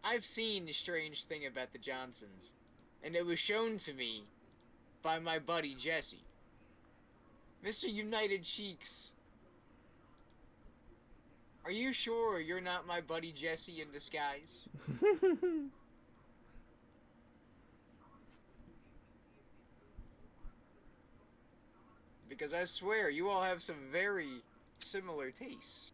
I've seen a strange thing about the Johnsons, and it was shown to me by my buddy Jesse. Mr. United Cheeks, are you sure you're not my buddy Jesse in disguise? Because I swear, you all have some very similar tastes.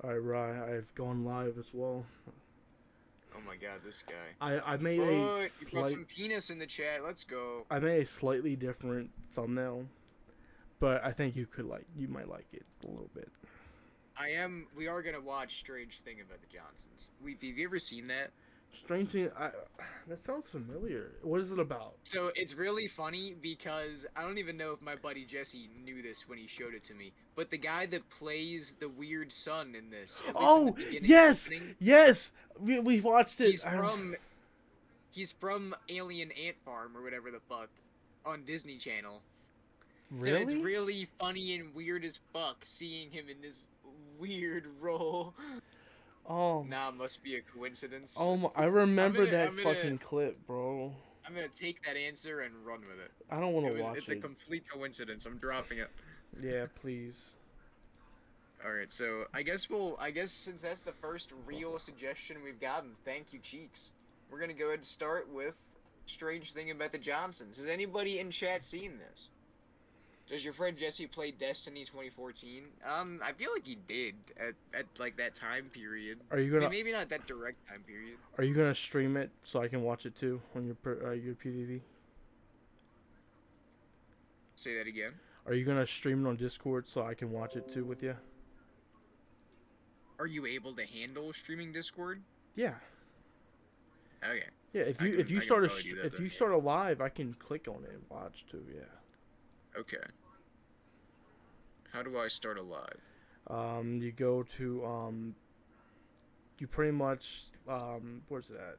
Alright, Rye, I've gone live as well. Oh my god, this guy. I made Oh, a you put slight some penis in the chat. Let's go. I made a slightly different thumbnail, but I think you might like it a little bit. We are gonna watch Strange Thing About the Johnsons. Weepy, have you ever seen that? Strange thing, that sounds familiar. What is it about? So it's really funny because I don't even know if my buddy Jesse knew this when he showed it to me. But the guy that plays the weird son in this, at least in the Oh, beginning yes, opening, yes, we've watched it. he's from Alien Ant Farm or whatever the fuck on Disney Channel. Really? So it's really funny and weird as fuck seeing him in this weird role. Oh. Nah, must be a coincidence. Oh, I remember that fucking clip, bro. I'm gonna take that answer and run with it. I don't want to watch it. It's a complete coincidence. I'm dropping it. Yeah, please. All right, so I guess since that's the first real suggestion we've gotten, thank you, Cheeks. We're gonna go ahead and start with Strange Thing About the Johnsons. Has anybody in chat seen this? Does your friend Jesse play Destiny 2014? I feel like he did at like that time period. Are you gonna? Maybe not that direct time period. Are you gonna stream it so I can watch it too on your PVV? Say that again. Are you gonna stream it on Discord so I can watch it too with you? Are you able to handle streaming Discord? Yeah. Okay. Yeah, if you start a live, I can click on it and watch too. Yeah. Okay. How do I start a live? You go to you pretty much where's that?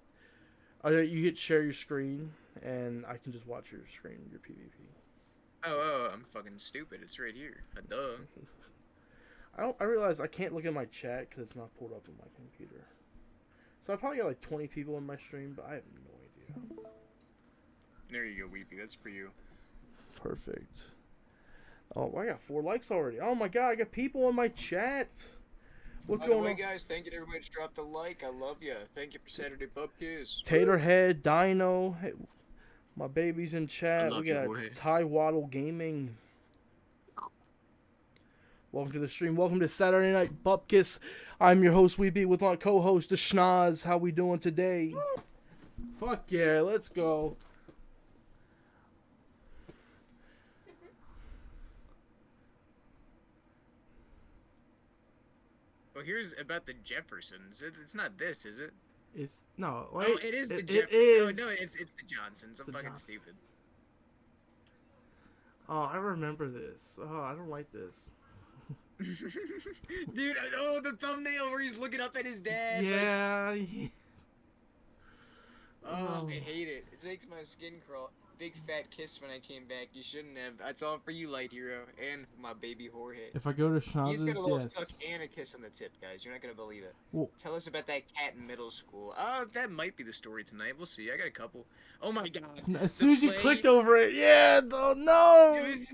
You hit share your screen, and I can just watch your screen, your PvP. Oh, I'm fucking stupid. It's right here. Duh. I realize I can't look at my chat because it's not pulled up on my computer. So I probably got like 20 people in my stream, but I have no idea. There you go, Weepy. That's for you. Perfect. Oh, I got 4 likes already. Oh my god, I got people in my chat. What's going on? By the way, guys, thank you to everybody who dropped a like. I love you. Thank you for Saturday Bubkis. Taterhead, Dino, hey, my baby's in chat. We got Ty Waddle Gaming. Welcome to the stream. Welcome to Saturday Night Bubkis. I'm your host, Weepy, with my co-host, the Schnozz. How we doing today? Fuck yeah, let's go. Well, here's about the Jeffersons. It's not this, is it? It's no. Wait, oh, it is the Jeffersons. Oh, no, it's the Johnsons. I'm fucking stupid. Oh, I remember this. Oh, I don't like this. Dude, oh, the thumbnail where he's looking up at his dad. Yeah. Like... Oh, I hate it. It makes my skin crawl. Big fat kiss when I came back. You shouldn't have. That's all for you, Light Hero, and my baby whorehead. If I go to Schnozz's, he's got a little suck and a kiss on the tip, guys. You're not gonna believe it. Well, tell us about that cat in middle school. Oh, that might be the story tonight. We'll see. I got a couple. Oh my god. As soon as you clicked over it, yeah. Oh no. It was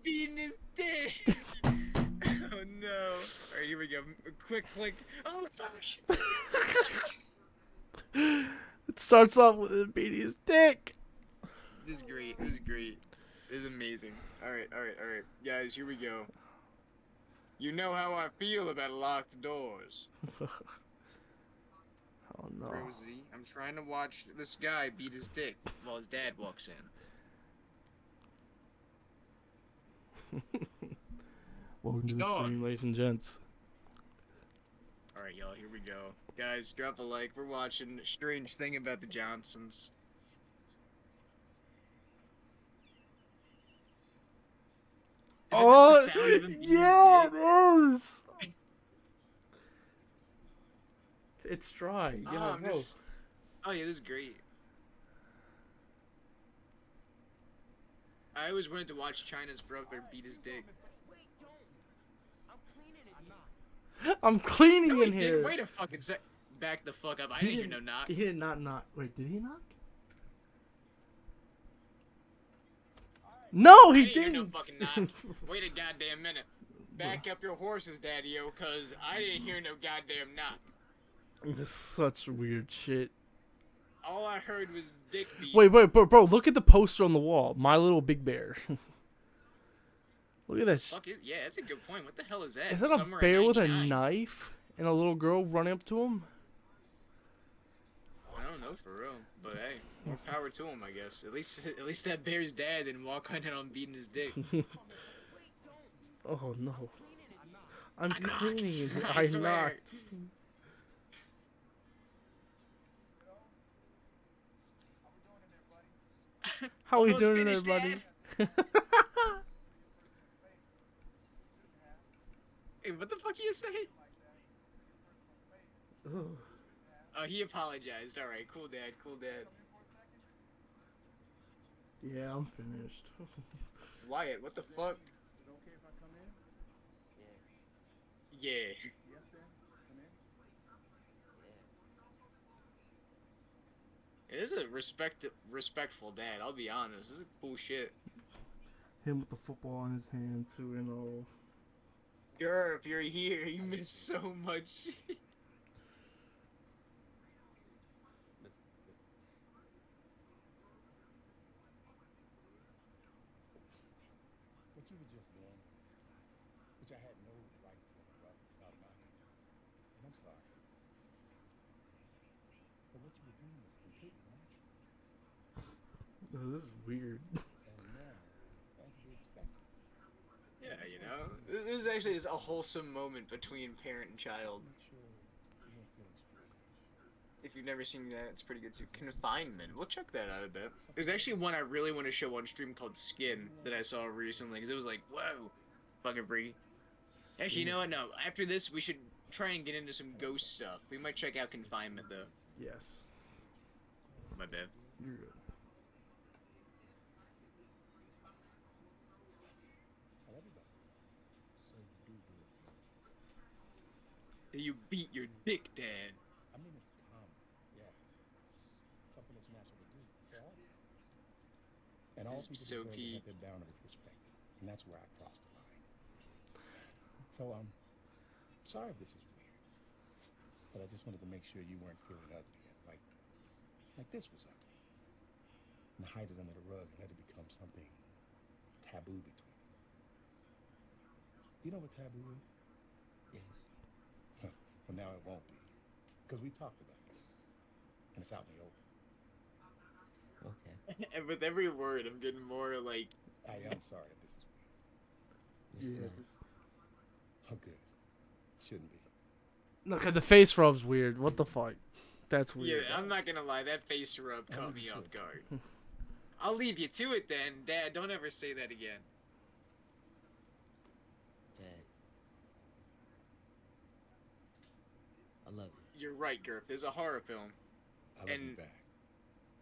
beating his dick. Oh no. All right, here we go. Quick click. Oh fuck. It starts off with it beating his dick. This is great. This is great. This is amazing. Alright. Guys, here we go. You know how I feel about locked doors. Oh no. Rosie, I'm trying to watch this guy beat his dick while his dad walks in. Welcome to the stream, ladies and gents. Alright, y'all, here we go. Guys, drop a like. We're watching Strange Thing About the Johnsons. Oh, yeah, it is. It's dry. Yeah, oh yeah, this is great. I always wanted to watch China's brother beat his dick. I'm cleaning No, he in didn't. here. Wait a fucking sec. Back the fuck up. I He didn't hear no didn't. knock. He did not knock. Wait, did he knock? No, I he didn't hear no didn't. fucking knock. Wait a goddamn minute. Back up your horses, Daddy-o, cause I didn't hear no goddamn knock. This is such weird shit. All I heard was dick beat. Wait, bro, look at the poster on the wall. My Little Big Bear. Look at that. Fuck it. Yeah, that's a good point. What the hell is that? Is that a Summer of bear with a 99? knife and a little girl running up to him? I don't know for real, but hey, more power to him, I guess. At least that bear's dad didn't walk on in on beating his dick. Oh no. I'm I knocked. cleaning. I I swear. knocked. How we Almost doing there, finished, buddy? Dad. Hey, what the fuck you say? Oh. Oh, he apologized. All right, cool, Dad. Cool, Dad. Yeah, I'm finished. Wyatt, what the fuck? Yeah. It is a respectful dad. I'll be honest. This is cool shit. Him with the football in his hand too, you know. Girl, if you're here, you miss so much shit. What you were just doing, which I had no right to interrupt without knocking. And I'm sorry. But what you were doing was completely natural. Oh, this is weird. And normal. And to be expected. Yeah, you know, this is actually just a wholesome moment between parent and child. Make sure you weren't feeling strange. If you've never seen that, it's pretty good too. Confinement. We'll check that out a bit. There's actually one I really want to show on stream called Skin that I saw recently because it was like, whoa, fucking freaky. Actually, you know what? No, after this, we should try and get into some ghost stuff. We might check out Confinement though. Yes. My bad. You're good. Well, everybody knows. So you do it. You beat your dick, Dad. I mean, it's common. Yeah. It's something that's natural to do. So all people. And all This is people so deserve to peak. have their boundaries respected. And that's where I crossed the line. So, sorry if this is weird. But I just wanted to make sure you weren't feeling ugly and like this was ugly. And hide it under the rug and let it become something taboo between us. You know what taboo is? Yes. Well, now it won't be. Because we talked about it. And it's out in the open. Okay. And with every word, I'm getting more like. I am sorry if this is weird. This, Oh, good. Shouldn't be. Look, the face rub's weird. What the fuck? That's Yeah, weird. I'm not gonna lie. That face rub caught me too. off guard. I'll leave you to it then, Dad. Don't ever say that again. Dad. I love you. You're right, Gerp. There's a horror film. I love you And- back.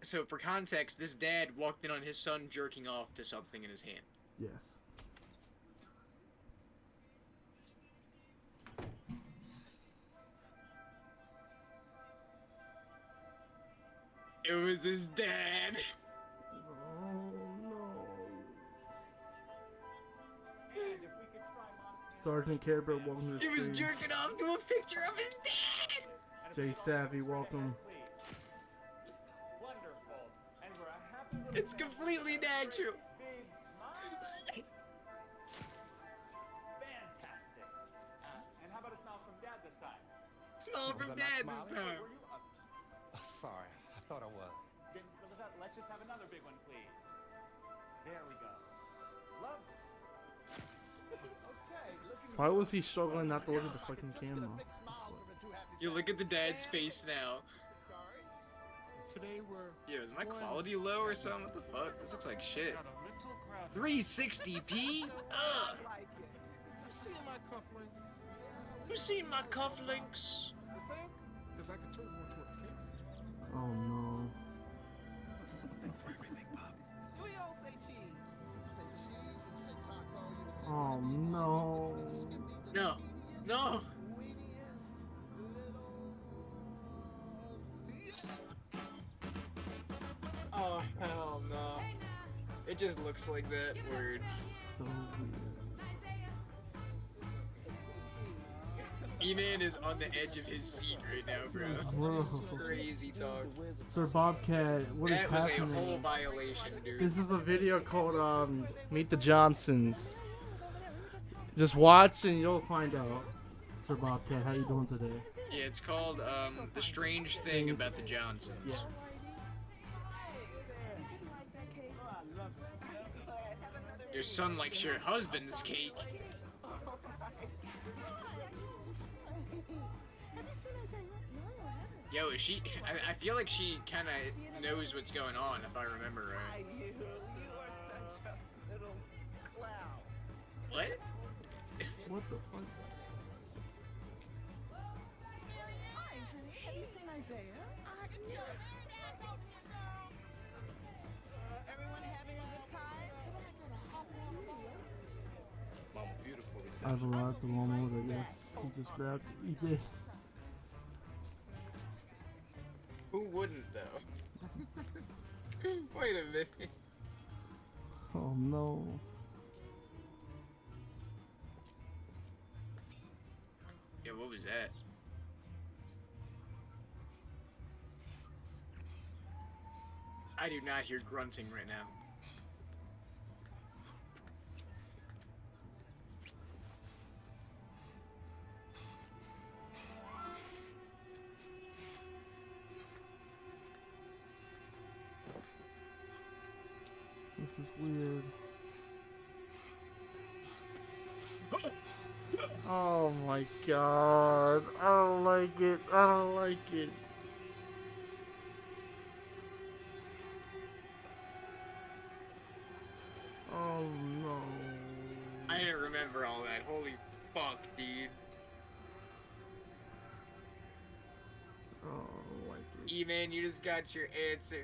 So for context, this dad walked in on his son jerking off to something in his hand. Yes. It was his dad. Oh no. Sergeant Care Bear, welcome to He the was stream. jerking off to a picture of his dad. Jay Savvy, welcome. Wonderful. And we're a happy little It's family completely with a great natural. Big smile. Fantastic. And how about a smile from Dad this time? Smile from Was I not dad this smiling? time. Were you? Sorry, I thought I was. Then let's just have another big one, please. There we go. Lovely. Why was he struggling not to look at the fucking camera? You look at the dad's face now. Today we're Yeah, is my quality low or something? What the fuck? This looks like shit. 360p? Ugh. You seeing my cufflinks? You seen my cufflinks? You think? Because I could turn more toward the camera. Oh no. Thanks for everything, Bob. Do we all say cheese? Say cheese, you say taco, you say Oh no. No. No. Weenie It just looks like that word. So weird. E-Man is on the edge of his seat right now, bro. Bro. This is crazy talk. Sir Bobcat, what is That was a happening? whole violation, dude. This is a video called Meet the Johnsons. Just watch and you'll find out. Sir Bobcat, how you doing today? Yeah, it's called The Strange Thing About the Johnsons. Yes. Your son likes your husband's cake. Yo, is she? I feel like she kind of knows what's going on, if I remember right. You are such a little clown. What? What the fuck? Hi, honey. Have you seen Isaiah? Everyone having a good time? Mama beautiful. I have a lot to one more, I guess. He just grabbed it. He did. Who wouldn't though? Wait a minute. Oh no. Yeah, what was that? I do not hear grunting right now. This is weird. Oh my god. I don't like it. I don't like it. Oh no. I didn't remember all that. Holy fuck, dude. Oh, I don't like it. E-Man, you just got your answer.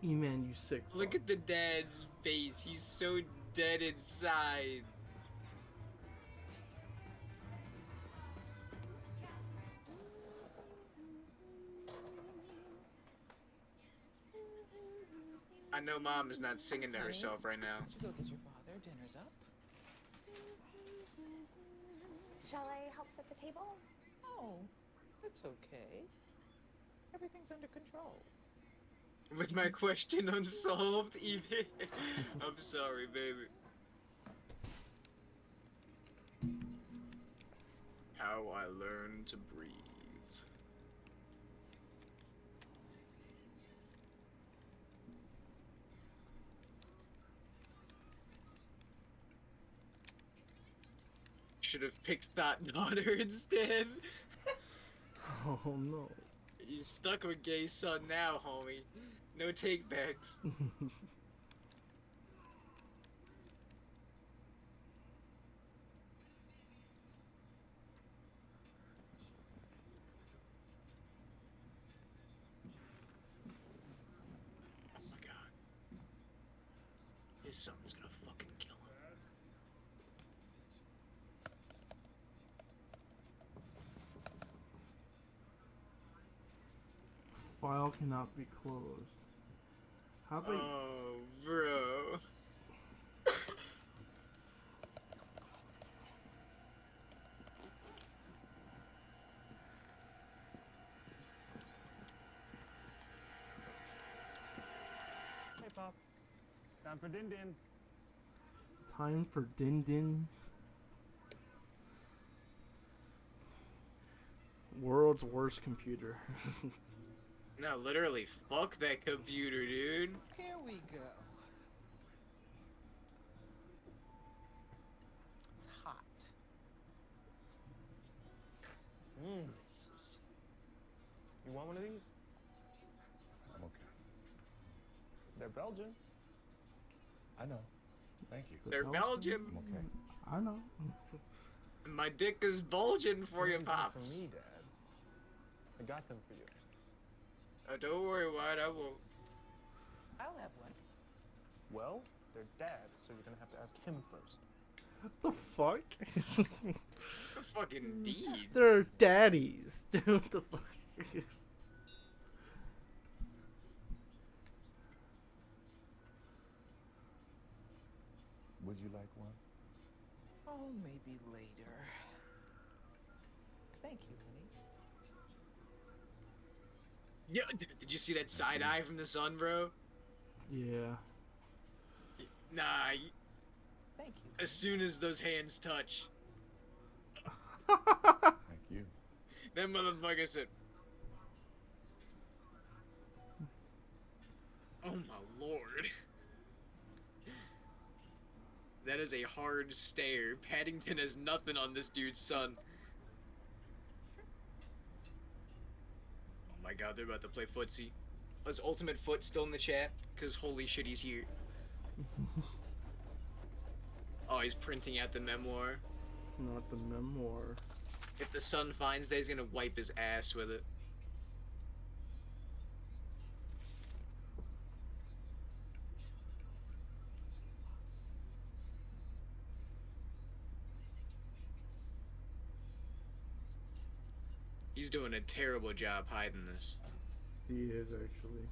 E-Man, you sick Look fuck. at the dad's face. He's so dead inside. I know Mom is not singing to herself right now. Why don't you go get your father? Dinner's up. Shall I help set the table? Oh, that's okay. Everything's under control. With my question unsolved, even. I'm sorry, baby. How I learned to breathe. Should have picked Thought Nodder instead. Oh no. You stuck with gay son now, homie. No take backs. Oh my god. His son's gonna fucking kill him. File cannot be closed. How about Oh, bro. Hey, Pop. Time for din-dins. time for din-dins? World's worst computer. No, literally, fuck that computer, dude. Here we go. It's hot. Mmm. You want one of these? I'm okay. They're Belgian. I know. Thank you. They're Belgian. I'm okay. I know. My dick is bulging for you, These are pops. For me, Dad. I got them for you. Don't worry, White, I won't. I'll have one. Well, they're Dad's, so you're gonna have to ask him first. What the fuck? Fucking deed. They're daddies. Dude, what the fuck? Thank you, honey. Yeah, did you see that side eye from the son, bro? Yeah. Nah, Thank you. as soon as those hands touch, Thank you. that motherfucker said, "Oh my lord." That is a hard stare. Paddington has nothing on this dude's son. Oh my god, they're about to play footsie. Is Ultimate Foot still in the chat? Cause holy shit, he's here. Oh, he's printing out the memoir. Not the memoir. If the son finds that, he's gonna wipe his ass with it. He's doing a terrible job hiding this. He is actually.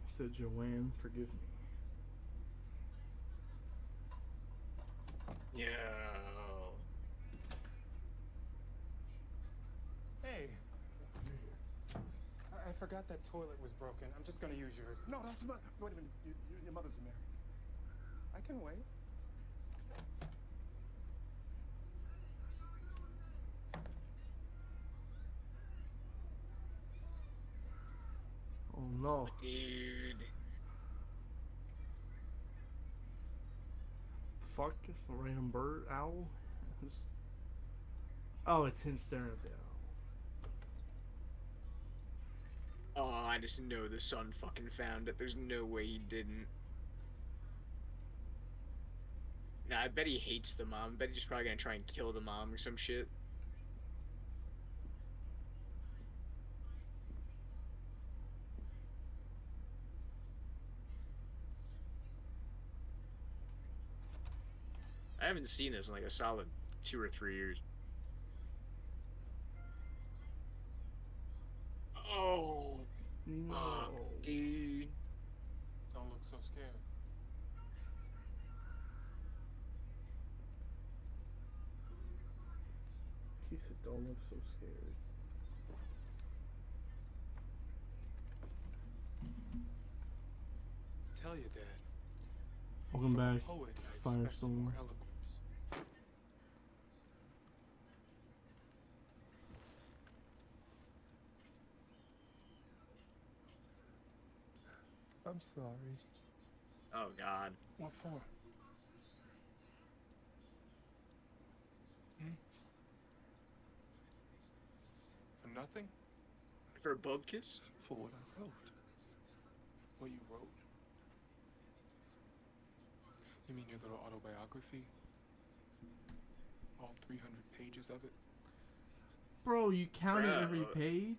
Said Joanne, forgive me. Yo. Hey. I forgot that toilet was broken. I'm just gonna use yours. No, that's my. Wait a minute. Your mother's married. I can wait. Oh no. Dude. Fuck, it's a random bird, owl. It's... Oh, it's him staring at the owl. Oh, I just know the son fucking found it. There's no way he didn't. Nah, I bet he hates the mom. I bet he's probably gonna try and kill the mom or some shit. I haven't seen this in like a solid 2 or 3 years. Oh, No. fuck, dude. Don't look so scared. He said, don't look so scared. Tell you, Dad. Welcome From a back, poet, I expect Firestone. more eloquence. I'm sorry. Oh god. What for? For nothing? For Bubkis? For what I wrote. What you wrote? You mean your little autobiography? All 300 pages of it? Bro, you counted Bro. every page?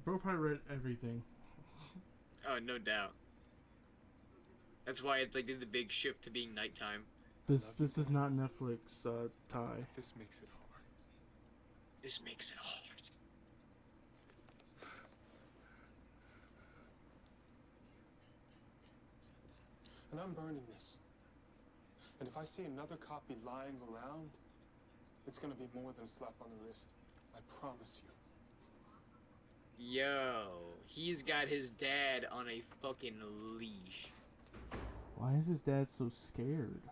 Bro probably read everything. Oh, no doubt. That's why it's like did the big shift to being nighttime. This is not Netflix, Ty. But this makes it hard. This makes it hard. And I'm burning this. And if I see another copy lying around, it's gonna be more than a slap on the wrist. I promise you. Yo, he's got his dad on a fucking leash. Why is his dad so scared?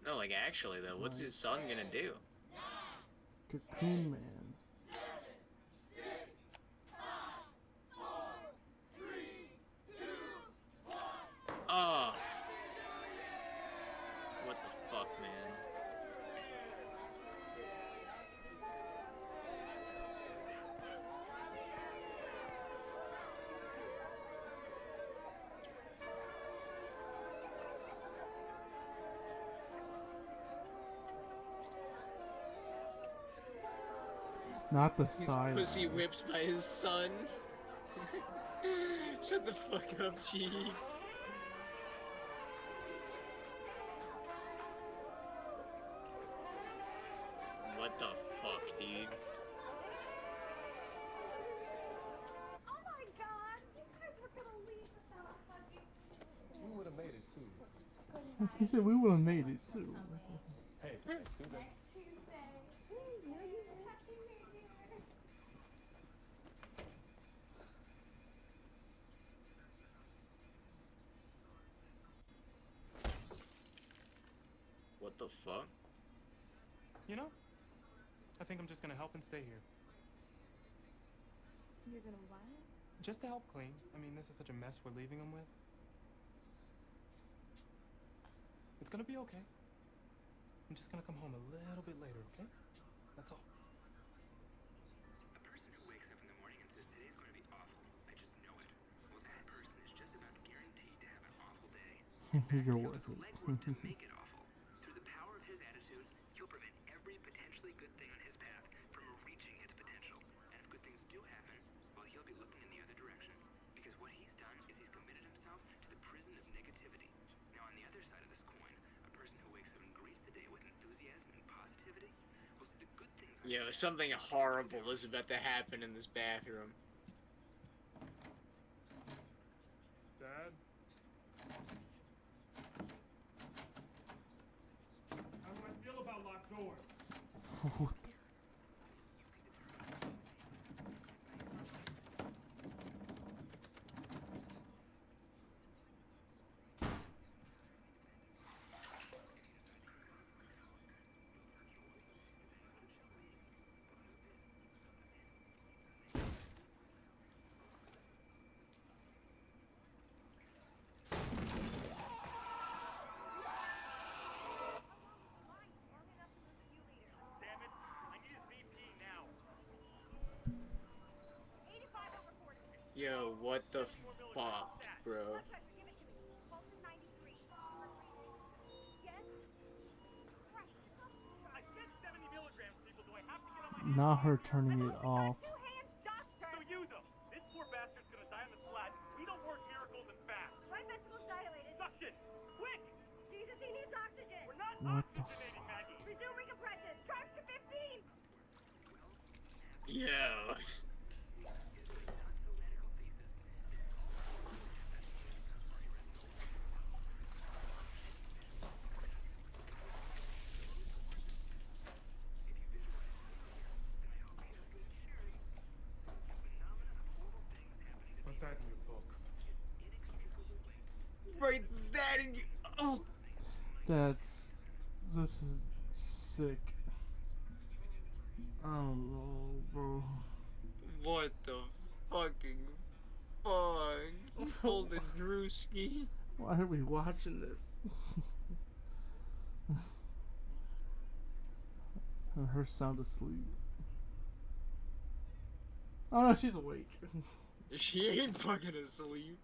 No, like actually though, what's his son gonna do? Cocoon Man. Oh. What the fuck, man? Not the He's side. pussy whipped by his son. Shut the fuck up, Cheeks. He said we would have made it too. Hey, next Tuesday. Next Tuesday. Happy New Year. What the fuck? You know, I think I'm just gonna help and stay here. You're gonna what? Just to help clean. I mean, this is such a mess we're leaving them with. It's gonna be okay. I'm just gonna come home a little bit later, okay? That's all. A person who wakes up in the morning and says today's going to be awful, I just know it. Well, that person is just about guaranteed to have an awful day. You're He'll worth do it. the legwork to make it awful. Through the power of his attitude, he'll prevent every potentially good thing on his path from reaching its potential. And if good things do happen, well, he'll be looking in the other direction. Because what he's done is he's committed himself to the prison of negativity. Now, on the other side of this coin, a person who wakes up and greets the day with enthusiasm and positivity will see the good things. Yo, something horrible is about to happen in this bathroom. Dad? How do I feel about locked doors? Damn it, I need his VP now. 85 over 40. Yo, what the fuck, bro? Give it to me. Pulse is 93. Yes? Right. I get 70 milligrams, people. Do I have to get on my Not her turning it off. Two hands, doctor. So you, though. This poor bastard's gonna die on the flat. We don't work miracles and fast. Right ventricle's dilated. Suction! Quick! Jesus, he needs oxygen. We're not What the oxygenating, Maggie. Resume recompression. Charge to 15. Yo. Put that in your book. Right that in you. Oh. This is sick. I don't know, bro. What the fucking fuck? Golden Drewski. Why are we watching this? And her sound asleep. Oh no, she's awake. She ain't fucking asleep.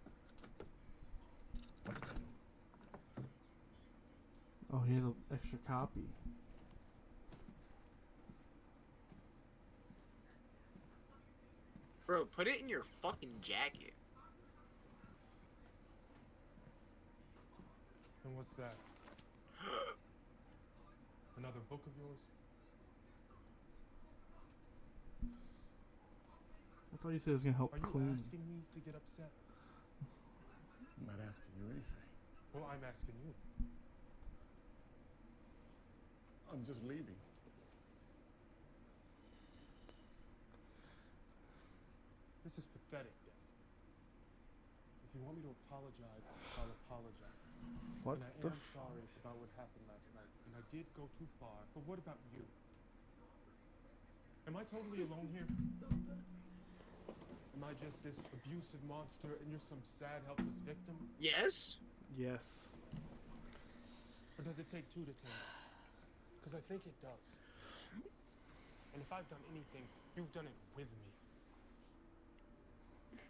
Oh, he has an extra copy. Bro, put it in your fucking jacket. And what's that? Another book of yours? I thought you said it was gonna help Are you clean. asking me to get upset? I'm not asking you anything. Well, I'm asking you. I'm just leaving. This is pathetic, Dad. If you want me to apologize, I'll apologize. What And I the am sorry about what happened last night. And I did go too far. But what about you? Am I totally alone here? Am I just this abusive monster and you're some sad, helpless victim? Yes? Yes. Or does it take two to tango? Because I think it does. And if I've done anything, you've done it with me.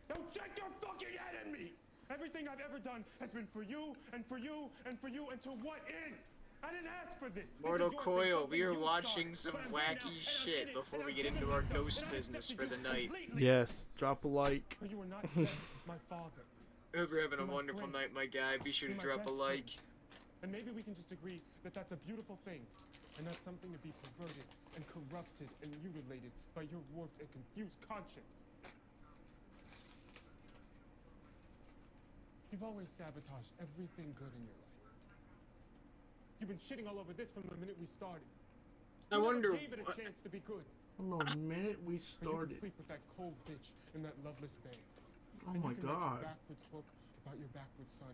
Don't shake your fucking head at me! Everything I've ever done has been for you, and for you, and for you, and to what end? I didn't ask for this. Mortal This is your Coil, thing, we are something you watching started. some But I'm here now, wacky and I'm shit in it, before and we I'm get giving into our myself, ghost and I business accepted for you the night. completely. Yes. Drop a like. For you are not just my father. Hope you're having a You're my wonderful friend. night, my guy. Be sure to You're my drop a best like. friend. And maybe we can just agree that that's a beautiful thing, and not something to be perverted and corrupted and mutilated by your warped and confused conscience. You've always sabotaged everything good in your life. been shitting all over this from the minute we started. I You never wonder gave it a chance to be good. From the minute we Or you started. can sleep with that cold bitch in that loveless bay. Oh And my you can write god. your backwards book about your backwards son,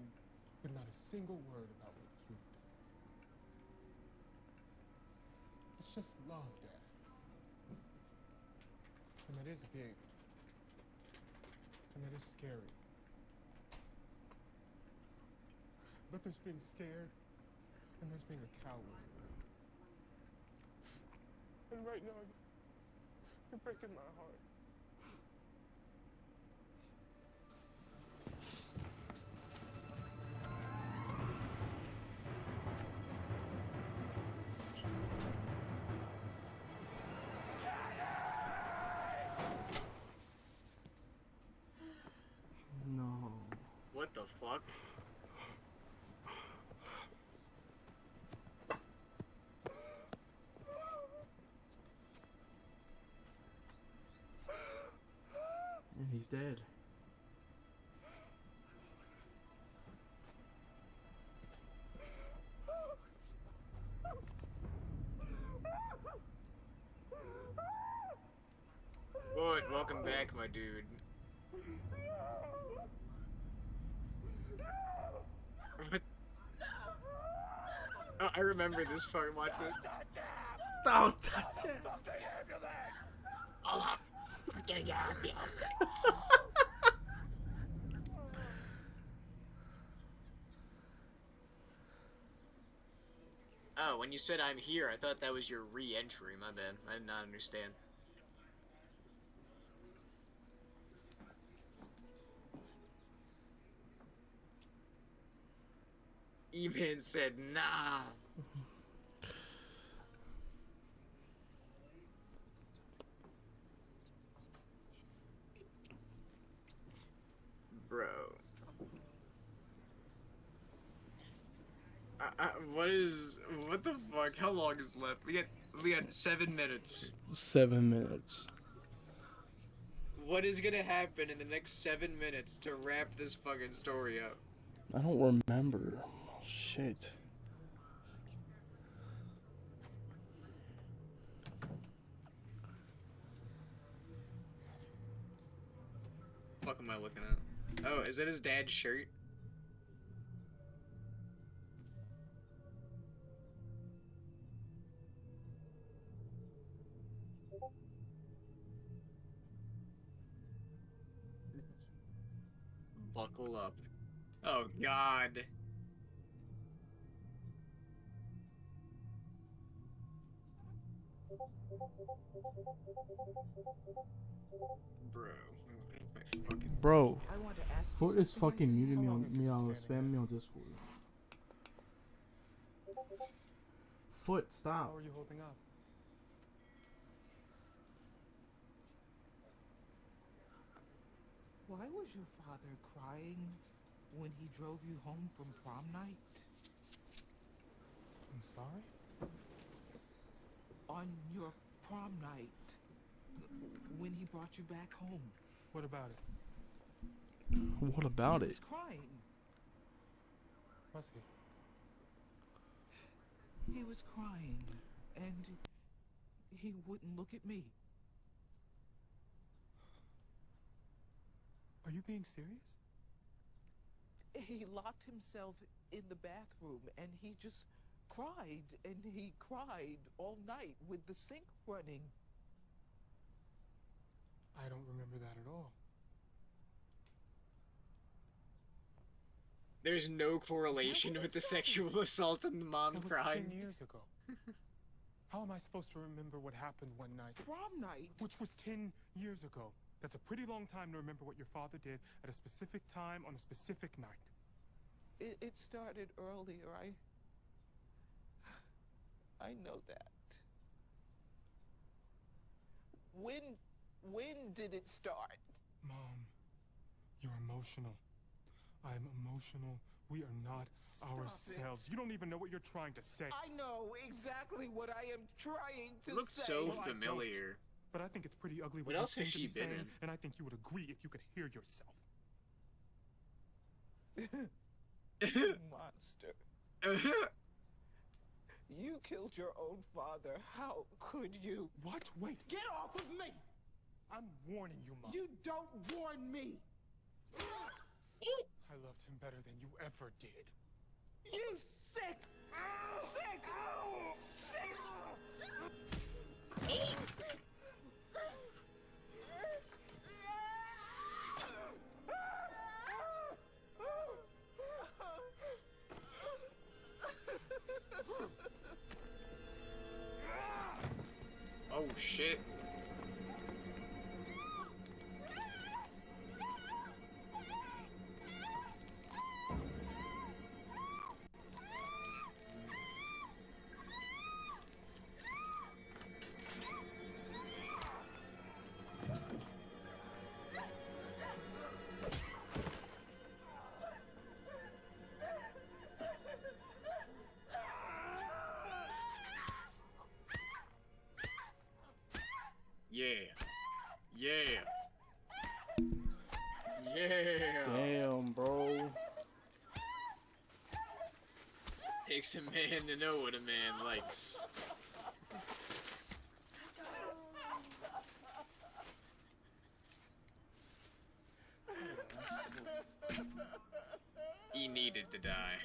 but not a single word about what you've done. It's just love, Dad. And that is big. And that is scary. But there's being scared, and there's being a coward. And right now, you're breaking my heart. No. what the fuck? And he's dead. Good, welcome back, my dude. What? Oh, I remember this part. Watch this. Don't touch it. Oh, when you said I'm here, I thought that was your re-entry. My bad. I did not understand. E-Man said, nah. Bro. What the fuck? How long is left? We got 7 minutes. 7 minutes. What is gonna happen in the next 7 minutes to wrap this fucking story up? I don't remember. Shit. What am I looking at? Oh, is that his dad's shirt? Buckle up. Oh god. Bro. Bro, Foot is fucking muting me on spam me on Discord. Foot, stop. How are you holding up? Why was your father crying when he drove you home from prom night? I'm sorry? On your prom night, when he brought you back home. What about it? What about He it? was crying. Was he? He was crying, and he wouldn't look at me. Are you being serious? He locked himself in the bathroom, and he just cried, and he cried all night with the sink running. I don't remember that at all. There's no correlation with the sexual assault and the mom That was crying. 10 years ago. How am I supposed to remember what happened one night? Prom night? Which was 10 years ago. That's a pretty long time to remember what your father did at a specific time on a specific night. It started earlier. I know that. When did it start? Mom, you're emotional. I'm emotional. We are not ourselves. You don't even know what you're trying to say. I know exactly what I am trying to It looked say. so Well, I don't. familiar. But I think it's pretty ugly What you else seem has to she be been saying, in? and I think you would agree if you could hear yourself. Monster. You killed your own father. How could you? What? Wait, get off of me! I'm warning you, Mom. You don't warn me! I loved him better than you ever did. You sick! Sick! Oh shit. Yeah. Yeah. Yeah. Damn, bro. Takes a man to know what a man likes. He needed to die.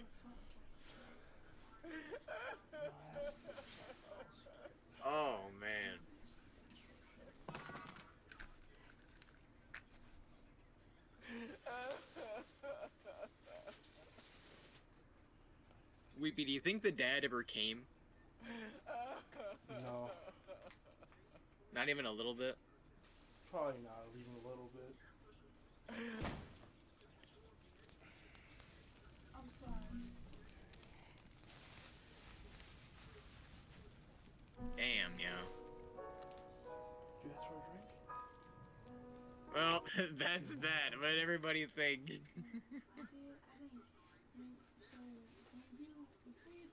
Oh, man. Weepy, do you think the dad ever came? No. Not even a little bit? Probably not, even a little bit. I'm sorry. Damn, yeah. Did you ask for a drink? Well, that's that. What did everybody think? I didn't. So,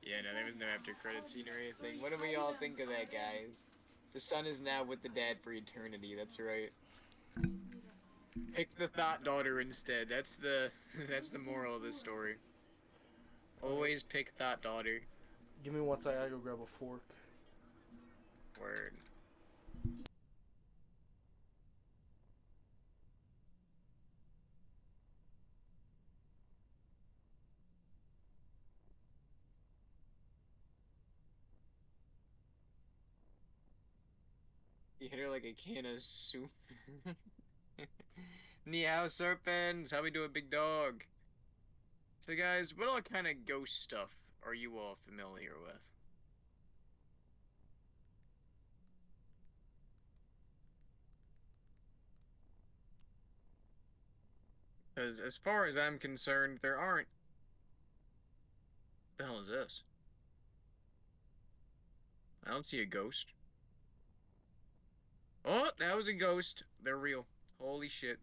Yeah, no, there was no after credit scene or anything. What do we all think of that, guys? The son is now with the dad for eternity. That's right. Pick the thought daughter instead. That's the moral of this story. Always pick thought daughter. Give me 1 second, I gotta go grab a fork. Word. You hit her like a can of soup. Ni hao, serpents. How we doing, big dog? So, guys, what all kind of ghost stuff are you all familiar with? Because as far as I'm concerned, there aren't. What the hell is this? I don't see a ghost. Oh, that was a ghost. They're real. Holy shit.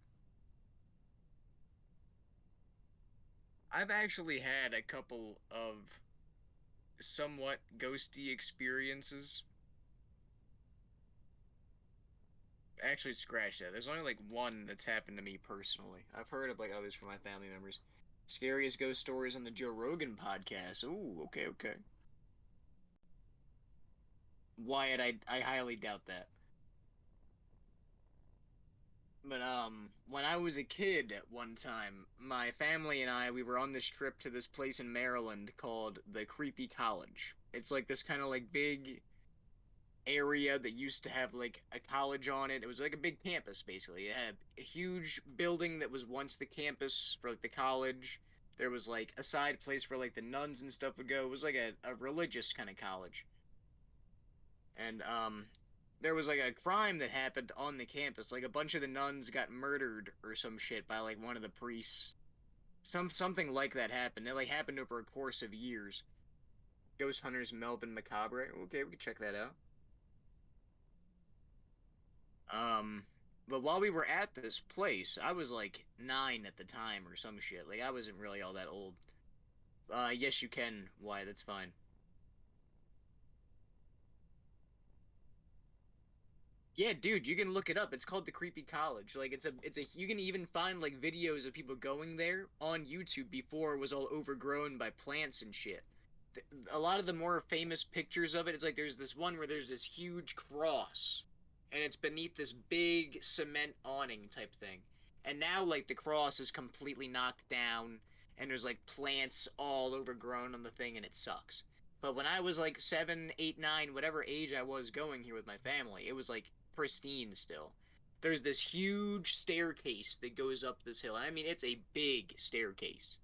I've actually had a couple of somewhat ghosty experiences. Actually, scratch that. There's only like one that's happened to me personally. I've heard of like others from my family members. Scariest ghost stories on the Joe Rogan podcast. Ooh, okay, okay. Wyatt, I highly doubt that. But when I was a kid at one time, my family and I, we were on this trip to this place in Maryland called the Creepy College. It's like this kind of like big area that used to have like a college on it. It was like a big campus basically. It had a huge building that was once the campus for like the college. There was like a side place where like the nuns and stuff would go. It was like a religious kind of college. And there was like a crime that happened on the campus. Like a bunch of the nuns got murdered or some shit by like one of the priests. Something like that happened. It like happened over a course of years. Ghost Hunters Melvin Macabre. Okay, we can check that out. Um, but while we were at this place, I was like 9 at the time or some shit. Like I wasn't really all that old. Yes you can. Why? That's fine. Yeah, dude, you can look it up. It's called the Creepy College. Like it's a you can even find like videos of people going there on YouTube before it was all overgrown by plants and shit. a lot of the more famous pictures of it, it's like there's this one where there's this huge cross, and it's beneath this big cement awning type thing. And now, like, the cross is completely knocked down, and there's, like, plants all overgrown on the thing, and it sucks. But when I was, like, 7, 8, 9, whatever age I was going here with my family, it was, like, pristine still. There's this huge staircase that goes up this hill, and I mean, it's a big staircase.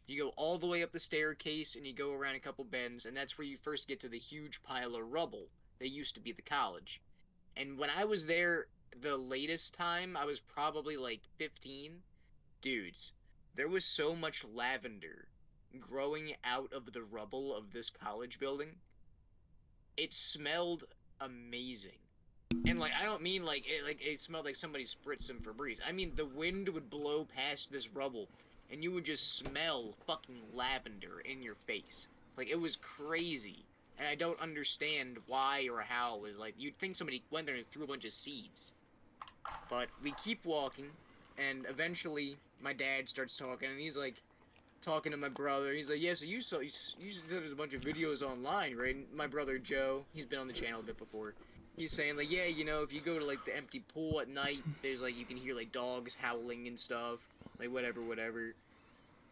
You go all the way up the staircase and you go around a couple bends, and that's where you first get to the huge pile of rubble that used to be the college. And when I was there the latest time, I was probably like 15. Dudes, there was so much lavender growing out of the rubble of this college building. It smelled amazing. And like I don't mean like it smelled like somebody spritzed some Febreze. I mean the wind would blow past this rubble and you would just smell fucking lavender in your face. Like it was crazy. And I don't understand why or how. It was like you'd think somebody went there and threw a bunch of seeds. But we keep walking, and eventually my dad starts talking, and he's like talking to my brother. He's like, "Yeah, so you said there's a bunch of videos online, right?" And my brother Joe, he's been on the channel a bit before. He's saying like, "Yeah, you know, if you go to like the empty pool at night, there's like you can hear like dogs howling and stuff, like whatever.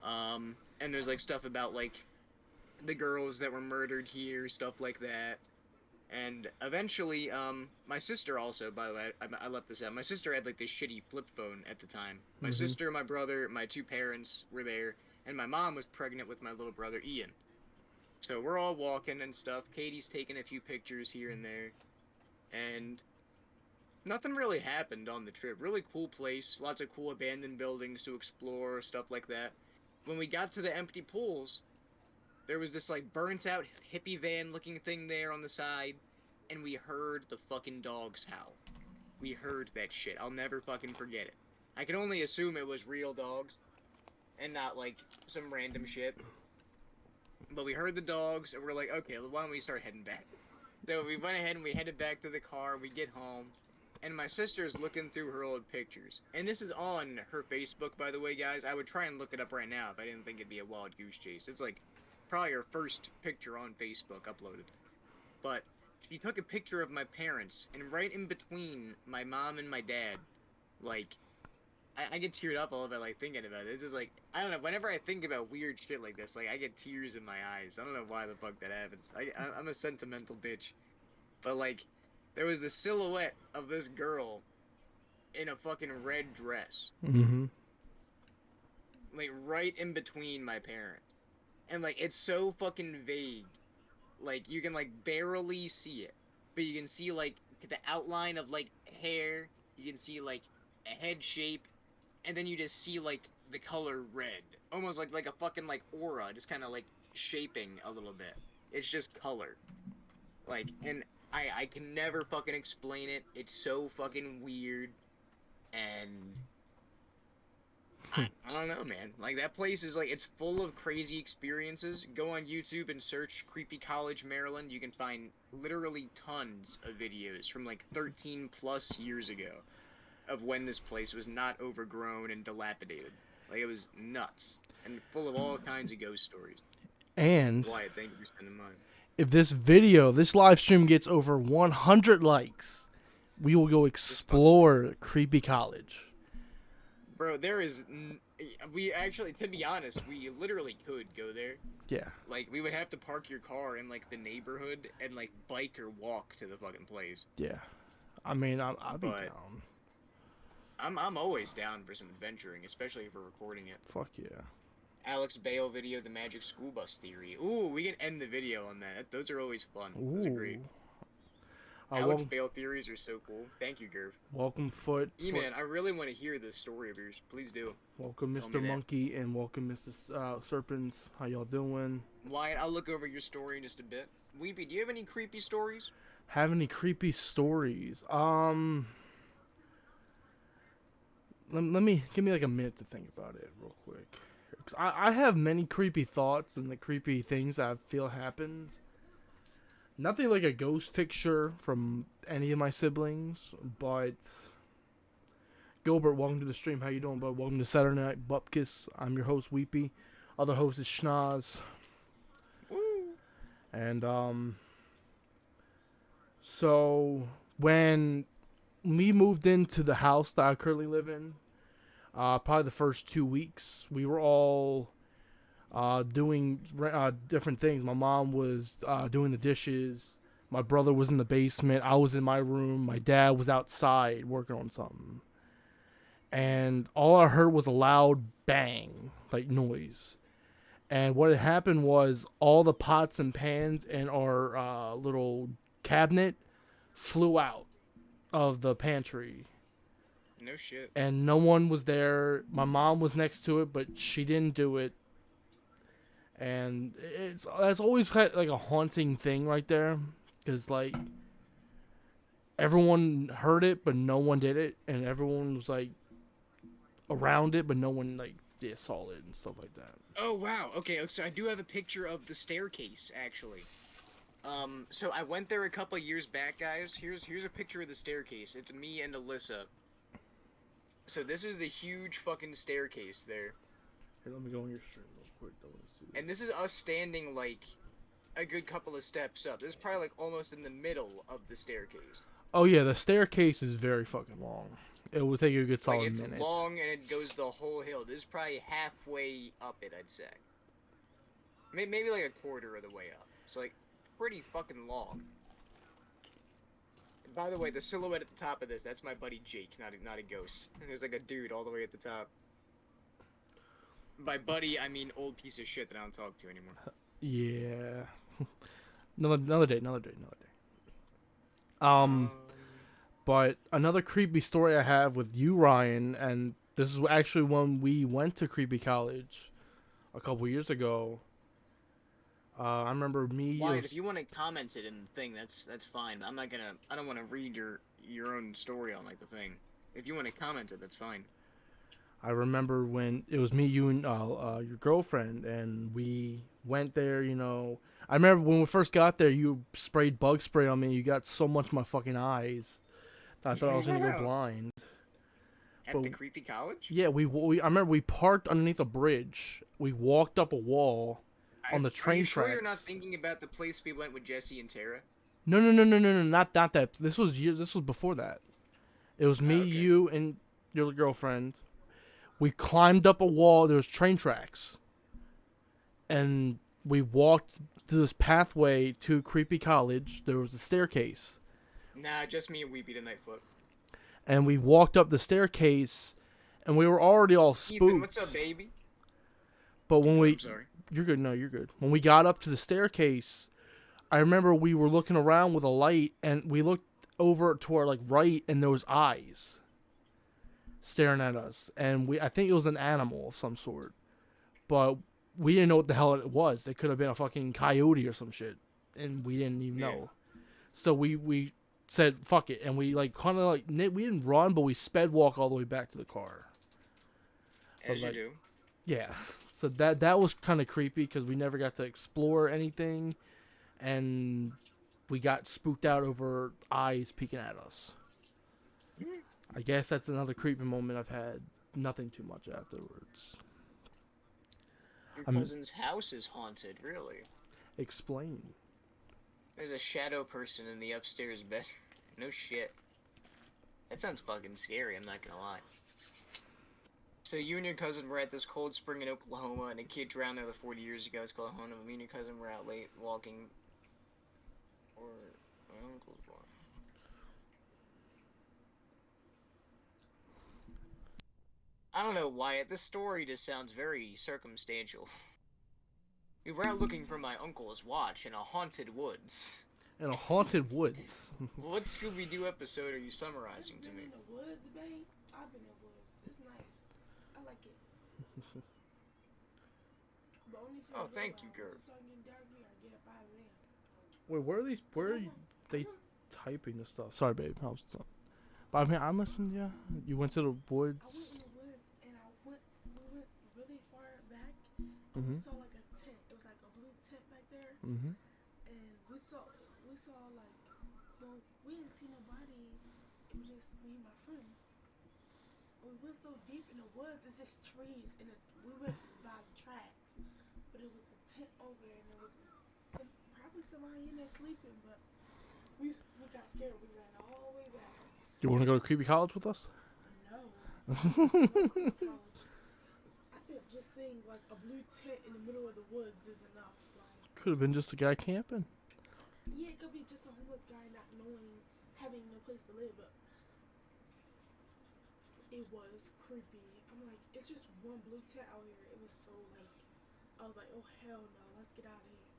And there's like stuff about like the girls that were murdered here, stuff like that." And eventually, my sister also, by the way, I left this out. My sister had like this shitty flip phone at the time. My sister, my brother, my two parents were there, and my mom was pregnant with my little brother Ian. So we're all walking and stuff. Katie's taking a few pictures here and there, and nothing really happened on the trip. Really cool place, lots of cool abandoned buildings to explore, stuff like that. When we got to the empty pools, there was this like burnt out hippie van looking thing there on the side, and we heard the fucking dogs howl. We heard that shit. I'll never fucking forget it. I can only assume it was real dogs and not like some random shit. But we heard the dogs and we're like, okay, why don't we start heading back? So we went ahead and we headed back to the car. We get home, and my sister's looking through her old pictures. And this is on her Facebook, by the way, guys. I would try and look it up right now if I didn't think it'd be a wild goose chase. It's like probably her first picture on Facebook uploaded. But she took a picture of my parents, and right in between my mom and my dad, like, I get teared up a little bit, like, thinking about it. It's just like, I don't know, whenever I think about weird shit like this, like, I get tears in my eyes. I don't know why the fuck that happens. I'm a sentimental bitch. But, like, there was the silhouette of this girl in a fucking red dress. Like, right in between my parents. And, like, it's so fucking vague. Like, you can, like, barely see it. But you can see, like, the outline of, like, hair. You can see, like, a head shape. And then you just see, like, the color red. Almost like a fucking, like, aura. Just kind of, like, shaping a little bit. It's just color. Like, and I can never fucking explain it. It's so fucking weird. And I don't know, man. Like, that place is, like, it's full of crazy experiences. Go on YouTube and search Creepy College, Maryland. You can find literally tons of videos from, like, 13 plus years ago of when this place was not overgrown and dilapidated. Like, it was nuts. And full of all kinds of ghost stories. And Wyatt, thank you for sending mine. if this live stream gets over 100 likes, we will go explore Creepy College. Bro, there is... we actually, to be honest, we literally could go there. Yeah. Like, we would have to park your car in, like, the neighborhood and, like, bike or walk to the fucking place. Yeah. I mean, I'll be down. I'm always down for some adventuring, especially if we're recording it. Fuck yeah. Alex Bale video, The Magic School Bus Theory. Ooh, we can end the video on that. Those are always fun. Those are great. Alex Bale theories are so cool. Thank you, Gerv. Welcome, Foot. E-Man, I really want to hear this story of yours. Please do. Welcome, Mr. Monkey, and welcome, Mr. Serpents. How y'all doing? Wyatt, I'll look over your story in just a bit. Weepy, do you have any creepy stories? Have any creepy stories? Give me like a minute to think about it real quick. 'Cause I have many creepy thoughts and the creepy things that I feel happened. Nothing like a ghost picture from any of my siblings, but Gilbert, welcome to the stream. How you doing, bud? Welcome to Saturday Night Bubkis. I'm your host, Weepy. Other host is Schnozz. And so when we moved into the house that I currently live in, probably the first 2 weeks, we were all doing different things. My mom was doing the dishes. My brother was in the basement. I was in my room. My dad was outside working on something. And all I heard was a loud bang, like noise. And what had happened was all the pots and pans in our little cabinet flew out of the pantry. No shit. And no one was there. My mom was next to it, but she didn't do it. And that's always kind of like a haunting thing right there, because like everyone heard it, but no one did it, and everyone was like around it, but no one like saw it and stuff like that. Oh wow. Okay, so I do have a picture of the staircase actually. So I went there a couple years back, guys. Here's a picture of the staircase. It's me and Alyssa. So this is the huge fucking staircase there. Hey, let me go on your stream real quick. I want to see this. And this is us standing like a good couple of steps up. This is probably like almost in the middle of the staircase. Oh yeah, the staircase is very fucking long. It will take you a good solid It's minute. long and it goes the whole hill. This is probably halfway up it, I'd say. Maybe like a quarter of the way up. So like pretty fucking long. And by the way, the silhouette at the top of this—that's my buddy Jake, not a ghost. There's like a dude all the way at the top. By buddy, I mean old piece of shit that I don't talk to anymore. Yeah. another day. But another creepy story I have with you, Ryan, and this is actually when we went to Creepy College a couple years ago. I remember me. Wyatt, if you want to comment it in the thing, that's fine. I'm not gonna. I don't want to read your own story on like the thing. If you want to comment it, that's fine. I remember when it was me, you, and your girlfriend, and we went there. You know, I remember when we first got there, you sprayed bug spray on me. You got so much in my fucking eyes that I thought I was gonna go blind. At the creepy college? Yeah, we I remember we parked underneath a bridge. We walked up a wall on the train Are you sure tracks. you're not thinking about the place we went with Jesse and Tara? No, not that. This was years. This was before that. It was me, you, and your girlfriend. We climbed up a wall. There was train tracks, and we walked through this pathway to Creepy College. There was a staircase. Nah, just me and Weepy tonight, Foot. And we walked up the staircase, and we were already all spooked. Ethan, what's up, baby? But when I'm sorry. You're good. No, you're good. When we got up to the staircase, I remember we were looking around with a light, and we looked over to our like right, and there was eyes staring at us, and I think it was an animal of some sort, but we didn't know what the hell it was. It could have been a fucking coyote or some shit, and we didn't even know. So we said fuck it, and we like kind of like we didn't run, but we sped walk all the way back to the car. As you do. Yeah. So that was kind of creepy because we never got to explore anything, and we got spooked out over eyes peeking at us. I guess that's another creepy moment I've had. Nothing too much afterwards. Your cousin's house is haunted, really. Explain. There's a shadow person in the upstairs bed. No shit. That sounds fucking scary, I'm not gonna lie. So you and your cousin were at this cold spring in Oklahoma, and a kid drowned there 40 years ago. It's called Oklahoma. Me and your cousin were out late walking, or my uncle's blind. I don't know, Wyatt. This story just sounds very circumstantial. We were out looking for my uncle's watch in a haunted woods. In a haunted woods? What Scooby-Doo episode are you summarizing to me? In the woods, babe. I've been in the woods. It's nice. I like it. Oh, thank you, Gert. Wait, where are they typing this stuff? Sorry, babe. But I mean, I'm listening. Yeah, you went to the woods. I went in the woods and we went really far back. Mm-hmm. We saw like a tent. It was like a blue tent back there. Mm-hmm. And we saw like, well, we didn't see nobody. It was just me and my friend. We went so deep in the woods. It's just trees, and we went by the tracks. But it was a tent over there, and it was probably somebody in there sleeping, but we got scared. We ran all the way back. You want to go to Creepy College with us? No. College. I think just seeing like a blue tent in the middle of the woods is enough. Like, Could have been just a guy camping. yeah, it could be just a homeless guy not knowing, having no place to live, but it was creepy. I'm like, it's just one blue tent out here. It was so like, I was like, oh hell no, let's get out of here.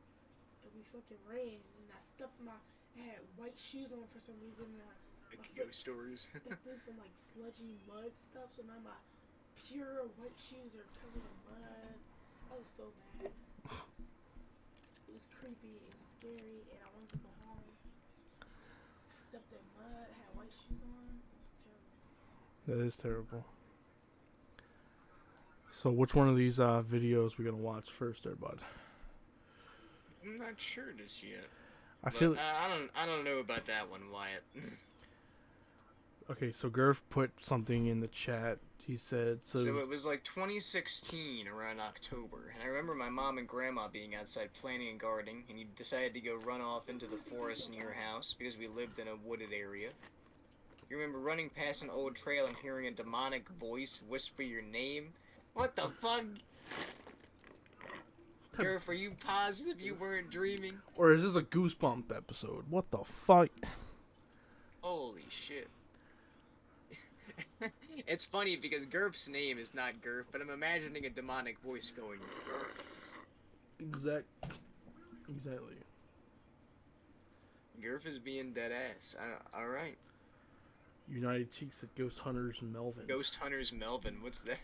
And we fucking ran, and I stepped I had white shoes on for some reason, and my foot Ghost stories. stepped in some like sludgy mud stuff, so now my pure white shoes are covered in mud. I was so mad. It was creepy and scary, and I wanted to go home. I stepped in mud, had white shoes on. It was terrible. That is terrible. So which one of these videos we gonna watch first, there, bud? I'm not sure just yet. I feel. I don't know about that one, Wyatt. Okay, so Gurf put something in the chat. He said So it was like 2016 around October, and I remember my mom and grandma being outside planting and gardening, and you decided to go run off into the forest near your house because we lived in a wooded area. You remember running past an old trail and hearing a demonic voice whisper your name? What the fuck? Gurf, are you positive you weren't dreaming? Or is this a Goosebump episode? What the fuck? Holy shit. It's funny because Gurf's name is not Gurf, but I'm imagining a demonic voice going. Exactly. Gurf is being dead ass. Alright. United Cheeks at Ghost Hunters Melvin. Ghost Hunters Melvin, what's that?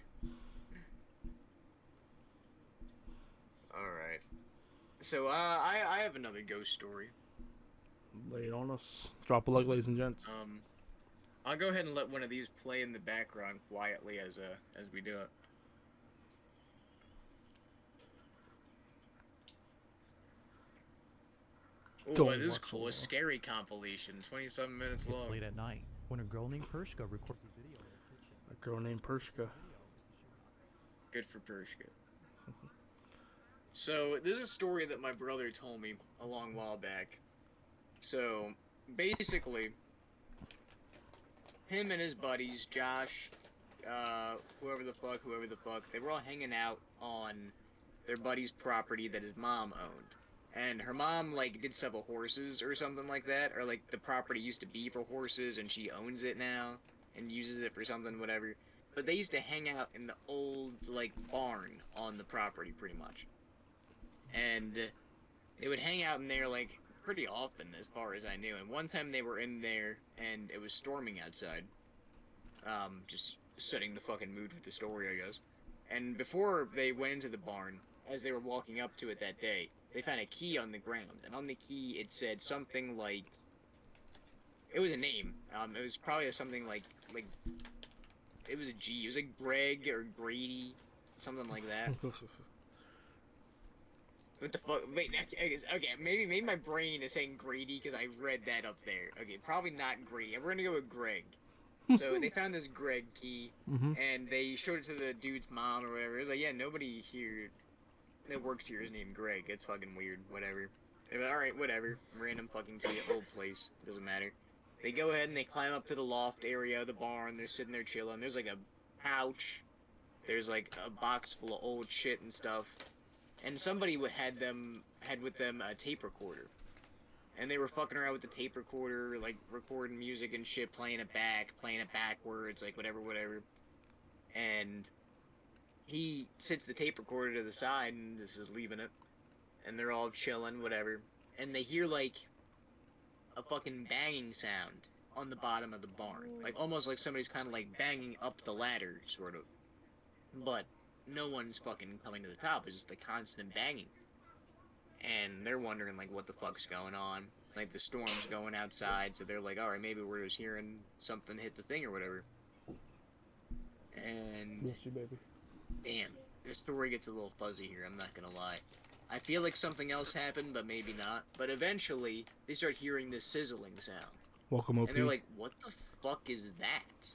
Alright. So, I have another ghost story. Lay it on us. Drop a like, ladies and gents. I'll go ahead and let one of these play in the background quietly as we do it. Oh, this is cool. A scary compilation. 27 minutes long. It's late at night when a girl named Pershka records a video in her kitchen. A girl named Pershka. Good for Pershka. So, this is a story that my brother told me a long while back. So, basically, him and his buddies, Josh, whoever the fuck, they were all hanging out on their buddy's property that his mom owned. And her mom, like, did sell horses or something like that, or, like, the property used to be for horses and she owns it now and uses it for something, whatever. But they used to hang out in the old, like, barn on the property, pretty much. And they would hang out in there, like, pretty often, as far as I knew. And one time they were in there, and it was storming outside. Just setting the fucking mood for the story, I guess. And before they went into the barn, as they were walking up to it that day, they found a key on the ground. And on the key, it said something like... It was a name. It was probably something like... It was a G. It was like Greg or Grady. Something like that. What the fuck? Wait, okay, maybe my brain is saying Grady because I read that up there. Okay, probably not Grady. We're gonna go with Greg. So they found this Greg key, and they showed it to the dude's mom or whatever. It was like, yeah, nobody here that works here is named Greg. It's fucking weird. Whatever. Alright, whatever. Random fucking key, old place. Doesn't matter. They go ahead and they climb up to the loft area of the barn. They're sitting there chilling. There's like a pouch. There's like a box full of old shit and stuff. And somebody had with them a tape recorder. And they were fucking around with the tape recorder, like, recording music and shit, playing it backwards, like, whatever. And he sits the tape recorder to the side and just is leaving it. And they're all chilling, whatever. And they hear, like, a fucking banging sound on the bottom of the barn. Like, almost like somebody's kind of, like, banging up the ladder, sort of. But no one's fucking coming to the top. It's just the constant banging. And they're wondering, like, what the fuck's going on. Like, the storm's going outside, so they're like, alright, maybe we're just hearing something hit the thing or whatever. And... Bless you, baby. Damn. This story gets a little fuzzy here, I'm not gonna lie. I feel like something else happened, but maybe not. But eventually, they start hearing this sizzling sound. Welcome, OP. And they're like, what the fuck is that?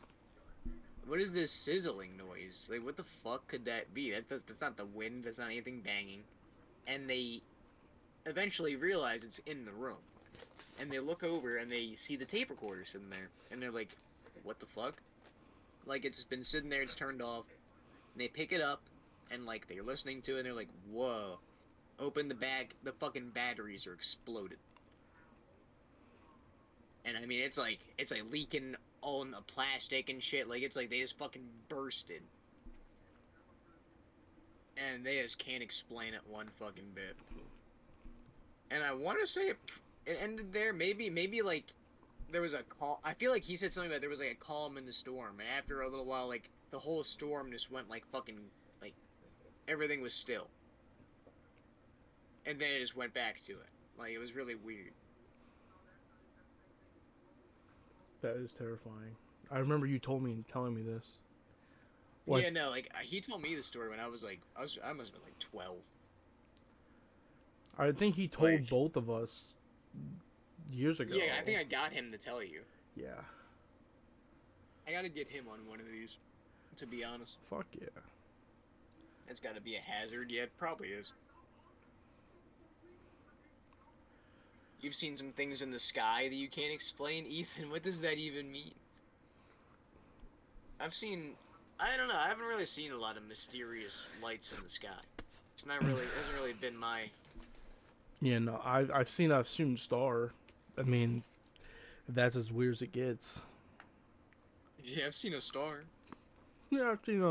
What is this sizzling noise? Like, what the fuck could that be? That's not the wind, that's not anything banging. And they eventually realize it's in the room. And they look over and they see the tape recorder sitting there. And they're like, what the fuck? Like, it's been sitting there, it's turned off. And they pick it up, and, like, they're listening to it, and they're like, whoa. Open the bag, the fucking batteries are exploded. And, I mean, it's like leaking on the plastic and shit. Like, it's like they just fucking bursted. And they just can't explain it one fucking bit. And I want to say it ended there. Maybe, like, there was a call. I feel like he said something about there was, like, a calm in the storm. And after a little while, like, the whole storm just went, like, fucking, like, everything was still. And then it just went back to it. Like, it was really weird. That is terrifying. I remember you telling me this. Like, yeah, no, like, he told me the story when I was, like, I must have been, like, 12. I think he told both of us years ago. Yeah, I think I got him to tell you. Yeah. I gotta get him on one of these, to be honest. Fuck yeah. It's gotta be a hazard. Yeah, it probably is. You've seen some things in the sky that you can't explain, Ethan. What does that even mean? I don't know, I haven't really seen a lot of mysterious lights in the sky. It's not really, it hasn't really been my... Yeah, no, I've seen a shooting star. I mean, that's as weird as it gets. Yeah, I've seen a star. Yeah, I've seen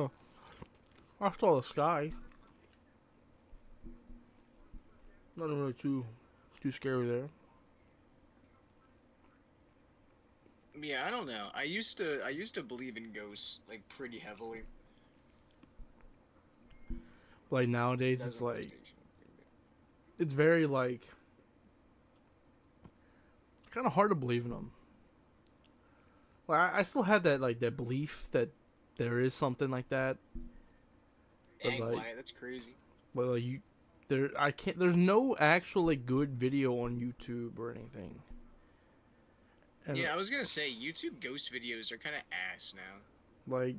I saw the sky. Nothing really too scary there. Yeah, I don't know. I used to believe in ghosts, like, pretty heavily. Like, nowadays, it's like... It's very, like... kind of hard to believe in them. Like, I still have that, like, that belief that there is something like that. Dang, But, like, Wyatt, that's crazy. But, like, there's no actual, like, good video on YouTube or anything. And, yeah, I was gonna say, YouTube ghost videos are kind of ass now. like,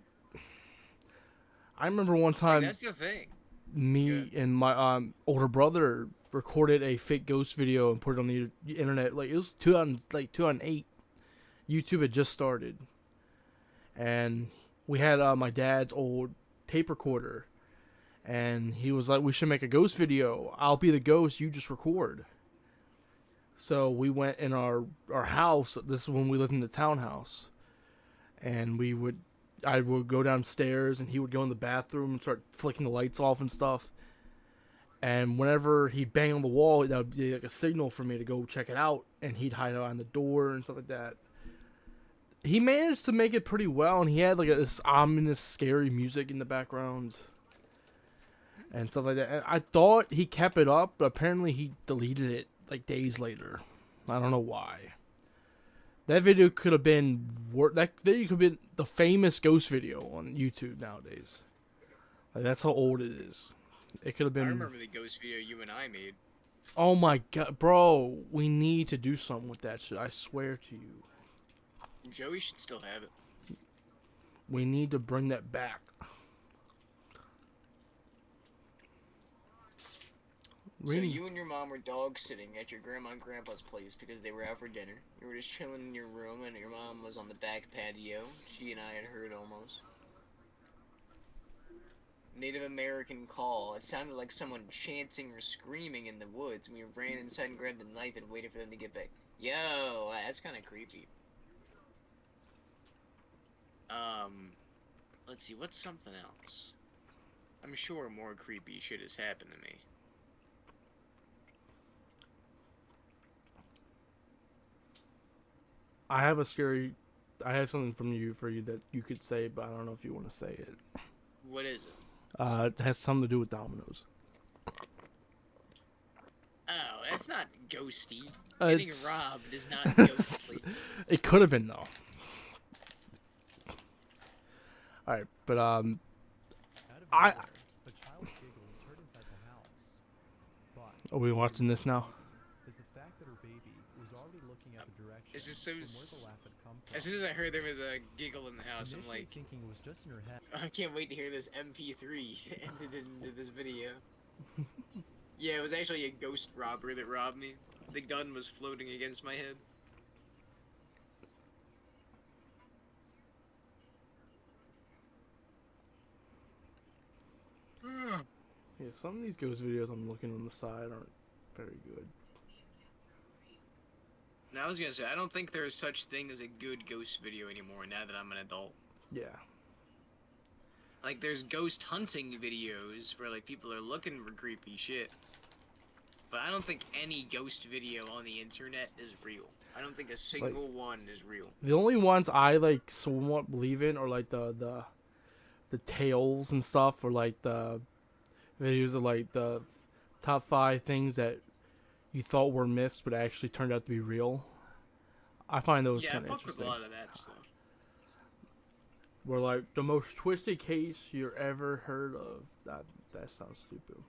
I remember one time... Like, that's the thing. Me and my older brother recorded a fake ghost video and put it on the internet. Like, it was 2008. YouTube had just started. And we had my dad's old tape recorder. And he was like, we should make a ghost video. I'll be the ghost, you just record. So we went in our house. This is when we lived in the townhouse. And I would go downstairs and he would go in the bathroom and start flicking the lights off and stuff. And whenever he'd bang on the wall, that would be like a signal for me to go check it out. And he'd hide behind the door and stuff like that. He managed to make it pretty well, and he had like this ominous, scary music in the background and stuff like that. And I thought he kept it up, but apparently he deleted it like days later. I don't know why. That video could have been the famous ghost video on YouTube nowadays. Like, that's how old it is. It could have been. I remember the ghost video you and I made. Oh my god, bro! We need to do something with that shit. I swear to you. Joey should still have it. We need to bring that back. So you and your mom were dog sitting at your grandma and grandpa's place because they were out for dinner. You were just chilling in your room and your mom was on the back patio. She and I had heard almost. Native American call. It sounded like someone chanting or screaming in the woods. We ran inside and grabbed the knife and waited for them to get back. Yo, that's kind of creepy. Let's see, what's something else? I'm sure more creepy shit has happened to me. I have something for you that you could say, but I don't know if you want to say it. What is it? It has something to do with Domino's. Oh, that's not ghosty. Getting robbed is not ghostly. It could have been, though. Alright, but, A child's giggle was heard inside the house. But are we watching this now? is the fact that her baby was already looking at the direction It's just so... from where the laugh had come from. As soon as I heard there was a giggle in the house, I'm like... thinking it was just in her head. I can't wait to hear this MP3 edited into this video. Yeah, it was actually a ghost robber that robbed me. The gun was floating against my head. Yeah, some of these ghost videos I'm looking on the side aren't very good. And I was gonna say, I don't think there's such thing as a good ghost video anymore now that I'm an adult. Yeah. Like, there's ghost hunting videos where, like, people are looking for creepy shit. But I don't think any ghost video on the internet is real. I don't think a single one is real. The only ones I like somewhat believe in are like the tales and stuff, or like the videos of like the top 5 things that you thought were myths but actually turned out to be real. I find those kind of interesting. Yeah, I fuck with a lot of that stuff. Where like the most twisted case you ever heard of. That sounds stupid.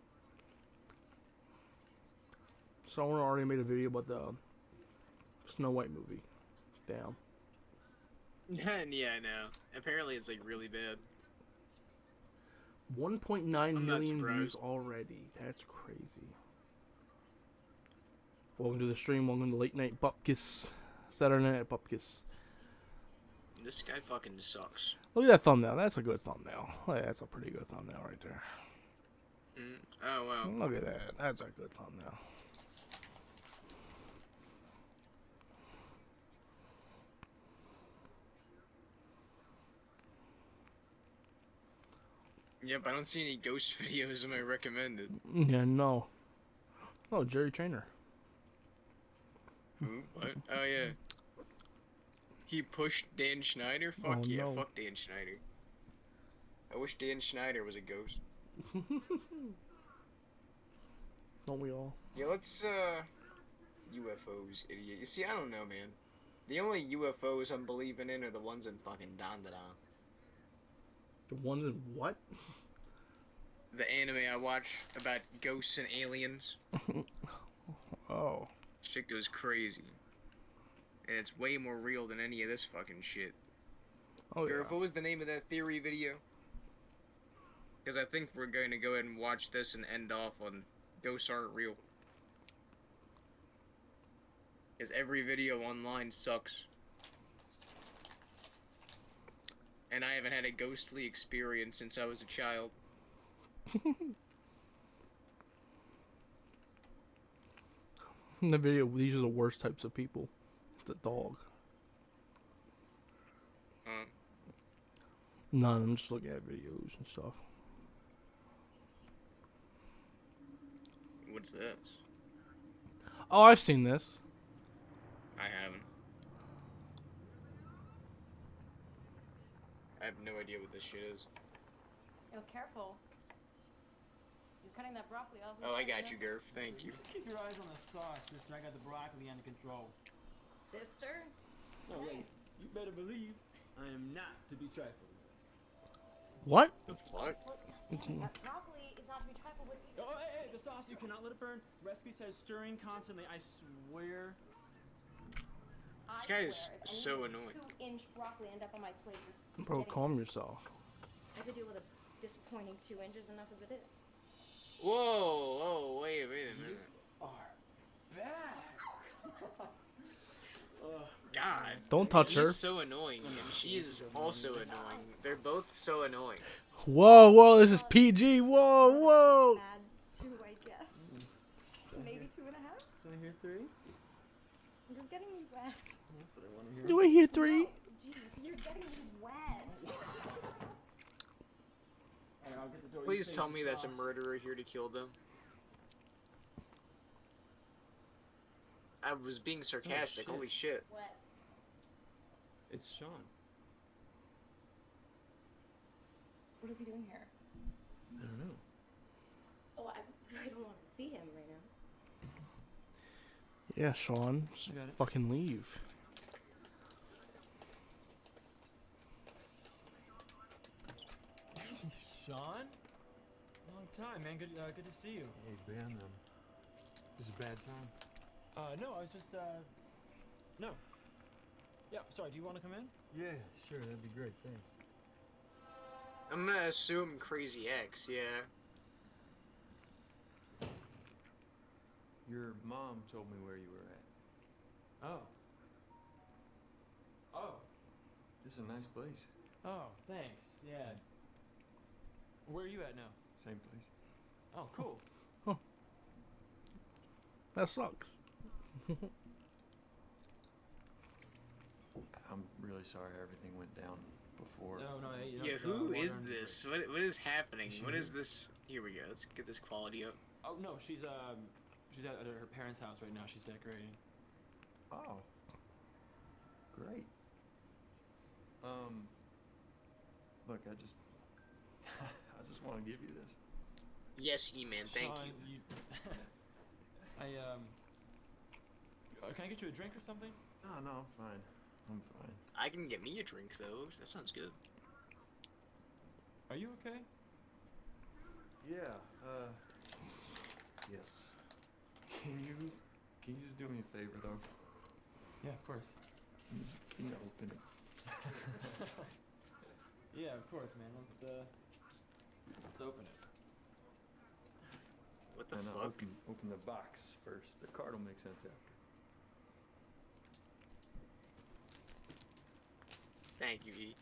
Someone already made a video about the Snow White movie. Damn. Yeah, I know. Apparently it's like really bad. 1.9 million views already. That's crazy. Welcome to the stream. Welcome to Late Night Bubkis. Saturday Night Bubkis. This guy fucking sucks. Look at that thumbnail. That's a good thumbnail. Oh, yeah, that's a pretty good thumbnail right there. Oh, wow. Look at that. That's a good thumbnail. Yep, I don't see any ghost videos in my recommended. Yeah, no. Oh, Jerry Trainer. Who? What? Oh, yeah. He pushed Dan Schneider? Fuck yeah, no. fuck Dan Schneider. I wish Dan Schneider was a ghost. Don't we all? Yeah, let's, UFOs, idiot. You see, I don't know, man. The only UFOs I'm believing in are the ones in fucking Dandara. The ones in what? The anime I watch about ghosts and aliens. Oh. Shit goes crazy. And it's way more real than any of this fucking shit. Oh, yeah. What was the name of that theory video? Because I think we're going to go ahead and watch this and end off on ghosts aren't real. Because every video online sucks. And I haven't had a ghostly experience since I was a child. In the video, these are the worst types of people. It's a dog. None, I'm just looking at videos and stuff. What's this? Oh, I've seen this. I haven't. I have no idea what this shit is. Yo, careful. You're cutting that broccoli off. Oh, I got you, Gurf. Thank you. Just keep your eyes on the sauce, sister. I got the broccoli under control. Sister? No, wait. You better believe I am not to be trifled with. What? What? That broccoli is not to be trifled with. Oh, hey, the sauce, you cannot let it burn. Recipe says stirring constantly. I swear. This guy is so annoying. 2-inch broccoli end up on my plate. Bro, calm yourself. I have to deal with a disappointing 2 inches enough as it is. Whoa, whoa, wait a minute. Are back. God. Don't touch her. He's so annoying, and she's also annoying. They're both so annoying. Whoa, whoa, this is PG. Whoa, whoa. Add 2, I guess. Maybe 2.5? Can I hear 3? You're getting me wet. Do I hear 3? No, Jesus, you're getting me wet. Please tell me that's a murderer here to kill them. I was being sarcastic. Oh, shit. Holy shit. Wet. It's Sean. What is he doing here? I don't know. Oh, I really don't want to see him right now. Yeah, Sean. Just fucking leave. Sean? Long time, man. Good to see you. Hey, Ben, this is a bad time. No, I was just, no. Yeah, sorry, do you want to come in? Yeah, sure, that'd be great, thanks. I'm gonna assume Crazy X, yeah. Your mom told me where you were at. Oh. Oh. This is a nice place. Oh, thanks. Yeah. Where are you at now? Same place. Oh, cool. That sucks. I'm really sorry everything went down before. No, you know, Yeah, it's, who water is under the this? bridge. What is happening? Is she What is here? this? Here we go. Let's get this quality up. Oh no, she's at her parents' house right now. She's decorating. Oh. Great. Look, I just want to give you this. Yes, E-Man, thank Sean, you. Can I get you a drink or something? No, I'm fine. I'm fine. I can get me a drink though. That sounds good. Are you okay? Yeah, yes. Can you just do me a favor though? Yeah, of course. Can you open it? Yeah, of course, man. Let's open it. What the And fuck? open the box first. The card will make sense after. Thank you, E.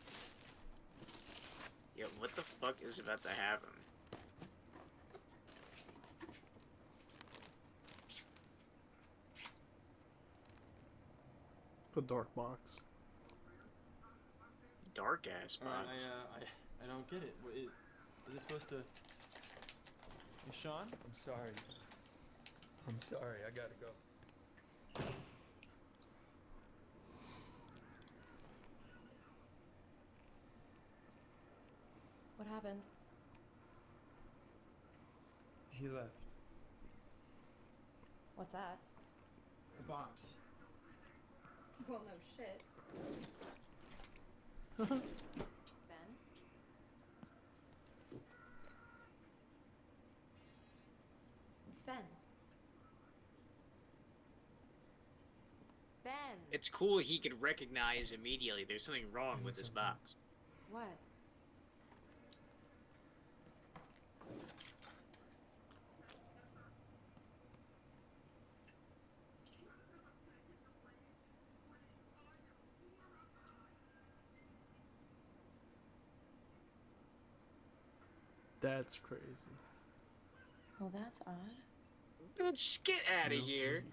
Yo, what the fuck is about to happen? The dark box. Dark ass box. I don't get it. Is it supposed to? Hey, Sean? I'm sorry. I gotta go. What happened? He left. What's that? The box. Well, no shit. Ben? Ben. Ben. It's cool he could recognize immediately there's something wrong with this box. What? That's crazy. Well, that's odd. Bitch, get out of here.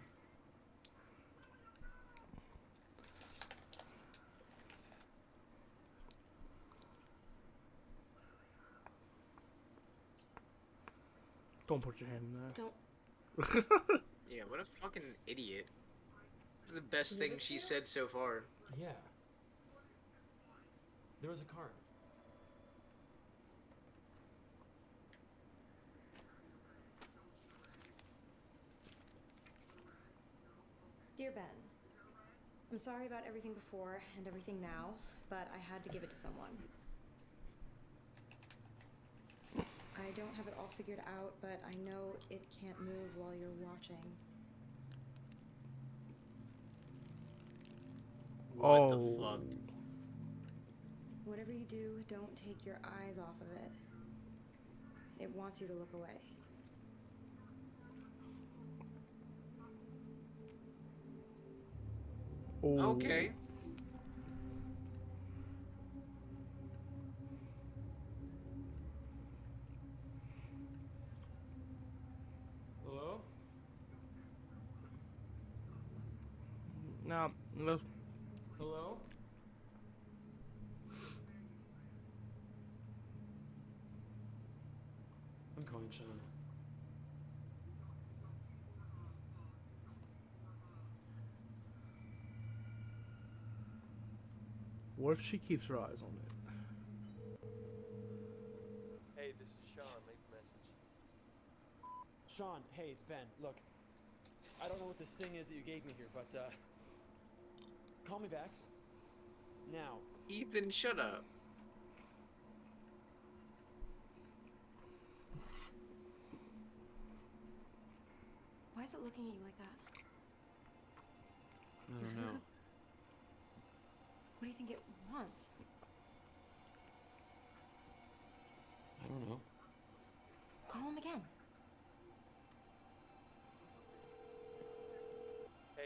Don't put your hand in that. Don't. Yeah, what a fucking idiot. It's the best Did you thing ever she see said so far. Yeah. There was a card. Dear Ben, I'm sorry about everything before and everything now, but I had to give it to someone. I don't have it all figured out, but I know it can't move while you're watching. What the fuck? Whatever you do, don't take your eyes off of it. It wants you to look away. Okay. Hello? Now, let's. Hello? I'm calling Sean. What if she keeps her eyes on it? Hey, this is Sean. Leave a message. Sean, hey, it's Ben. Look, I don't know what this thing is that you gave me here, but, call me back. Now. Ethan, shut up. Why is it looking at you like that? I don't know. What do you think it wants? I don't know. Call him again.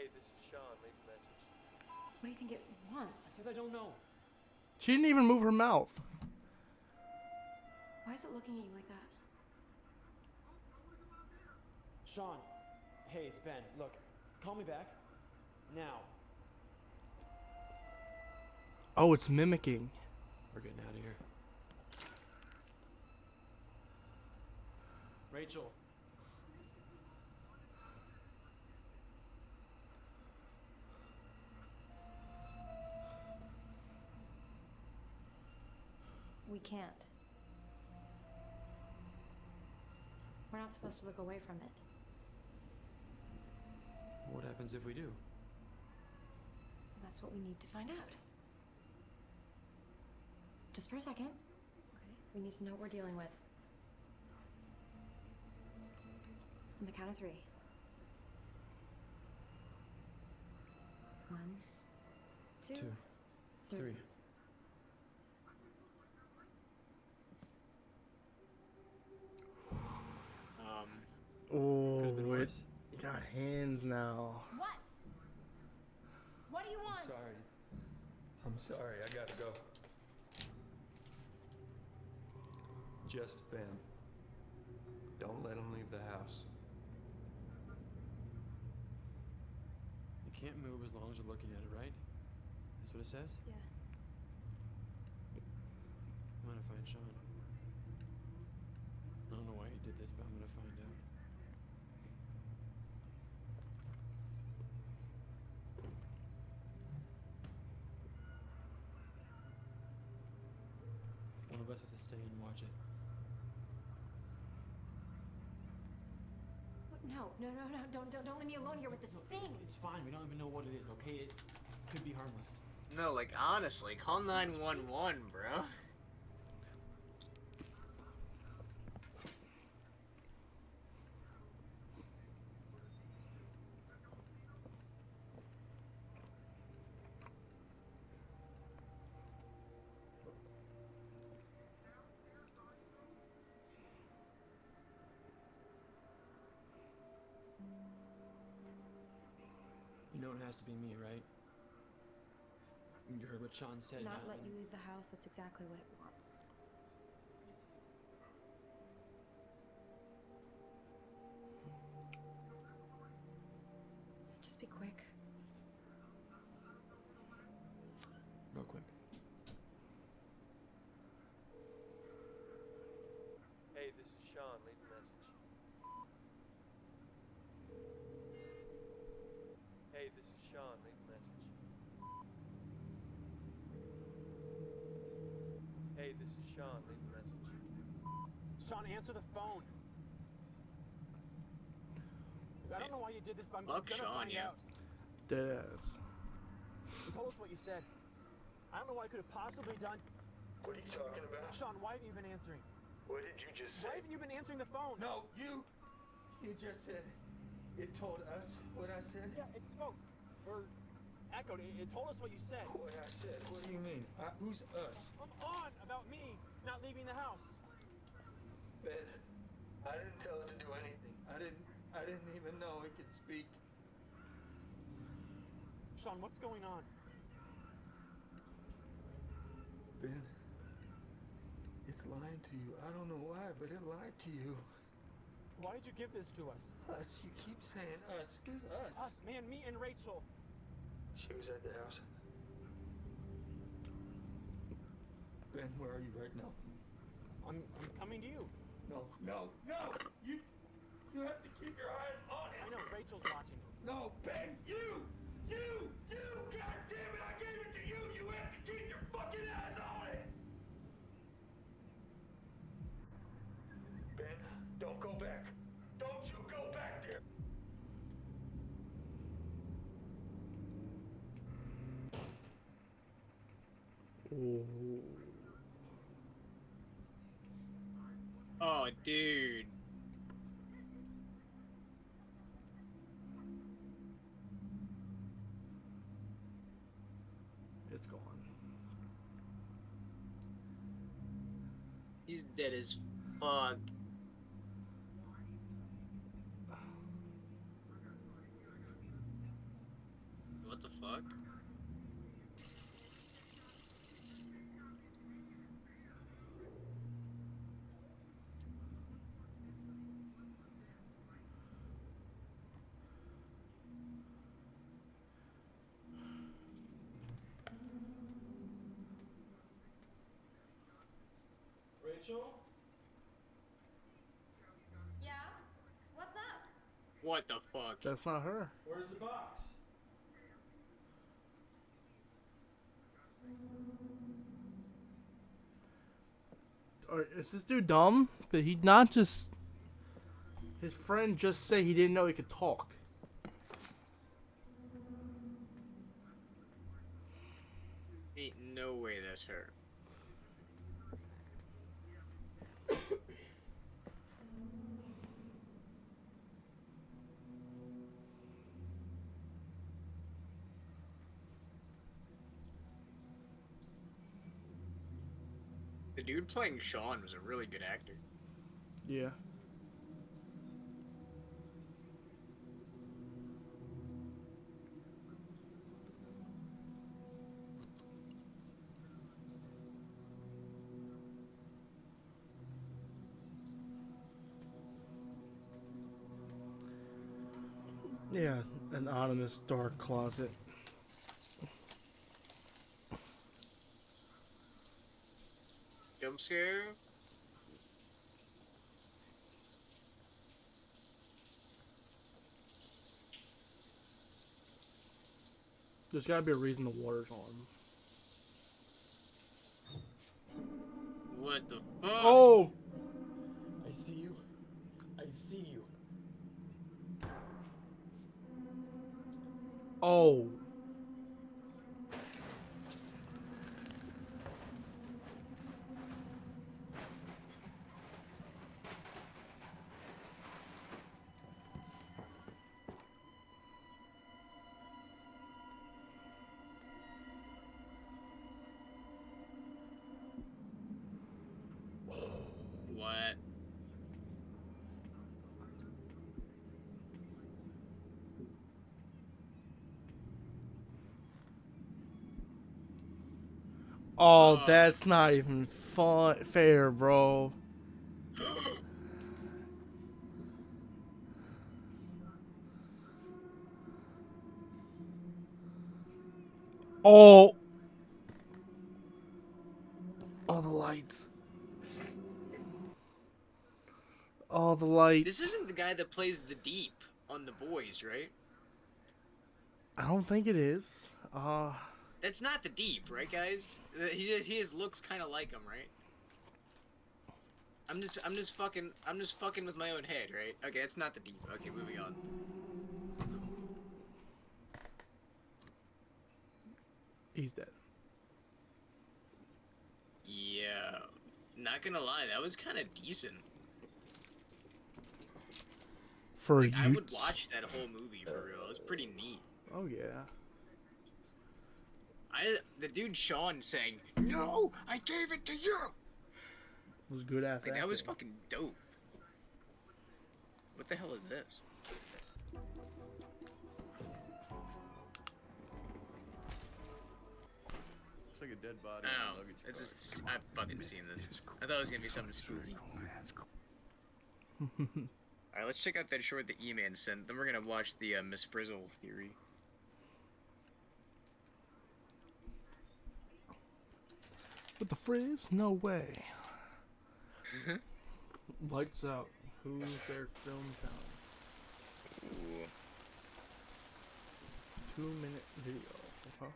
Hey, this is Sean. Leave a message. What do you think it wants? I said I don't know. She didn't even move her mouth. Why is it looking at you like that? Sean, hey, it's Ben. Look, call me back. Now. Oh, it's mimicking. We're getting out of here. Rachel. We can't. We're not supposed to look away from it. What happens if we do? That's what we need to find out. Just for a second. Okay. We need to know what we're dealing with. On the count of 3. 1, 2, 3. Oh, Could've been worse. it got hands now. What? What do you want? I'm sorry, I gotta go. Just Ben. Don't let him leave the house. You can't move as long as you're looking at it, right? That's what it says? Yeah. I'm gonna find Sean. I don't know why he did this, but I'm gonna find out. One of us has to stay and watch it. No, don't leave me alone here with this thing. It's fine. We don't even know what it is, okay? It could be harmless. No, like, honestly, call 911, bro. You know it has to be me, right? You heard what Sean said. Not let you leave the house, that's exactly what it wants. Just be quick. Real quick. Hey, this is Sean. Leave a message. Hey, this is Sean. Leave a message. Hey, this is Sean. Leave a message. Sean, answer the phone. I don't know why you did this, but I'm Fuck gonna Sean, find yeah. out. Deadass. You told us what you said. I don't know what I could have possibly done. What are you talking about? Sean, why haven't you been answering? What did you just Why haven't you been answering the phone? No, you just said it told us what I said. Yeah, it spoke. Or echoed. It told us what you said. What I said. What do you mean? Who's us? I'm on about me not leaving the house. Ben, I didn't tell it to do anything. I didn't even know it could speak. Sean, what's going on? Ben, it's lying to you. I don't know why, but it lied to you. Why did you give this to us? Us. You keep saying us. Who's us? Us, man, me and Rachel. She was at the house. Ben, where are you right now? I'm coming to you. No. You have to keep your eyes on it. I know, Rachel's watching it. No, Ben, you! God damn it, I gave it to you! You have to keep your fucking eyes on it! Ben, don't go back. Don't you go back there! Oh, dude. It's gone. He's dead as fuck. Rachel? Yeah? What's up? What the fuck? That's not her. Where's the box? Or is this dude dumb? But he not just. His friend just said he didn't know he could talk. Ain't no way that's her. The dude playing Sean was a really good actor. Yeah. Yeah, an anonymous dark closet. Jump scare? There's gotta be a reason the water's on. What the fuck? Oh! I see you. I see you. Oh. What? Oh, that's not even fair, bro. Oh. All the lights. All the lights. This isn't the guy that plays the Deep on The Boys, right? I don't think it is. That's not the Deep, right, guys? He looks kind of like him, right? I'm just fucking with my own head, right? Okay, it's not the Deep. Okay, moving on. He's dead. Yeah, not gonna lie, that was kind of decent. For like, you. I would watch that whole movie for real. It was pretty neat. Oh yeah. The dude Sean saying, "No, I gave it to you." It was good ass. Like, that was fucking dope. What the hell is this? Looks like a dead body. Oh, it's just I've fucking seen this. I thought it was gonna be something spooky. Alright, let's check out that short that E-Man sent. Then we're gonna watch the Miss Frizzle theory. With the frizz? No way. Lights out. Who's their film talent? Ooh. 2-minute video. Huh?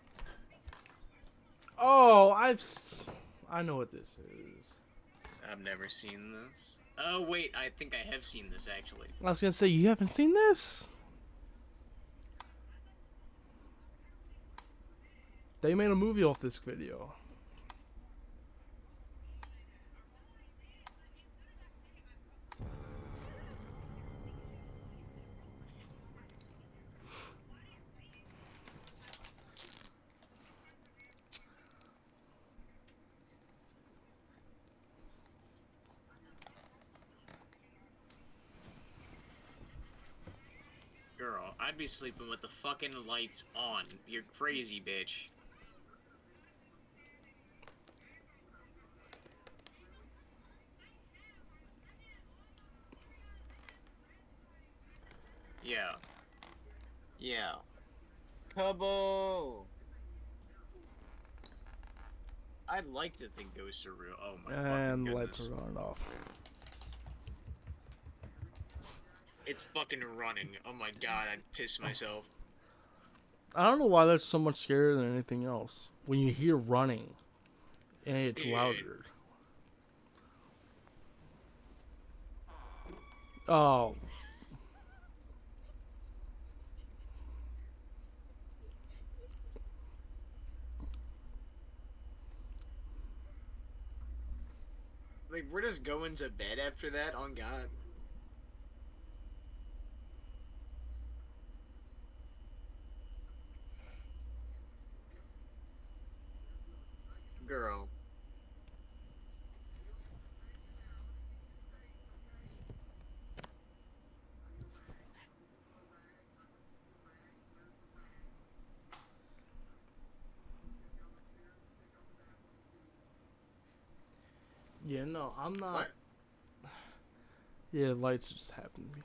Oh, I know what this is. I've never seen this. Oh wait, I think I have seen this actually. I was gonna say, you haven't seen this? They made a movie off this video. Girl, I'd be sleeping with the fucking lights on. You're crazy, bitch. Yeah. Yeah. Cubbo! I'd like to think ghosts are real. Oh my And fucking lights goodness. are on off. It's fucking running. Oh my god, I'd piss myself. I don't know why that's so much scarier than anything else. When you hear running, and it's louder. Oh. Like, we're just going to bed after that, on God. Girl. Yeah, no, I'm not. What? Yeah, lights just happened to me.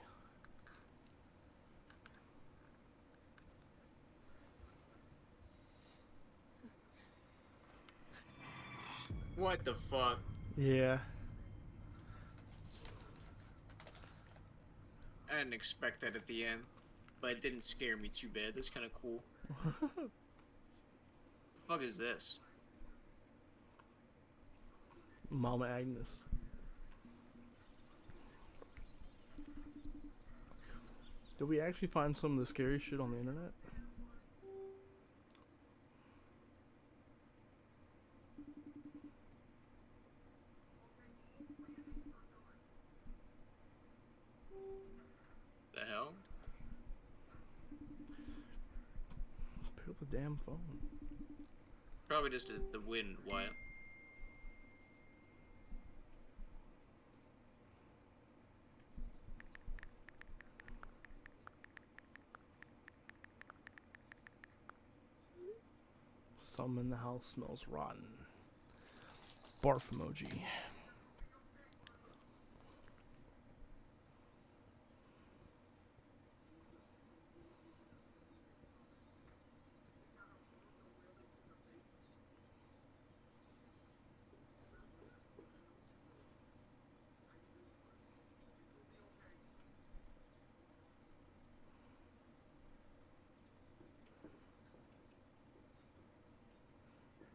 What the fuck? Yeah. I didn't expect that at the end. But it didn't scare me too bad. That's kind of cool. The fuck is this? Mama Agnes. Did we actually find some of the scary shit on the internet? The hell? Pick up the damn phone. Probably just the wind, Wyatt. Something in the house smells rotten. Barf emoji.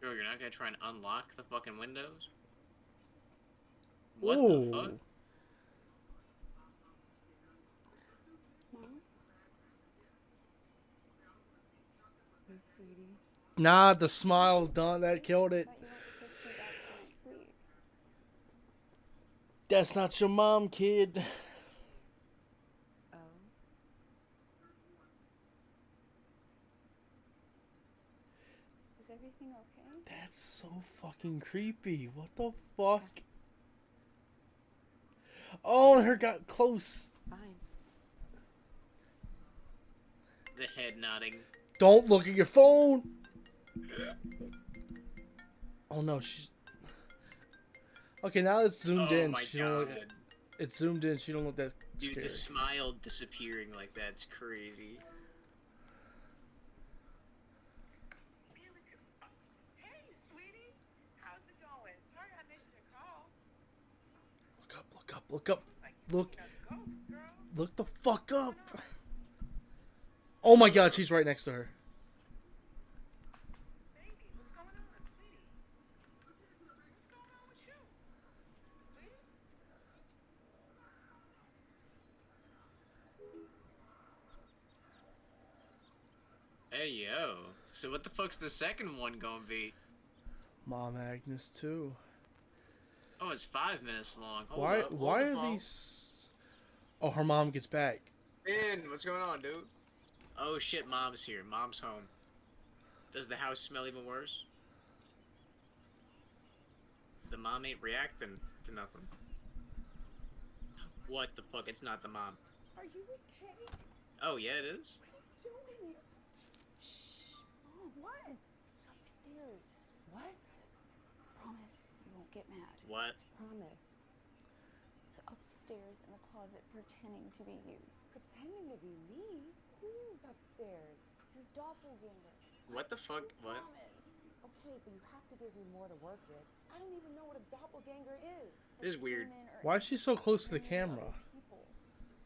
Bro, you're not gonna try and unlock the fucking windows? What Ooh. the fuck? Hey, sweetie. Nah, the smile's done. That killed it. I thought you weren't supposed to be back till next week. That's not your mom, kid. Oh. Is everything okay? That's so fucking creepy. What the fuck? Yes. Oh, and her got close. Fine. The head nodding. Don't look at your phone. Oh no, she's. Okay, now it's zoomed in. My She don't look. God. It's zoomed in. She don't look that Dude, scary. the smile disappearing like that's crazy. Hey, sweetie. How's it going? Sorry I missed your call. Look up! Look up! Look up! Look! Got ghost, girl. Look the fuck up! Oh my God, she's right next to her. Baby, what's going on, sweetie? What's going on with you? Sweetie? Hey, yo. So what the fuck's the second one gonna be? Mom Agnes too. Oh, it's 5 minutes long. Hold Why? up, hold Why the are phone. these? Oh, her mom gets back. Ben, what's going on, dude? Oh shit, mom's here. Mom's home. Does the house smell even worse? The mom ain't reacting to nothing. What the fuck? It's not the mom. Are you okay? Oh yeah, it is. What are you doing? Shh. Mom, what? It's upstairs. What? Promise you won't get mad. What? Promise. It's upstairs in the closet pretending to be you. Pretending to be me? Who's upstairs? Your doppelganger. What the fuck? What? Promise. Hey, but you have to give me more to work with. I don't even know what a doppelganger is. This is weird. Why is she so close to the camera?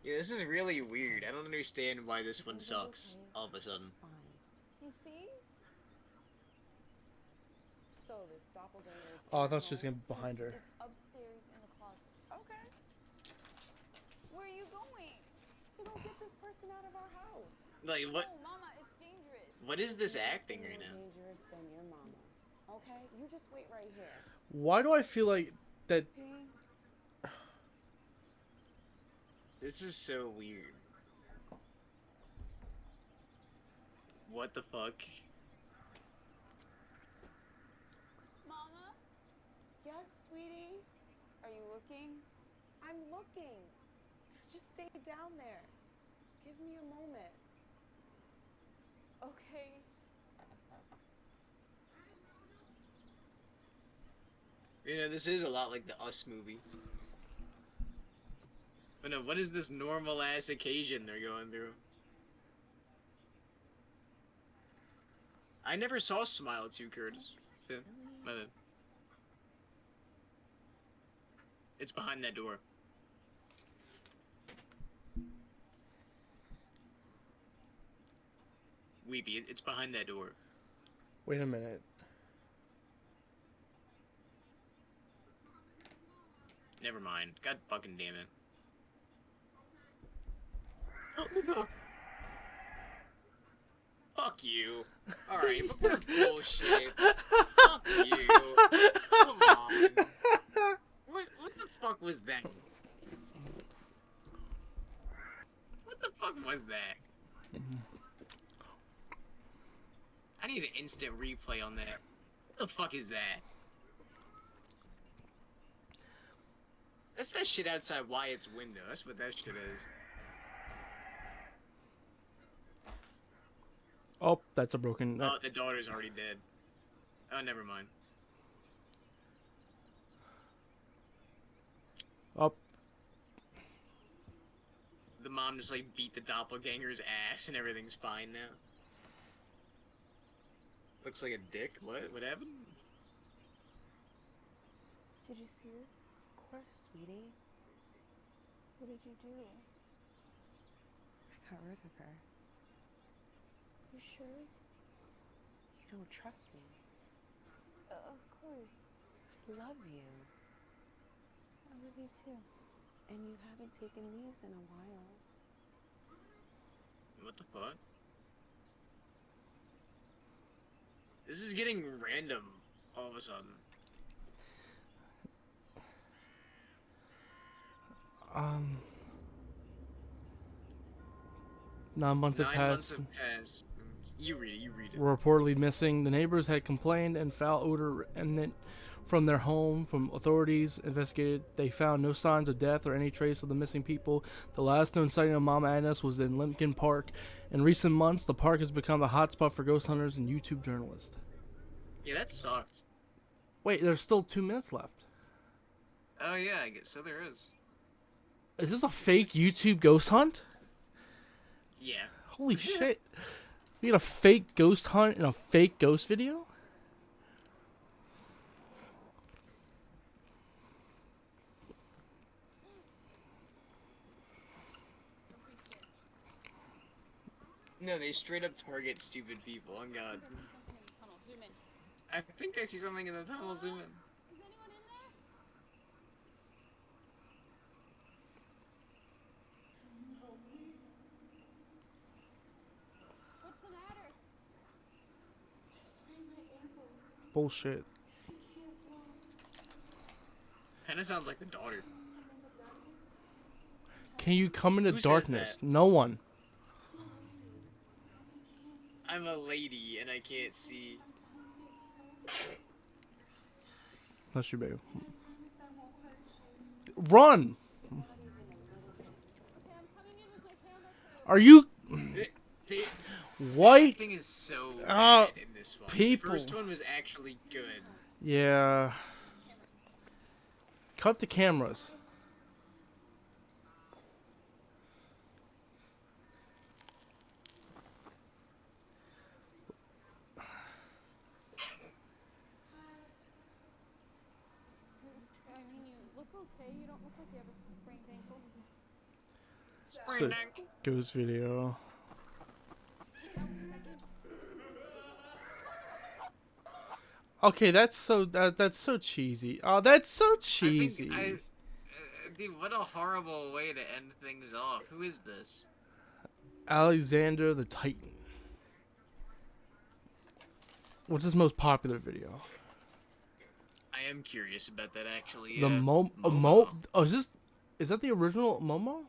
Yeah, this is really weird. I don't understand why this one sucks all of a sudden. You see? So this doppelganger is. Oh, I thought she was gonna be behind her. It's upstairs in the closet. Okay. Where are you going? To go get this person out of our house. Like, what? No, Mama, it's dangerous. What is this acting right now? Dangerous than your mama. Okay, you just wait right here. Why do I feel like that? This is so weird. What the fuck? Mama? Yes, sweetie? Are you looking? I'm looking. Just stay down there. Give me a moment. Okay. You know, this is a lot like the Us movie. But no, what is this normal ass occasion they're going through? I never saw Smile 2, Curtis. Yeah, my bad. It's behind that door. Weepy, it's behind that door. Wait a minute. Never mind. God fucking damn it. Oh, no. Fuck you. Alright, but we're bullshit. Fuck you. Come on. What the fuck was that? What the fuck was that? I need an instant replay on that. What the fuck is that? That's that shit outside Wyatt's window. That's what that shit is. Oh, that's a broken. Oh, the daughter's already dead. Oh, never mind. Oh. The mom just like beat the doppelganger's ass and everything's fine now. Looks like a dick. What happened? Did you see her? Of course, sweetie. What did you do? I got rid of her. You sure? You don't trust me. Of course. I love you. I love you too. And you haven't taken these in a while. What the fuck? This is getting random all of a sudden. 9 months have 9 passed. months have passed. You read it. Were reportedly missing. The neighbors had complained and foul odor emanent from their home. From authorities investigated, they found no signs of death or any trace of the missing people. The last known sighting of Mama Agnes was in Lincoln Park. In recent months, the park has become the hotspot for ghost hunters and YouTube journalists. Yeah, that sucked. Wait, there's still 2 minutes left. Oh yeah, I guess so. There is. Is this a fake YouTube ghost hunt? Yeah. Holy shit. We got a fake ghost hunt and a fake ghost video? No, they straight up target stupid people. On God. Tunnel, zoom in. I think I see something in the tunnel. Zoom in. Is anyone in there? What's the matter? Bullshit. Kinda sounds like the daughter. Can you come into Who says darkness? that? No one. I'm a lady and I can't see. That's your baby. Run! Are you white? Everything is so bad in this one. People. The first one was actually good. Yeah. Cut the cameras. look okay. You don't look like you have a sprained ankle. It's a ghost video. Okay, that's so cheesy. Oh, that's so cheesy. Dude, what a horrible way to end things off. Who is this? Alexander the Titan. What's his most popular video? I am curious about that actually. The Momo. Oh, is that the original Momo?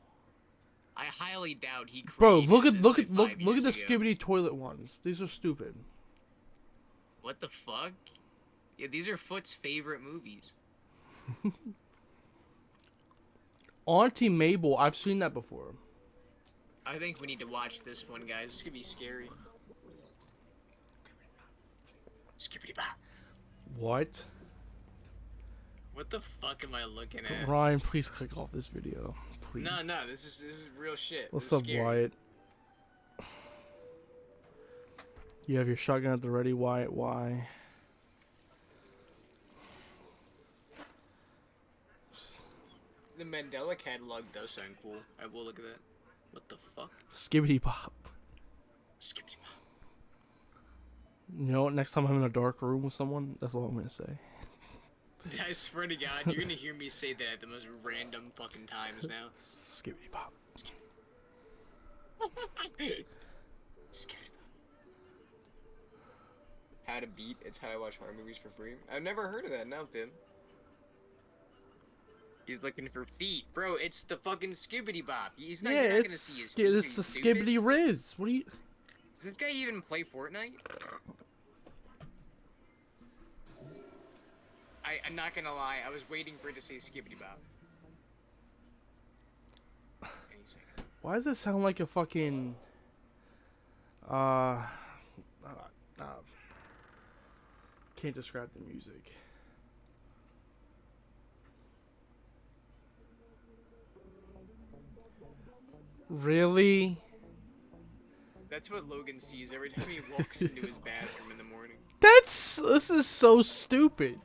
I highly doubt he. Bro, created look this, at like, look at the 5 years ago. skibbity toilet ones. These are stupid. What the fuck? Yeah, these are Foot's favorite movies. Auntie Mabel, I've seen that before. I think we need to watch this one, guys. It's gonna be scary. Skippity bop. What? What the fuck am I looking at? Ryan, please click off this video. Please. No, this is real shit. What's This is up, scary. Wyatt? You have your shotgun at the ready, Wyatt. Why? The Mandela catalog does sound cool. I will look at that. What the fuck? Skibbity pop. Skippity bop. You know what? Next time I'm in a dark room with someone, that's all I'm gonna say. I swear to God, you're gonna hear me say that at the most random fucking times now. Skibbity pop. Skippity bop. How to beat? It's how I watch horror movies for free. I've never heard of that. No, Pim. He's looking for feet, bro. It's the fucking Skibbity Bop. He's not, you're not gonna see his feet. It's the Skibbity Riz. What do you? Does this guy even play Fortnite? I'm not gonna lie. I was waiting for it to say Skibbity Bop. Why does it sound like a fucking? Can't describe the music. Really? That's what Logan sees every time he walks into his bathroom in the morning. This is so stupid.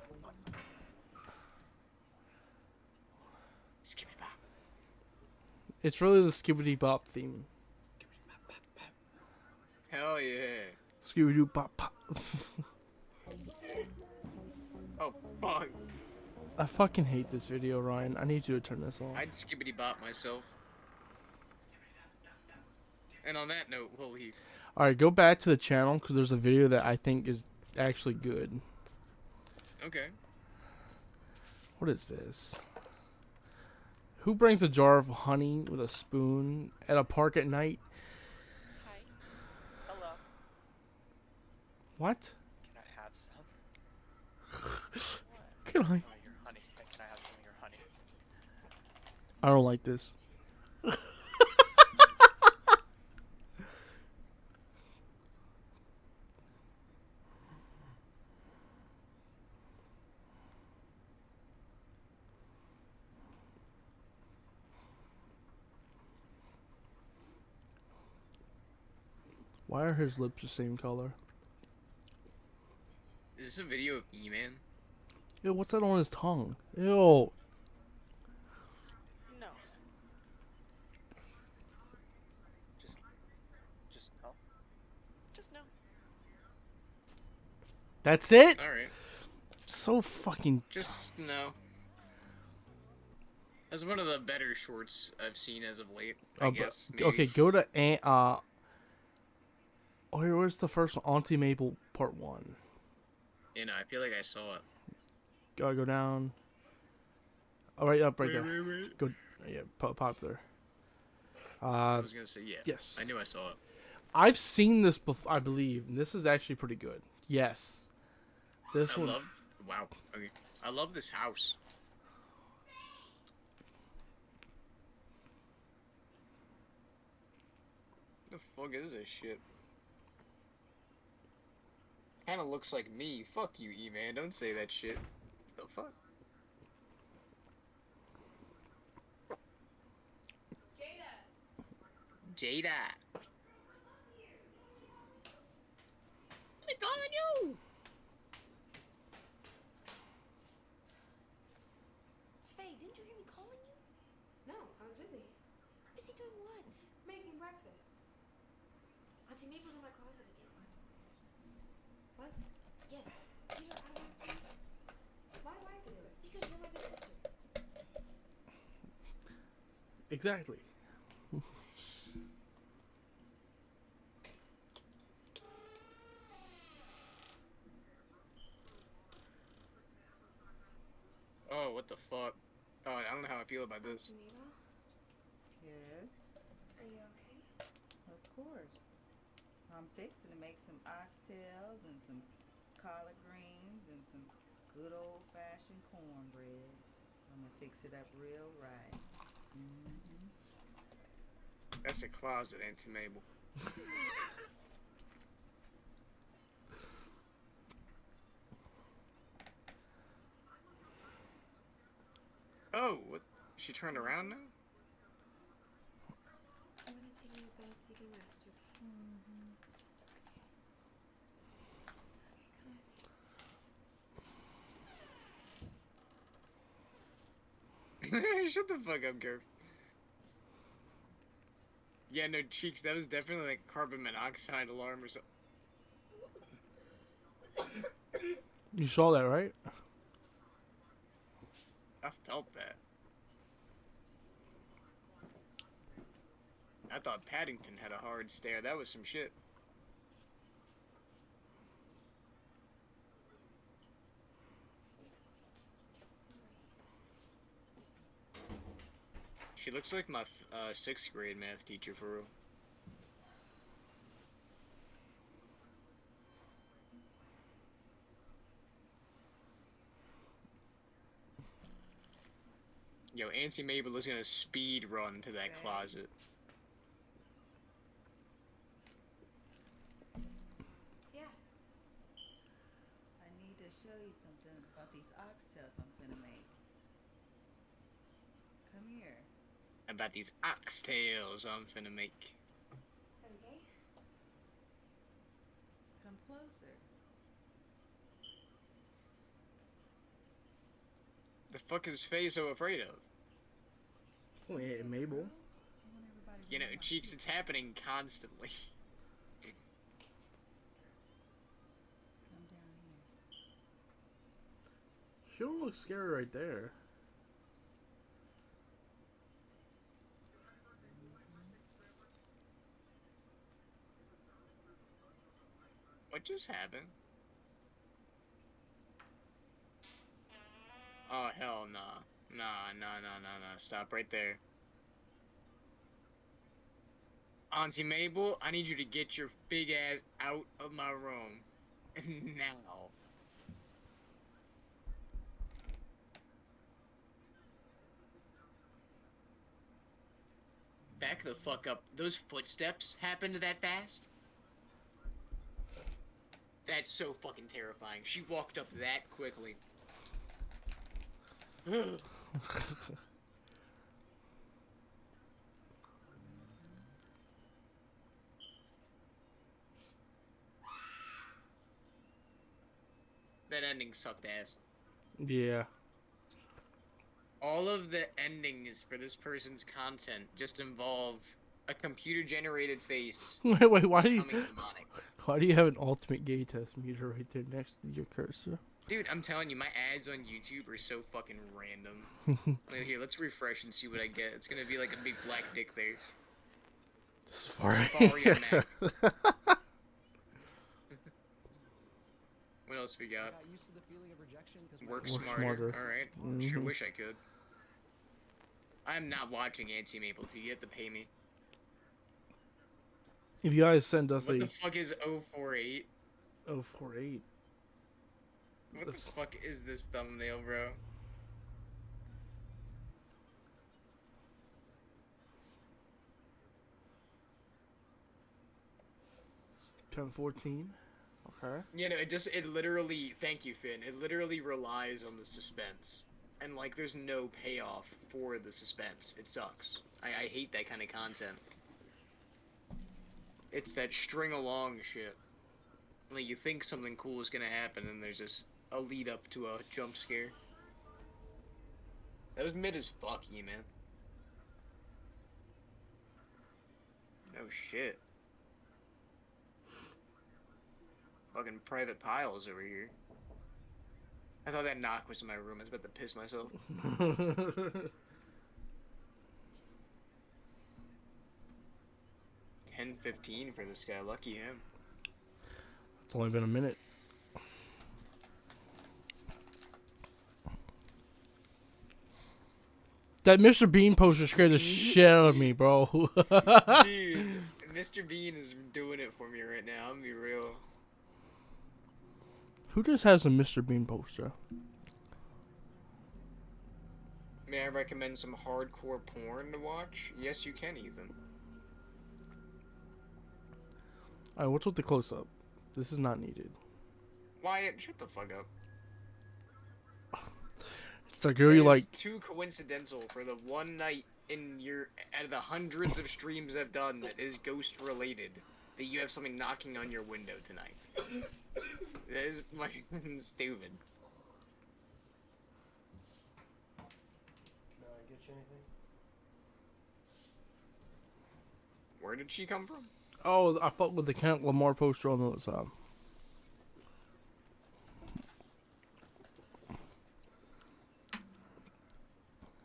Skibbity Bop. It's really the Skibbity Bop theme. Hell yeah. Scooby Doo Bop Pop. Oh fuck. I fucking hate this video, Ryan. I need you to turn this off. I'd Skibbity Bop myself. And on that note, we'll leave. Alright, go back to the channel because there's a video that I think is actually good. Okay. What is this? Who brings a jar of honey with a spoon at a park at night? Hi. Hello. What? Can I have some? Can I? Some of your honey. Can I have some of your honey? I don't like this. Why are his lips the same color? Is this a video of E-Man? Ew, what's that on his tongue? Ew. No. Just no. Just no. That's it? Alright. So fucking... Just no. That's one of the better shorts I've seen as of late, I guess. Maybe. Okay, go to... where's the first one? Auntie Mabel Part 1. You know, I feel like I saw it. Go down. Oh, right up, right Wait, there. wait. Go, yeah, popular. I was gonna say, yeah. Yes. I knew I saw it. I've seen this before, I believe, and this is actually pretty good. Yes. This one. Wow. Okay. I love this house. The fuck is this shit? Kinda looks like me. Fuck you, E-Man. Don't say that shit. The fuck? Jada. I'm calling you. Faye, didn't was busy. Busy doing what? Making breakfast. Auntie Maple's in my closet again. What? Yes. Get her out of there, please. Why do I have to do it? Because you're my big sister. Exactly. Oh, what the fuck? Oh, I don't know how I feel about this. Mabel, Yes, are you okay? of course. I'm fixing to make some oxtails and some collard greens and some good old-fashioned cornbread. I'm gonna fix it up real right. That's a closet, Auntie Mabel. Oh, what? She turned around now? I'm gonna take you to bed so you can rest, okay? Okay, come on. Shut the fuck up, Garf. Yeah, no, Cheeks, that was definitely like carbon monoxide alarm or something. You saw that, right? I felt that. I thought Paddington had a hard stare. That was some shit. She looks like my 6th grade math teacher for real. Yo, Auntie Mabel is gonna speed run to that closet. Yeah. I need to show you something about these oxtails I'm gonna make. Come here. About these oxtails I'm finna make. Okay. Come closer. The fuck is Faye so afraid of? It's only Aunt Mabel. You know, Cheeks, it's happening constantly. Come down here. She don't look scary right there. What just happened? Oh, hell nah. Nah. Stop right there. Auntie Mabel, I need you to get your big ass out of my room. Now. Back the fuck up. Those footsteps happened that fast? That's so fucking terrifying. She walked up that quickly. That ending sucked ass. Yeah. All of the endings for this person's content just involve a computer-generated face Wait, why do you? becoming demonic. Why do you have an ultimate gay test meter right there next to your cursor? Dude, I'm telling you, my ads on YouTube are so fucking random. Wait, here, let's refresh and see what I get. It's gonna be like a big black dick there. Safari and Mac. What else we got? used to the feeling of rejection 'cause Work Work smarter. smarter. Alright. Sure wish I could. I'm not watching Auntie Maple Tea. You have to pay me. If you guys send us What a the fuck is 048? 048. What the fuck is this thumbnail, bro? $10.14. Okay. You know, it literally, thank you, Finn, it literally relies on the suspense. And, like, there's no payoff for the suspense. It sucks. I hate that kind of content. It's that string along shit. Like, you think something cool is gonna happen, and there's just a lead up to a jump scare. That was mid as fuck, you man. Oh shit. Fucking private piles over here. I thought that knock was in my room. I was about to piss myself. 10:15 for this guy. Lucky him. It's only been a minute. That Mr. Bean poster scared the shit out of me, bro. Dude, Mr. Bean is doing it for me right now. I'm gonna be real. Who just has a Mr. Bean poster? May I recommend some hardcore porn to watch? Yes, you can, Ethan. Alright, what's with the close-up? This is not needed. Wyatt, shut the fuck up. It's a girl you like. It's too coincidental for the one night in your out of the hundreds of streams I've done that is ghost related that you have something knocking on your window tonight. That is fucking stupid. Can I get you anything? Where did she come from? Oh, I fucked with the Kent Lamar poster on the other side.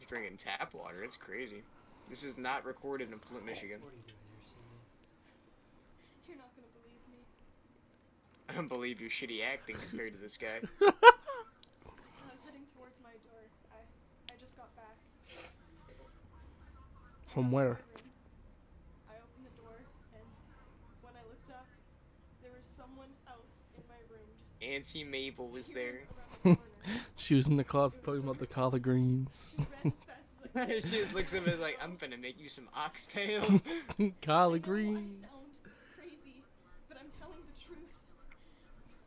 You're drinking tap water. It's crazy. This is not recorded in Flint, Michigan. What are you doing here, Cindy? You're not gonna believe me. I don't believe your shitty acting compared to this guy. I was heading towards my door. I just got back. From where? I opened the door, and when I looked up, there was someone else in my room. Just Auntie Mabel was there. She was in the closet talking about the collard greens. She just looks at me and is like, I'm gonna make you some oxtail. Collard greens. I sound crazy, but I'm telling the truth.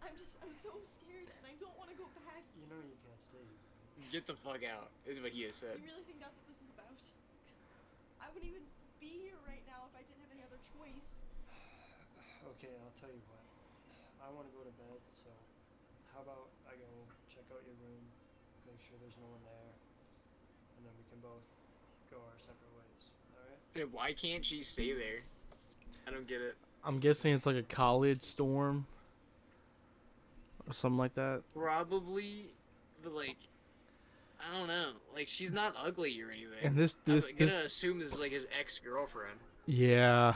I'm so scared, and I don't want to go back. You know you can't stay here. Get the fuck out, is what he has said. You really think that's what this is about? I wouldn't even be here right now if I didn't have any other choice. Okay, I'll tell you what. I want to go to bed, so how about I go check out your room, make sure there's no one there, and then we can both go our separate ways, alright? Dude, why can't she stay there? I don't get it. I'm guessing it's like a college storm. Or something like that. Probably, but like, I don't know. Like, she's not ugly or anything. And this- I'm gonna assume this is like his ex-girlfriend. Yeah.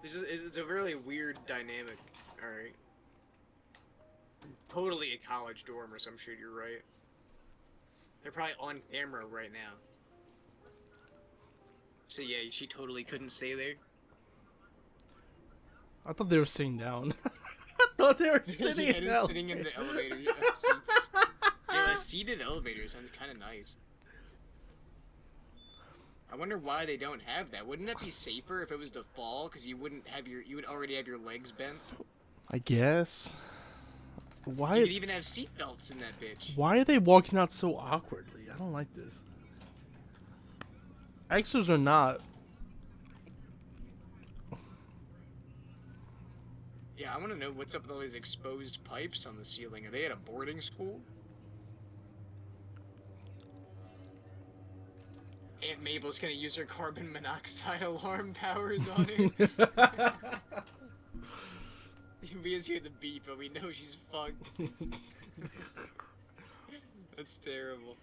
It's a really weird dynamic. Alright. Totally a college dorm or some shit, you're right. They're probably on camera right now. So yeah, she totally couldn't stay there. I thought they were sitting down. I thought they were sitting Yeah, in just the sitting in the elevator seats. Yeah, a seated elevator sounds kind of nice. I wonder why they don't have that. Wouldn't that be safer if it was to fall? Because you would already have your legs bent. I guess. Why? You could even have seatbelts in that bitch. Why are they walking out so awkwardly? I don't like this. Extras are not. Yeah, I want to know what's up with all these exposed pipes on the ceiling. Are they at a boarding school? Aunt Mabel's gonna use her carbon monoxide alarm powers on her. We just hear the beep, but we know she's fucked. That's terrible.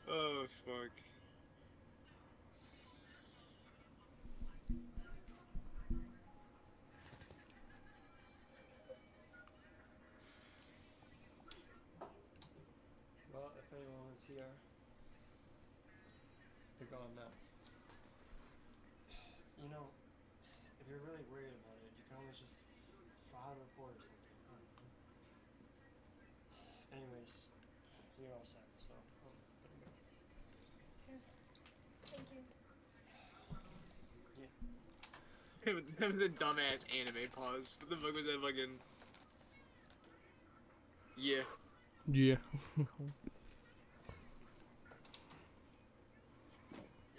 Oh, fuck. Well, if anyone's here, they're gone now. You know, if you're really worried about it, you can always just file a report or something. I don't know. Anyways, you're all set, so I'll let you go. Thank you. That was a dumbass anime pause. What the fuck was that fucking... Yeah. Yeah.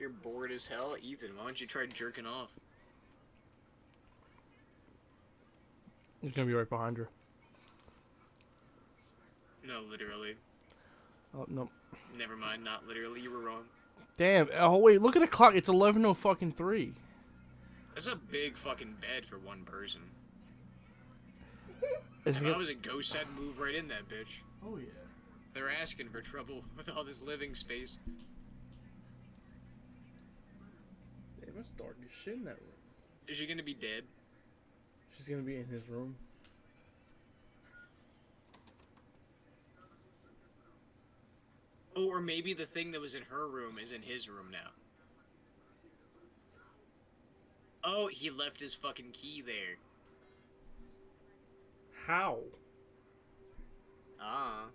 You're bored as hell? Ethan, why don't you try jerking off? He's gonna be right behind her. No, literally. Oh no. Never mind, not literally. You were wrong. Damn. Oh wait, look at the clock. It's 11:03. That's a big fucking bed for one person. Is If it- I was a ghost, I'd move right in that bitch. Oh yeah. They're asking for trouble with all this living space. Damn, it's dark as shit in that room. Is she gonna be dead? She's gonna be in his room. Oh, or maybe the thing that was in her room is in his room now. Oh, he left his fucking key there. How? Ah.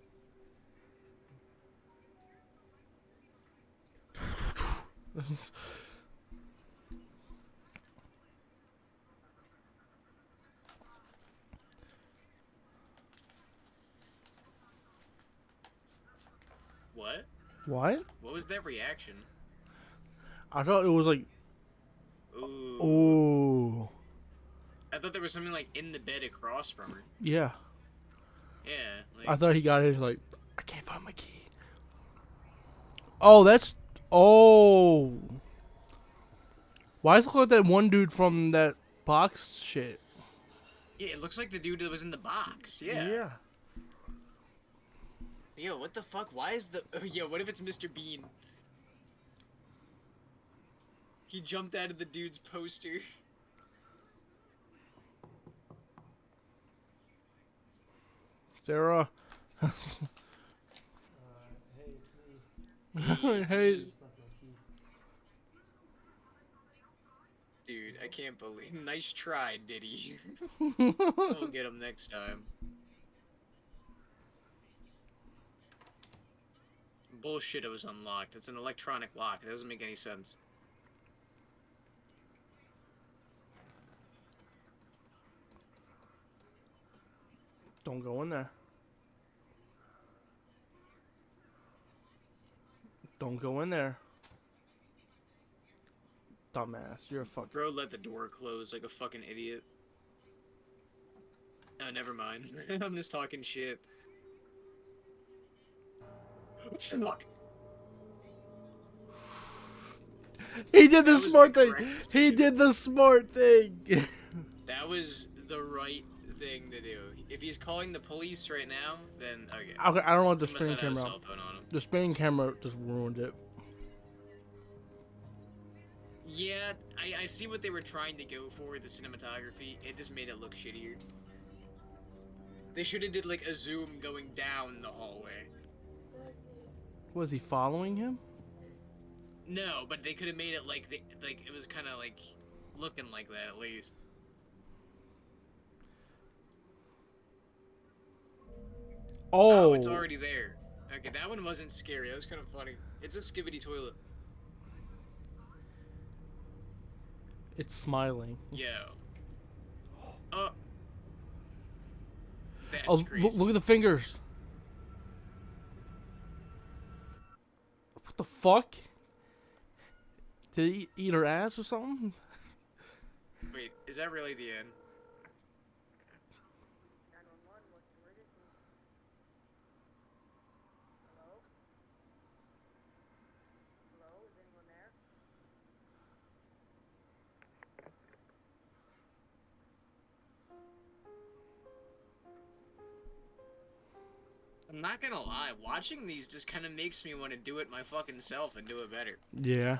What? What? What was that reaction? I thought it was like. Ooh. Oh. I thought there was something like in the bed across from her. Yeah. Yeah. Like, I thought he got his like. I can't find my key. Oh, that's. Oh. Why does it look like that one dude from that box shit? yeah, it looks like the dude that was in the box. Yeah. Yeah. Yo, what the fuck? Why is the... Yo, what if it's Mr. Bean? He jumped out of the dude's poster. Sarah. Hey, it's me. Hey. Just left my key. Dude, I can't believe... Nice try, Diddy. We'll get him next time. Bullshit, it was unlocked. It's an electronic lock. It doesn't make any sense. Don't go in there. Don't go in there. Dumbass, you're a fuck. Bro let the door close like a fucking idiot. Oh, never mind. I'm just talking shit. Fuck. He did the was smart the thing. correct He did the smart thing. That was the right thing to do. If he's calling the police right now, then okay. Okay, I don't want the He must spinning not have a camera. cell phone on him. The spinning camera just ruined it. Yeah, I see what they were trying to go for, the cinematography. It just made it look shittier. They should have did like a zoom going down the hallway. Was he following him? No, but they could have made it like it was kind of like looking like that at least. Oh. It's already there. Okay, that one wasn't scary. That was kind of funny. It's a skibbity toilet. It's smiling. Yo. Oh. That's Oh, crazy. look at the fingers. What the fuck? Did he eat her ass or something? Wait, is that really the end? I'm not gonna lie, watching these just kind of makes me want to do it my fucking self and do it better. Yeah.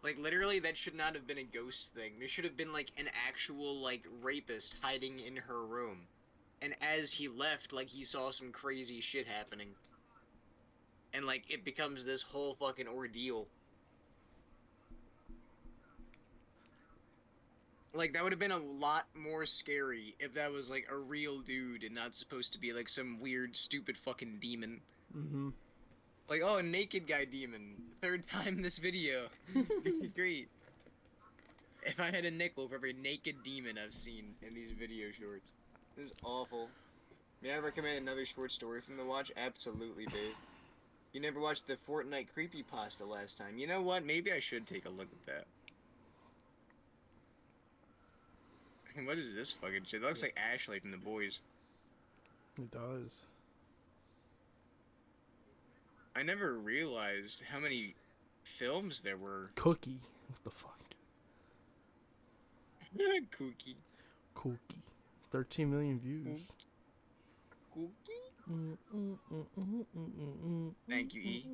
Like, literally, that should not have been a ghost thing. There should have been, like, an actual, like, rapist hiding in her room. And as he left, like, he saw some crazy shit happening. And, like, it becomes this whole fucking ordeal. Like, that would have been a lot more scary if that was, like, a real dude and not supposed to be, like, some weird, stupid fucking demon. Mm-hmm. Like, oh, a naked guy demon. Third time this video. Great. If I had a nickel for every naked demon I've seen in these video shorts. This is awful. May I recommend another short story from the watch? Absolutely, babe. You never watched the Fortnite creepypasta last time. You know what? Maybe I should take a look at that. What is this fucking shit? That looks like Ashley from The Boys. It does. I never realized how many films there were. Cookie. What the fuck? Cookie. Cookie. 13 million views. Thank you, E.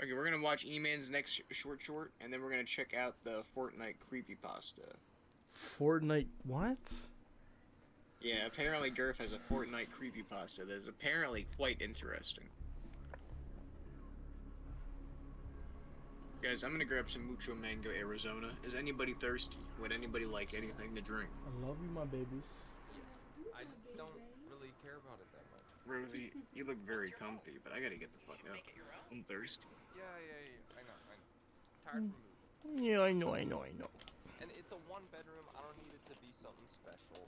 Okay, we're gonna watch E-Man's next short, and then we're gonna check out the Fortnite creepypasta. Fortnite what? Yeah, apparently Girth has a Fortnite creepypasta that is apparently quite interesting. Guys, I'm gonna grab some Mucho Mango Arizona. Is anybody thirsty? Would anybody like anything to drink? I love you, my babies. I just don't really care about it that much. Rosie, you look very comfy, but I gotta get the fuck up. I'm thirsty. Yeah, I know. Tired from moving. Yeah, I know. And it's a one-bedroom. I don't need it to be something special.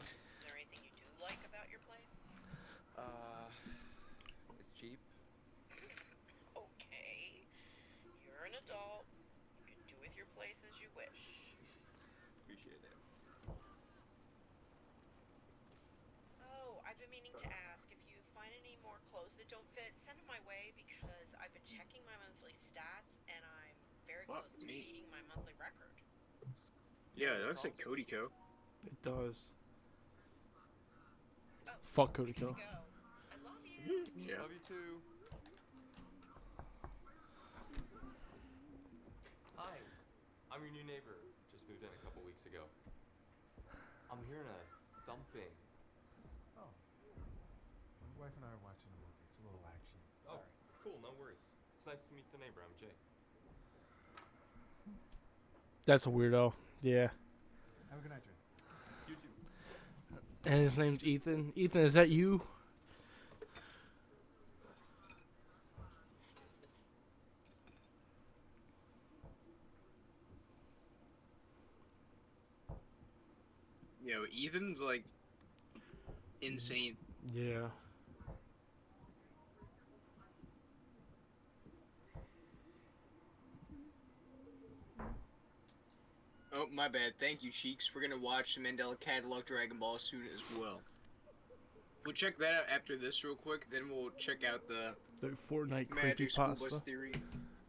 Is there anything you do like about your place? It's cheap. Okay. You're an adult. You can do with your place as you wish. Appreciate it. Oh, I've been meaning to ask, if you find any more clothes that don't fit, send them my way, because I've been checking my monthly stats and I'm very close to beating my monthly record. Yeah, that looks like Cody Co. It does. Oh, Fuck Cody Co. I love you. Yeah. Love you too. Hi, I'm your new neighbor. Just moved in a couple weeks ago. I'm hearing a thumping. Oh. My wife and I are watching a movie. It's a little action. Oh, cool. No worries. It's nice to meet the neighbor. I'm Jay. That's a weirdo. Yeah. Have a good night, Jay. You too. And his name's Ethan. Ethan, is that you? Yo, Ethan's like insane. Yeah. Oh, my bad. Thank you, Cheeks. We're gonna watch the Mandela Catalog Dragon Ball soon as well. We'll check that out after this real quick, then we'll check out the Fortnite Magic School Bus creepypasta. Theory.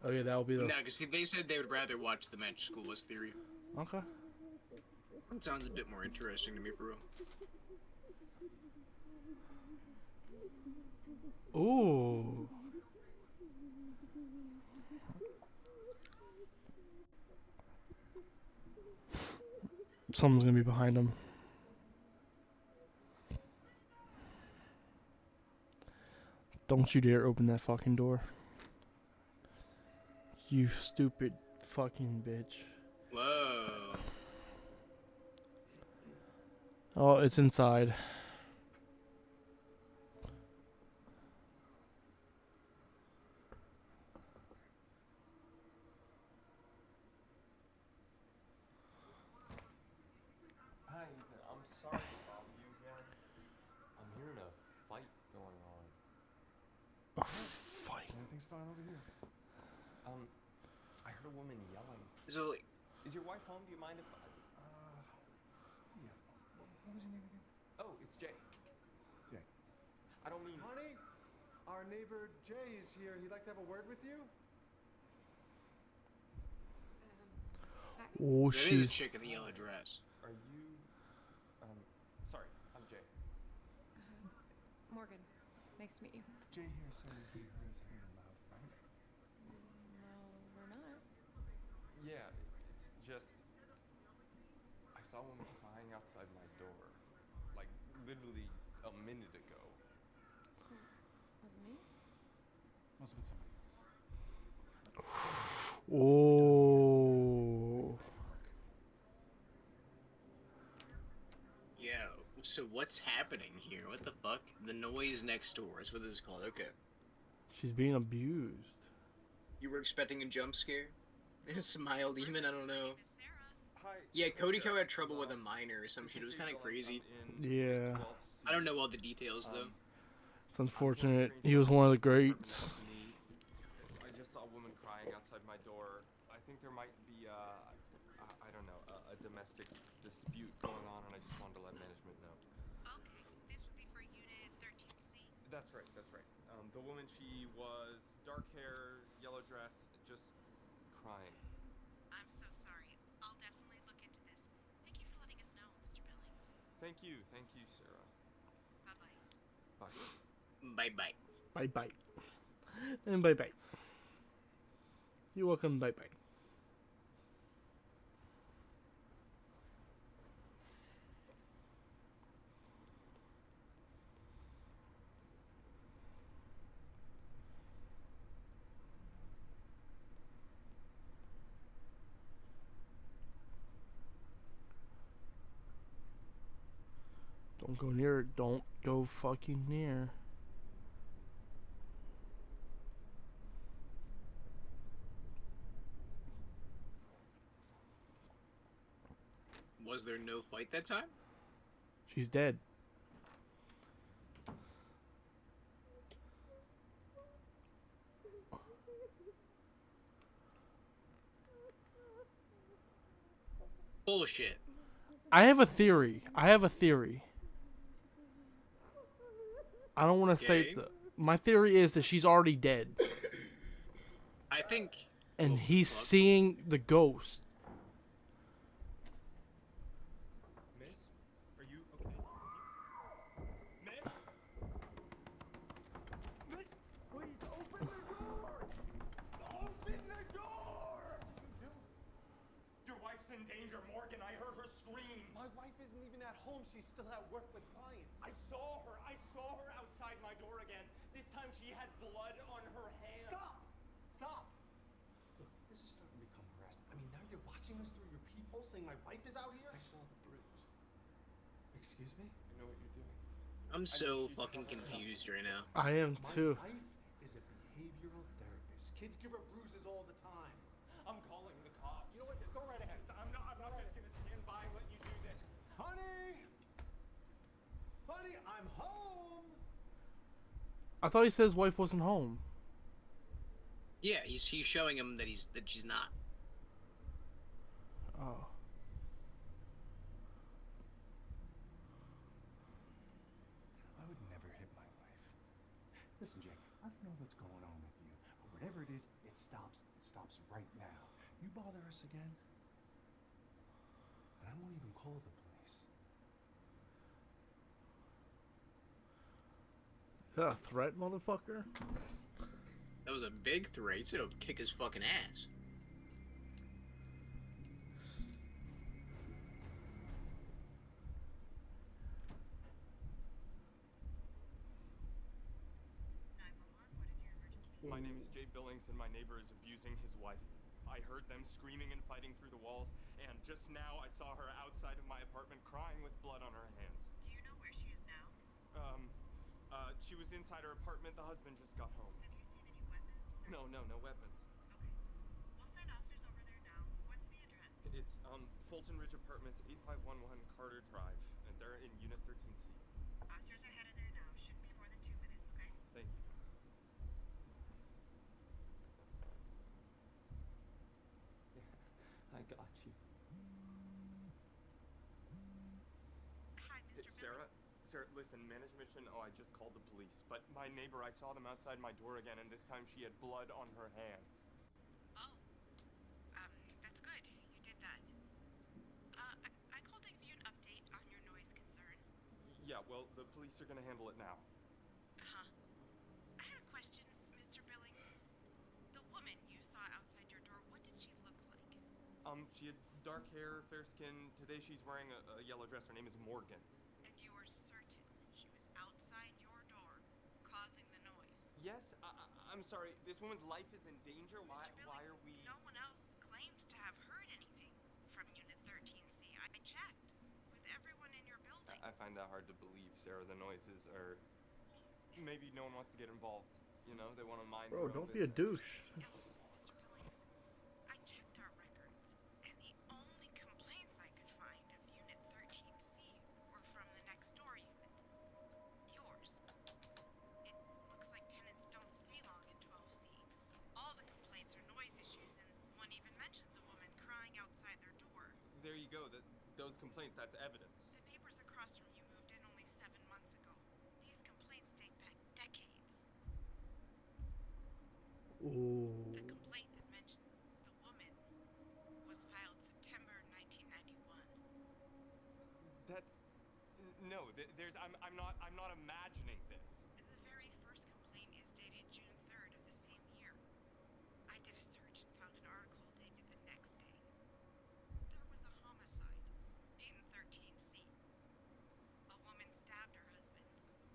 Oh yeah, that'll be the. No, because they said they would rather watch the Magic School Bus Theory. Okay. That sounds a bit more interesting to me, for real. Ooh. Someone's gonna be behind him. Don't you dare open that fucking door. You stupid fucking bitch. Whoa. Oh, it's inside. Hi, Ethan. I'm sorry to bother you again. I'm hearing a fight going on. A fight? Everything's fine over here. I heard a woman yelling. So, like, is your wife home? Do you mind if I... Yeah. What was your name again? Oh, it's Jay. Jay. I don't mean... Honey, our neighbor Jay is here. He'd like to have a word with you. Oh, that is a chick in the yellow dress. Are you... sorry, I'm Jay. Morgan, nice to meet you. Jay here said he heard us having a loud fight. No, we're not. Yeah, it's just... I saw a woman crying outside my door. Like, literally a minute ago. Was it me? Must have been somebody else. Oh. Yeah, so what's happening here? What the fuck? The noise next door is what this is called. Okay. She's being abused. You were expecting a jump scare? Smile demon? I don't know. Hi, Yeah, Cody Co had trouble with a minor or some shit. It was kind of crazy. Yeah. I don't know all the details though. It's unfortunate. He was one of the greats. I just saw a woman crying outside my door. I think there might be I don't know, a domestic dispute going on, and I just wanted to let management know. Okay, this would be for Unit 13C. That's right, that's right. The woman, she was dark hair, yellow dress, just crying. I'm so sorry. I'll definitely look into this. Thank you for letting us know, Mr. Billings. Thank you, Sarah. Bye-bye. Bye. Bye-bye. Bye-bye. And bye-bye. You're welcome, bye-bye. Don't go near it. Don't go fucking near. Was there no fight that time? She's dead. Bullshit. I have a theory. I don't want to say my theory is that she's already dead. I think. And he's seeing the ghost. Miss, are you okay? Miss? Miss, please open the door! Open the door! Your wife's in danger, Morgan. I heard her scream. My wife isn't even at home. She's still at work with clients. I saw her outside my door again. This time she had blood on her hands. Stop! Stop! Look, this is starting to become harassment. I mean, now you're watching us through your peephole saying my wife is out here? I saw the bruise. Excuse me? I know what you're doing. I'm so fucking confused right now. I am too. My wife is a behavioral therapist. Kids give her bruises all the time. I'm calling the cops. You know what? Go right ahead. I'm not just gonna stand by and let you do this. Honey! Honey, I'm home! I thought he said his wife wasn't home. Yeah, he's showing him that she's not. Oh. I would never hit my wife. Listen, Jake, I don't know what's going on with you, but whatever it is, it stops. It stops right now. You bother us again, and I won't even call the police. Is that a threat, motherfucker? That was a big threat. He said he'll kick his fucking ass. My name is Jay Billings, and my neighbor is abusing his wife. I heard them screaming and fighting through the walls, and just now I saw her outside of my apartment crying with blood on her hands. Do you know where she is now? She was inside her apartment. The husband just got home. Have you seen any weapons? No weapons. Okay. We'll send officers over there now. What's the address? It's, Fulton Ridge Apartments, 8511 Carter Drive, and they're in Unit 13C. Officers are headed there now. Shouldn't be more than 2 minutes, okay? Thank you. I got you. Hi, Mr. Sarah, listen, management should know I just called the police, but my neighbor, I saw them outside my door again, and this time she had blood on her hands. Oh. That's good. You did that. I called to give you an update on your noise concern. Yeah, well, the police are gonna handle it now. Uh-huh. I had a question, Mr. Billings. The woman you saw outside your door, what did she look like? She had dark hair, fair skin. Today she's wearing a yellow dress. Her name is Morgan. And you are certain she was outside your door, causing the noise? Yes, I'm sorry. This woman's life is in danger. Why are we... No one else claims to have heard anything from Unit 13C. I checked with everyone in your building. I find that hard to believe, Sarah. The noises are... Maybe no one wants to get involved. You know, they want to mind Bro, their own don't be a business. douche. Mr. Billings, I checked our records, and the only complaints I could find of Unit 13C were from the next door unit. Yours. It looks like tenants don't stay long at 12C. All the complaints are noise issues, and one even mentions a woman crying outside their door. There you go. Those complaints, that's evidence. The neighbors across from you moved in only 7 months ago. These complaints date back decades. Ooh. The complaint that mentioned the woman was filed September 1991. That's no. There's I'm not imagining this. The very first complaint is dated June 3rd of the same year. I did a search and found an article dated the next day. There was a homicide in 13C. A woman stabbed her husband,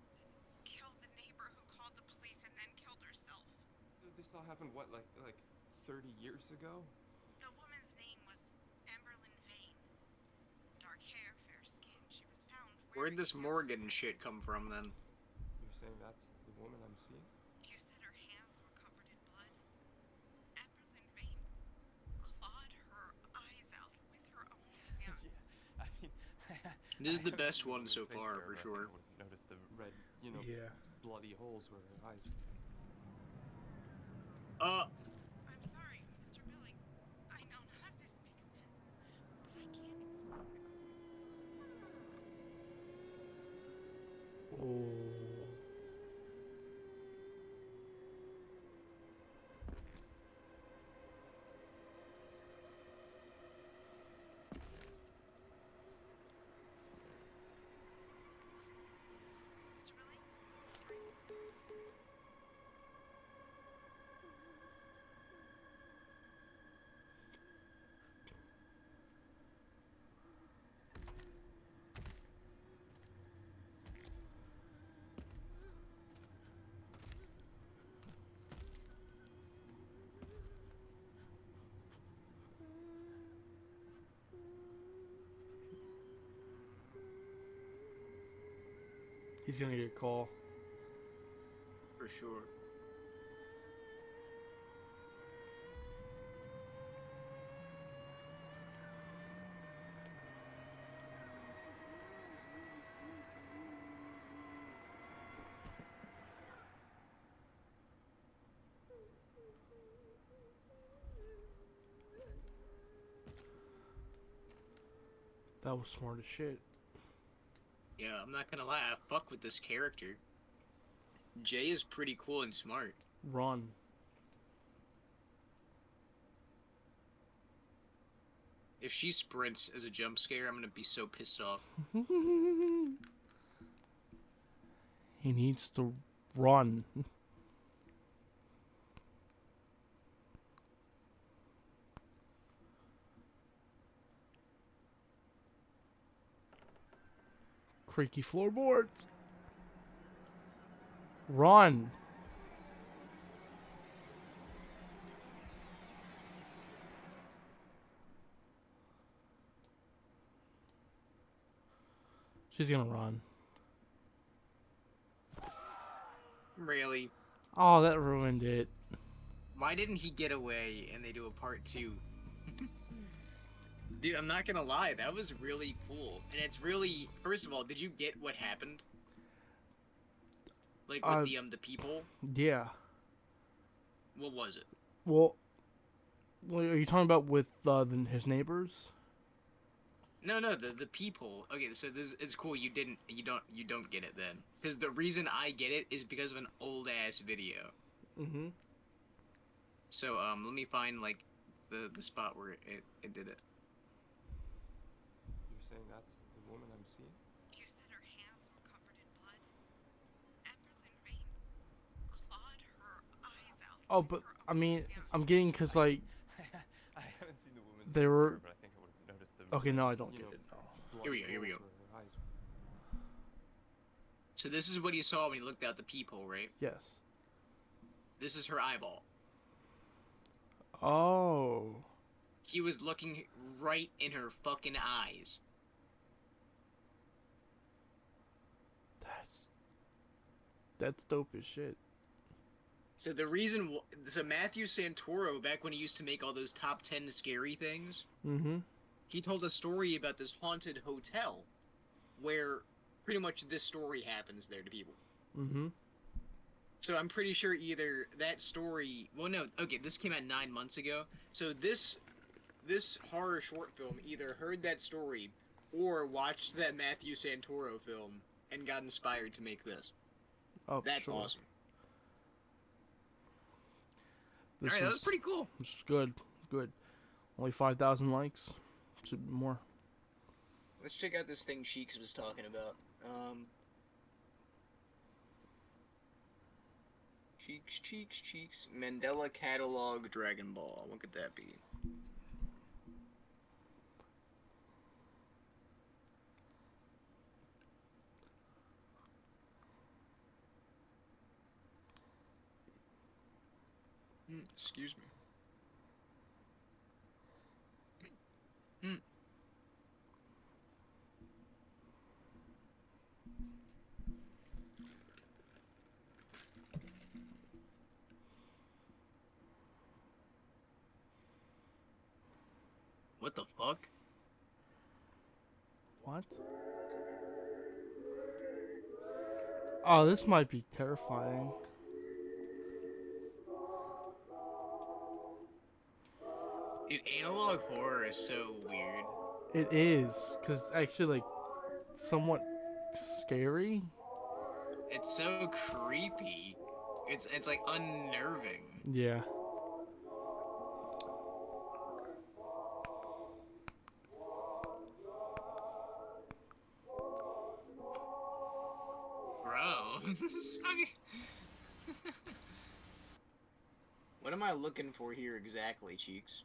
then killed the neighbor who called the police and then killed herself. So this all happened what, like 30 years ago? The woman's name was Amberlyn Vane. Dark hair, fair skin. She was found Where'd this Morgan shit come from then? You're saying that's the woman I'm seeing? You said her hands were covered in blood. Amberlyn Vane clawed her eyes out with her own hands. Yes. I mean, This is the I haven't best seen the one woman's so face far, there, for but I sure. think I would've noticed the red, Yeah. bloody holes where her eyes. I'm sorry, Mr. Billings. I know none of this makes sense, but I can't explain the coincidence. Oh. Mr. Billings? He's gonna get a call. For sure. That was smart as shit. Yeah, I'm not gonna lie, I fuck with this character. Jay is pretty cool and smart. Run. If she sprints as a jump scare, I'm gonna be so pissed off. He needs to run. Creaky floorboards. Run. She's gonna run. Really? Oh, that ruined it. Why didn't he get away and they do a part 2? Dude, I'm not gonna lie, that was really cool. And it's really... First of all, did you get what happened? Like, with the people? Yeah. What was it? Well, are you talking about with his neighbors? No, the people. Okay, so this it's cool. You don't get it then, because the reason I get it is because of an old ass video. Mm-hmm. So let me find like the spot where it did it. You're saying that's the woman I'm seeing? You said her hands were covered in blood. Amberlyn Vane clawed her eyes out. Oh, but I mean, I'm getting because like I haven't seen the woman's they face, were. sir, but I think I would have noticed the. Okay, no, I don't get it. No. Here we go. bloody holes where her eyes. So this is what he saw when he looked out the peephole, right? Yes. This is her eyeball. Oh. He was looking right in her fucking eyes. That's dope as shit. So the reason, so Matthew Santoro, back when he used to make all those top 10 scary things, Mm-hmm. he told a story about this haunted hotel, where pretty much this story happens there to people. Mm-hmm. So I'm pretty sure either that story, well no, okay, this came out 9 months ago, so this horror short film either heard that story, or watched that Matthew Santoro film, and got inspired to make this. Oh, That's sure. awesome. Alright, that was pretty cool. This is good. Good. Only 5,000 likes. Should be more. Let's check out this thing Cheeks was talking about. Cheeks. Mandela Catalog Dragon Ball. What could that be? Excuse me. What the fuck? What? Oh, this might be terrifying. Dude, analog horror is so weird. It is, because actually, like, somewhat scary. It's so creepy. It's like unnerving. Yeah. Bro, this is fucking... What am I looking for here exactly, Cheeks?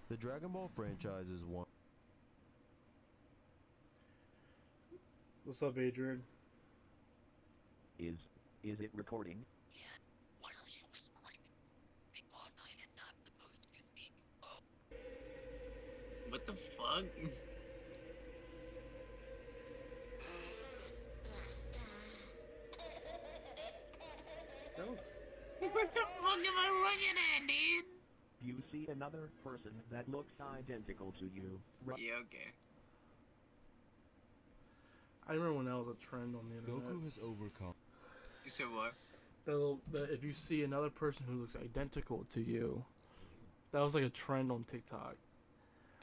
The Dragon Ball franchise is one. What's up, Adrian? Is it recording? Why are you whispering? Because I am not supposed to speak. What the fuck? What the fuck am I looking at, dude? You see another person that looks identical to you. Yeah, okay. I remember when that was a trend on the internet. Goku has overcome. You said what? If you see another person who looks identical to you, that was like a trend on TikTok.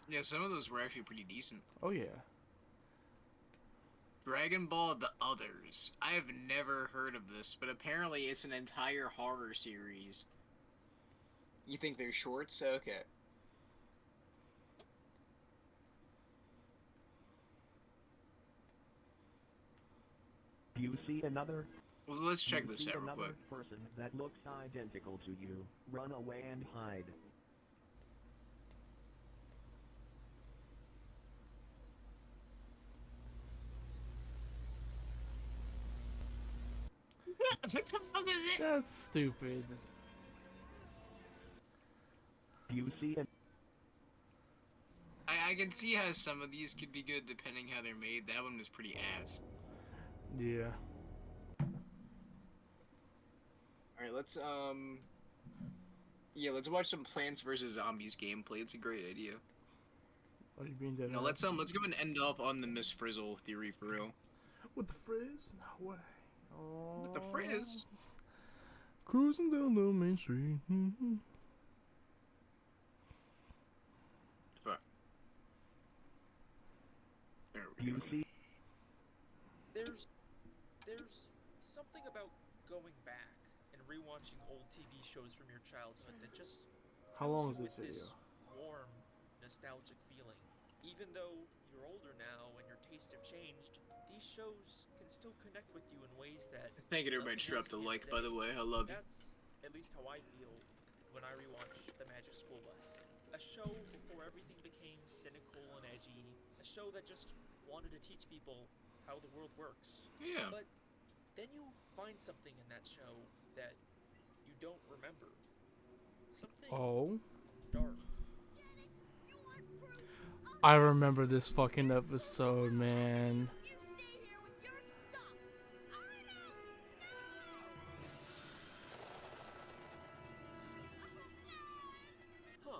Yeah, some of those were actually pretty decent. Oh yeah. Dragon Ball The Others. I have never heard of this, but apparently it's an entire horror series. You think they're shorts? Okay. You see another. Well, let's check you this see out real another quick. person that looks identical to you. Run away and hide. What the fuck is it? That's stupid. You see an. I can see how some of these could be good depending how they're made. That one was pretty ass. Yeah. Alright, let's yeah, let's watch some Plants vs. Zombies gameplay. It's a great idea. Are you being dead? No, let's go and end up on the Miss Frizzle theory for real. With the frizz? No way. Oh. With the frizz? Cruising down the main street. Fuck. There we You go. see. There's something about going back and rewatching old TV shows from your childhood that just How long is fills this you with video? this warm, nostalgic feeling. Even though you're older now and your tastes have changed, these shows can still connect with you in ways that Thank you, everybody. nothing Drop else the can like, by today. the way. I love you. That's at least how I feel when I rewatch The Magic School Bus. A show before everything became cynical and edgy. A show that just wanted to teach people how the world works. Yeah. But then you find something in that show that you don't remember. Something Oh. dark. I remember this fucking episode, man. Huh.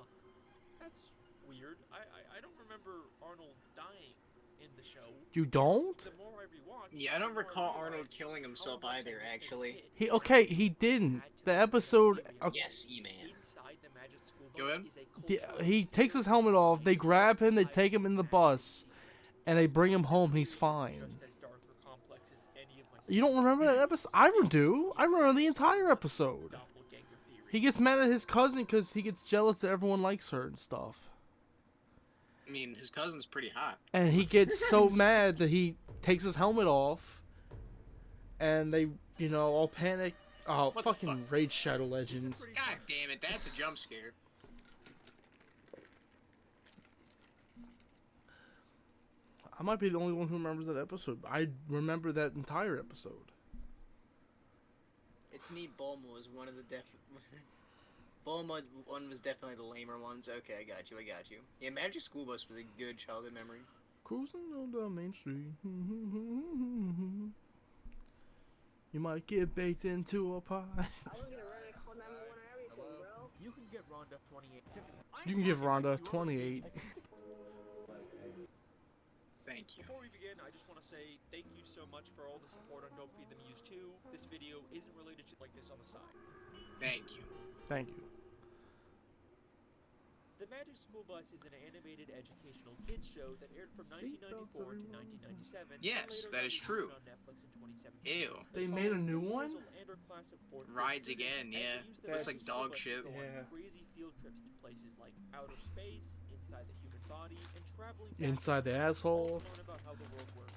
That's weird. I don't remember Arnold dying in the show. You don't? The more I rewatch, Yeah, I don't recall Arnold killing himself either, actually. He didn't. The episode. Yes, E-Man. inside the Magic School Go Bus ahead. is a He takes his helmet off. They grab him. They take him in the bus, and they bring him home. He's fine. just as dark or complex as any of my You don't remember that episode? I do. I remember the entire episode. He gets mad at his cousin because he gets jealous that everyone likes her and stuff. I mean, his cousin's pretty hot. And he gets so mad that he takes his helmet off. And they, you know, all panic. Oh, What fucking Raid Shadow Legends. God damn it, that's a jump scare. I might be the only one who remembers that episode. I remember that entire episode. It's neat. Bulma was one of the Bulma one was definitely the lamer ones. Okay, I got you. Yeah, Magic School Bus was a good childhood memory. Cruising on down Main Street. You might get baked into a pie. You can give Rhonda 28. You can give Rhonda 28. Thank you. Before we begin, I just want to say thank you so much for all the support on Don't Feed the Muse 2. This video isn't related to like this on the side. Thank you. Thank you. The Magic School Bus is an animated educational kids show that aired from 1994 to 1997. Yes, that is true. On Netflix in 2017. Ew. They made a new one? Rides again, yeah. Looks like dog shit. Yeah. Crazy field trips to places like outer space, inside the human body, and traveling Inside the asshole. to learn about how the world works.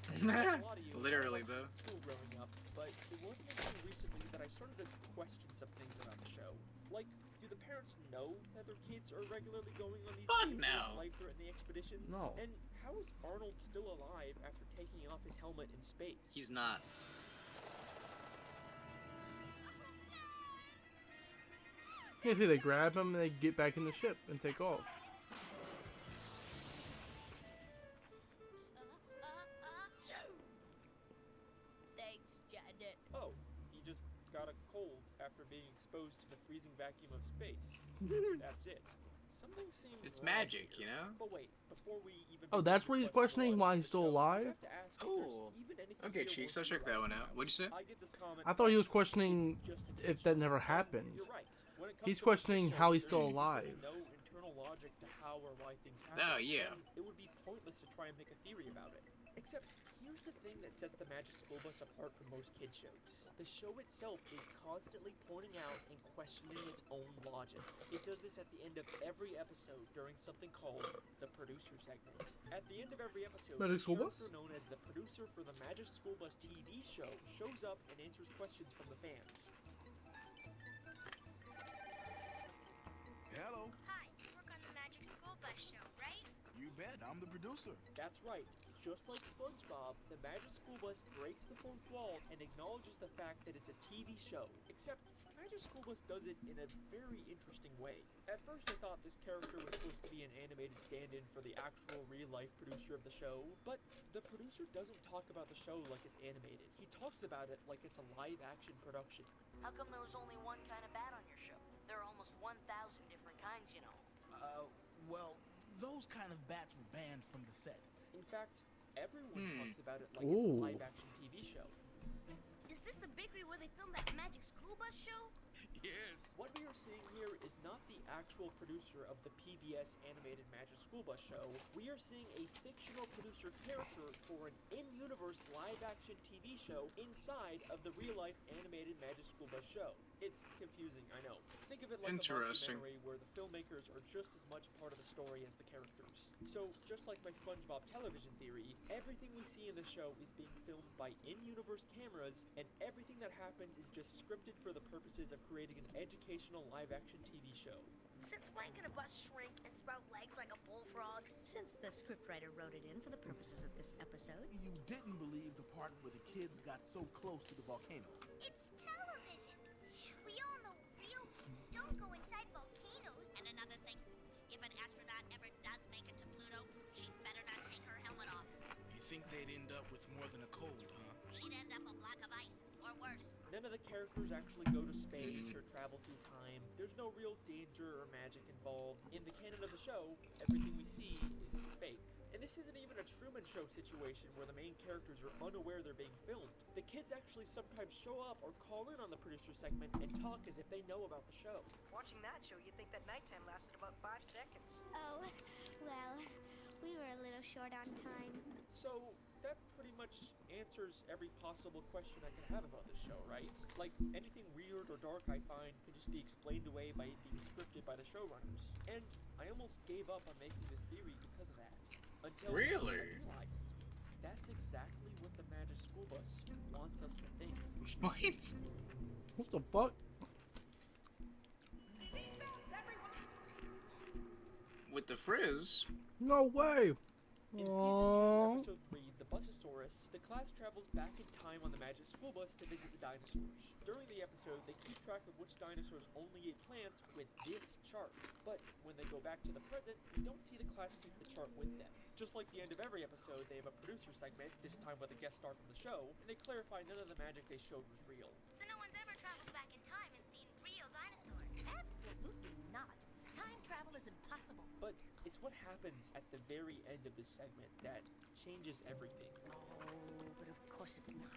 Literally, though. School growing up, but it wasn't until recently that I started to question some things about the show. Like, do the parents know that their kids are regularly going on these dangerous, life-threatening expeditions? No. And how is Arnold still alive after taking off his helmet in space? He's not. Yeah, see, they grab him and they get back in the ship and take off. Thanks, Janet. Oh, he just got a cold after being exposed to the freezing vacuum of space. That's it. Something seems It's wrong magic, here. you know? But wait, before we even Oh, that's where he's questioning why he's still alive? Cool. Okay, Cheeks, I'll check that one out. What'd you say? I thought he was questioning if that never happened. He's questioning how he's still alive. No internal logic to how or why things happen. Oh, yeah. Then it would be pointless to try and make a theory about it. Except, here's the thing that sets the Magic School Bus apart from most kid shows. The show itself is constantly pointing out and questioning its own logic. It does this at the end of every episode during something called the producer segment. At the end of every episode, Magic the School Bus? character known as the producer for the Magic School Bus TV show shows up and answers questions from the fans. Hello. Hi, you work on the Magic School Bus show, right? You bet. I'm the producer. That's right. Just like SpongeBob, the Magic School Bus breaks the fourth wall and acknowledges the fact that it's a TV show. Except, Magic School Bus does it in a very interesting way. At first I thought this character was supposed to be an animated stand-in for the actual real-life producer of the show, but the producer doesn't talk about the show like it's animated. He talks about it like it's a live-action production. How come there was only one kind of bat on your show? There are almost 1,000 different kinds, you know. Well, those kind of bats were banned from the set. In fact, everyone talks about it like it's a live-action TV show. Is this the bakery where they filmed that Magic School Bus show? Yes. What we are seeing here is not the actual producer of the PBS animated Magic School Bus show. We are seeing a fictional producer character for an in-universe live-action TV show inside of the real-life animated Magic School Bus show. It's confusing, I know. Think of it like a documentary where the filmmakers are just as much part of the story as the characters. So, just like my SpongeBob television theory, everything we see in the show is being filmed by in-universe cameras, and everything that happens is just scripted for the purposes of creating an educational live-action TV show. Since when can a bus shrink and sprout legs like a bullfrog? Since the scriptwriter wrote it in for the purposes of this episode. You didn't believe the part where the kids got so close to the volcano. It's television. We all know real kids don't go inside volcanoes. And another thing, if an astronaut ever does make it to Pluto, she'd better not take her helmet off. You think they'd end up with more than a cold, huh? She'd end up a block of ice, or worse. None of the characters actually go to space or travel through time. There's no real danger or magic involved. In the canon of the show, everything we see is fake. And this isn't even a Truman Show situation where the main characters are unaware they're being filmed. The kids actually sometimes show up or call in on the producer segment and talk as if they know about the show. Watching that show, you'd think that nighttime lasted about 5 seconds. Oh, well, we were a little short on time. So, that pretty much answers every possible question I can have about this show, right? Like, anything weird or dark I find can just be explained away by it being scripted by the showrunners. And I almost gave up on making this theory because of that. Until Really? I realized that's exactly what the Magic School Bus wants us to think. What? What the fuck? With the frizz? No way! In Season 2, Episode 3, The Busasaurus, the class travels back in time on the Magic School Bus to visit the dinosaurs. During the episode, they keep track of which dinosaurs only ate plants with this chart. But when they go back to the present, we don't see the class keep the chart with them. Just like the end of every episode, they have a producer segment, this time with a guest star from the show, and they clarify none of the magic they showed was real. So no one's ever traveled back in time and seen real dinosaurs? Absolutely not. Time travel is impossible. But it's what happens at the very end of this segment that changes everything. Oh, but of course it's not.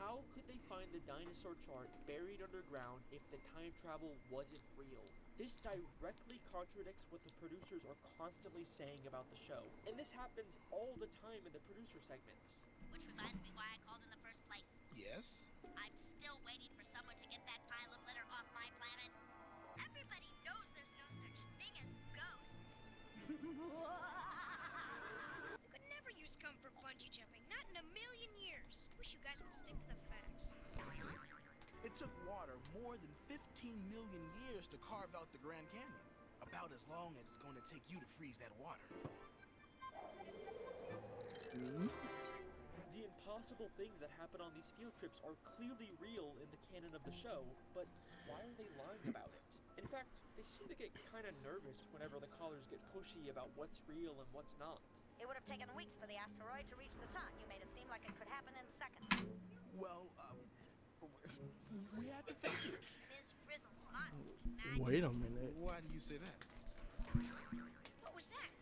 How could they find the dinosaur chart buried underground if the time travel wasn't real? This directly contradicts what the producers are constantly saying about the show. And this happens all the time in the producer segments. Which reminds me why I called in the first place. Yes? I'm still waiting for someone to get that pile of litter off my planet. Everybody knows there's no such thing as ghosts. Could never use comfort bungee jumping, not in a million years. Wish you guys would stick to the facts. It took water more than 15 million years to carve out the Grand Canyon. About as long as it's going to take you to freeze that water. The impossible things that happen on these field trips are clearly real in the canon of the show, but why are they lying about it? In fact, they seem to get kind of nervous whenever the callers get pushy about what's real and what's not. It would have taken weeks for the asteroid to reach the sun. You made it seem like it could happen in seconds. Well, we had to fake it. Ms. Frizzle must be mad. Wait a minute. Why do you say that? What was that?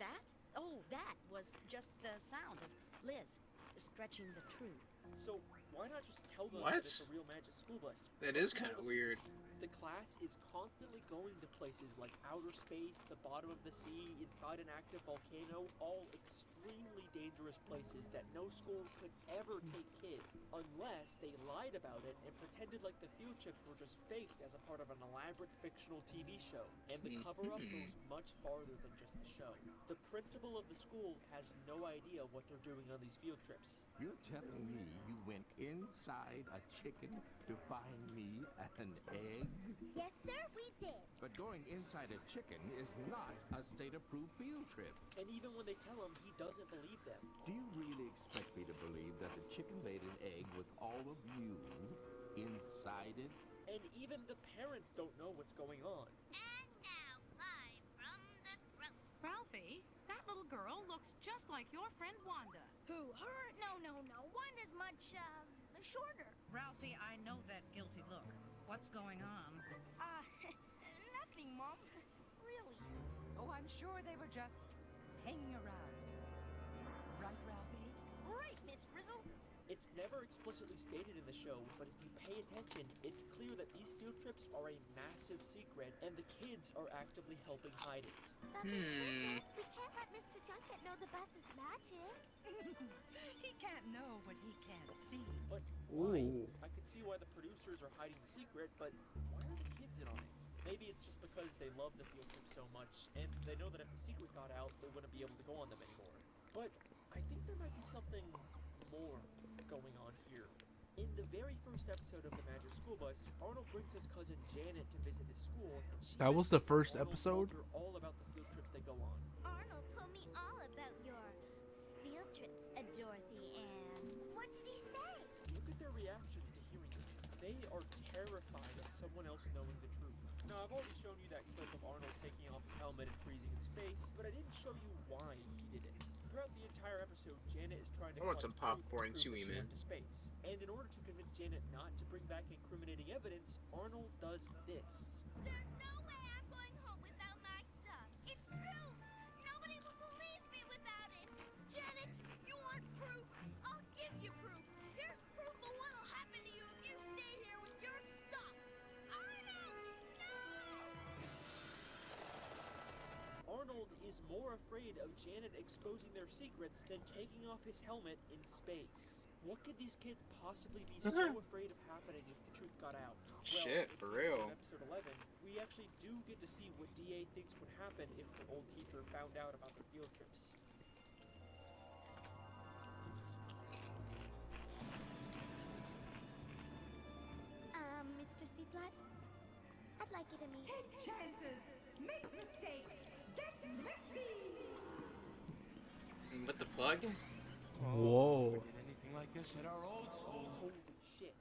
That? Oh, that was just the sound of Liz stretching the truth. So why not just tell them What? that it's a real Magic School Bus? That is That's kind of all the weird. secrecy. The class is constantly going to places like outer space, the bottom of the sea, inside an active volcano, all extremely dangerous places that no school could ever take kids unless they lied about it and pretended like the field trips were just faked as a part of an elaborate fictional TV show. And the cover-up goes much farther than just the show. The principal of the school has no idea what they're doing on these field trips. You're telling me you went inside a chicken to find me an egg? Yes, sir, we did. But going inside a chicken is not a state-approved field trip. And even when they tell him, he doesn't believe them. Do you really expect me to believe that the chicken laid an egg with all of you inside it? And even the parents don't know what's going on. And now, live from the throat. Ralphie, that little girl looks just like your friend Wanda. Who, her? No. Wanda's much, shorter. Ralphie, I know that guilty look. What's going on? Nothing, Mom. Really. Oh, I'm sure they were just hanging around. Right, Ralphie? Right, Miss Frizzle. It's never explicitly stated in the show, but if you pay attention, it's clear that these field trips are a massive secret, and the kids are actively helping hide it. But Miss Frizzle, we can't let Mr. Junket know the bus is magic. He can't know what he can't see. But why? Ooh. I could see why the producers are hiding the secret, but why are the kids in on it? Maybe it's just because they love the field trip so much, and they know that if the secret got out, they wouldn't be able to go on them anymore. But I think there might be something more going on here. In the very first episode of the Magic School Bus, Arnold brings his cousin Janet to visit his school, and she That was the mentions first Arnold episode? told her all about the field trips they go on. Arnold told me all about your field trips, Dorothy, and what did he say? Look at their reactions to hearing this. They are terrified of someone else knowing the truth. Now, I've already shown you that clip of Arnold taking off his helmet and freezing in space, but I didn't show you why he did it. Throughout the entire episode, Janet is trying to I want some collect popcorn proof to too, prove that she man. went to space. And in order to convince Janet not to bring back incriminating evidence, Arnold does this. There's no way I'm going home without my stuff. It's proof. Nobody will believe me without it. Janet, you want proof? I'll give you proof. Here's proof of what'll happen to you if you stay here with your stuff. Arnold, no! Arnold is more afraid of Janet exposing their secrets than taking off his helmet in space. What could these kids possibly be so afraid of happening if the truth got out? Well, Shit, in for season real. 1, episode 11, we actually do get to see what DA thinks would happen if the old teacher found out about their field trips. Mr. Seaflat, I'd like you to meet. Take chances, make mistakes, get messy. What the fuck? Whoa. Did anything like this at our old school. Holy shit.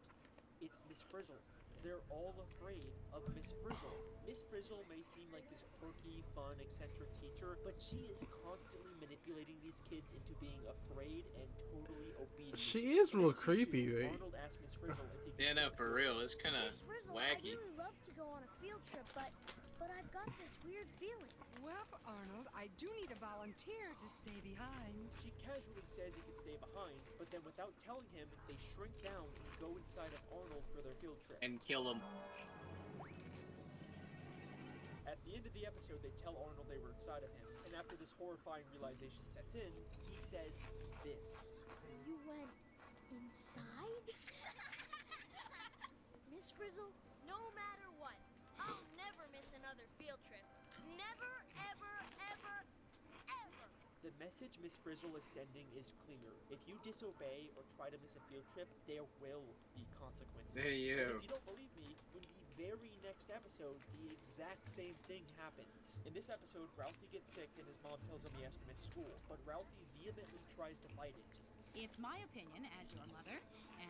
It's Miss Frizzle. They're all afraid of Miss Frizzle. Miss Frizzle may seem like this quirky, fun, eccentric teacher, but she is constantly manipulating these kids into being afraid and totally obedient. She is real creepy, right? Arnold asked Miss Frizzle if he could Yeah, no, for real. It's kind of Miss Frizzle, wacky. I'd really love to go on a field trip, but I've got this weird feeling. Well, Arnold, I do need a volunteer to stay behind. She casually says he can stay behind, but then without telling him, they shrink down and go inside of Arnold for their field trip. And kill him. At the end of the episode, they tell Arnold they were inside of him, and after this horrifying realization sets in, he says this. You went inside? Miss Frizzle, no matter what, I'll never miss another field trip. Never, ever, ever, ever. The message Miss Frizzle is sending is clear. If you disobey or try to miss a field trip, there will be consequences. Hey, you. And if you don't believe me, in the very next episode, the exact same thing happens. In this episode, Ralphie gets sick and his mom tells him he has to miss school, but Ralphie vehemently tries to fight it. It's my opinion, as your mother,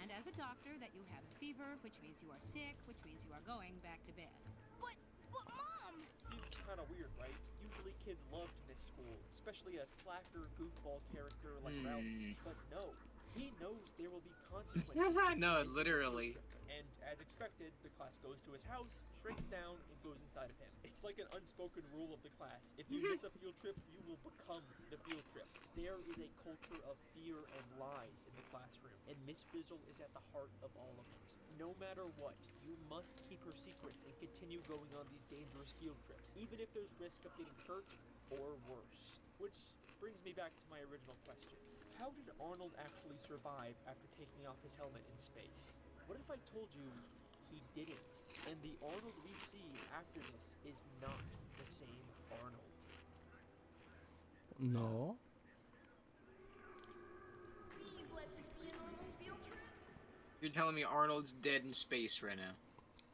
and as a doctor, that you have a fever, which means you are sick, which means you are going back to bed. But Mom! Seems kind of weird, right? Usually kids love to miss school, especially a slacker, goofball character like Ralphie. But no, he knows there will be consequences. No, literally. And as expected, the class goes to his house, shrinks down, and goes inside of him. It's like an unspoken rule of the class. If you miss a field trip, you will become the field trip. There is a culture of fear and lies in the classroom, and Miss Frizzle is at the heart of all of it. No matter what, you must keep her secrets and continue going on these dangerous field trips, even if there's risk of getting hurt or worse. Which brings me back to my original question. How did Arnold actually survive after taking off his helmet in space? What if I told you he didn't, and the Arnold we see after this is not the same Arnold? No. Please let this be a normal field trip. You're telling me Arnold's dead in space right now.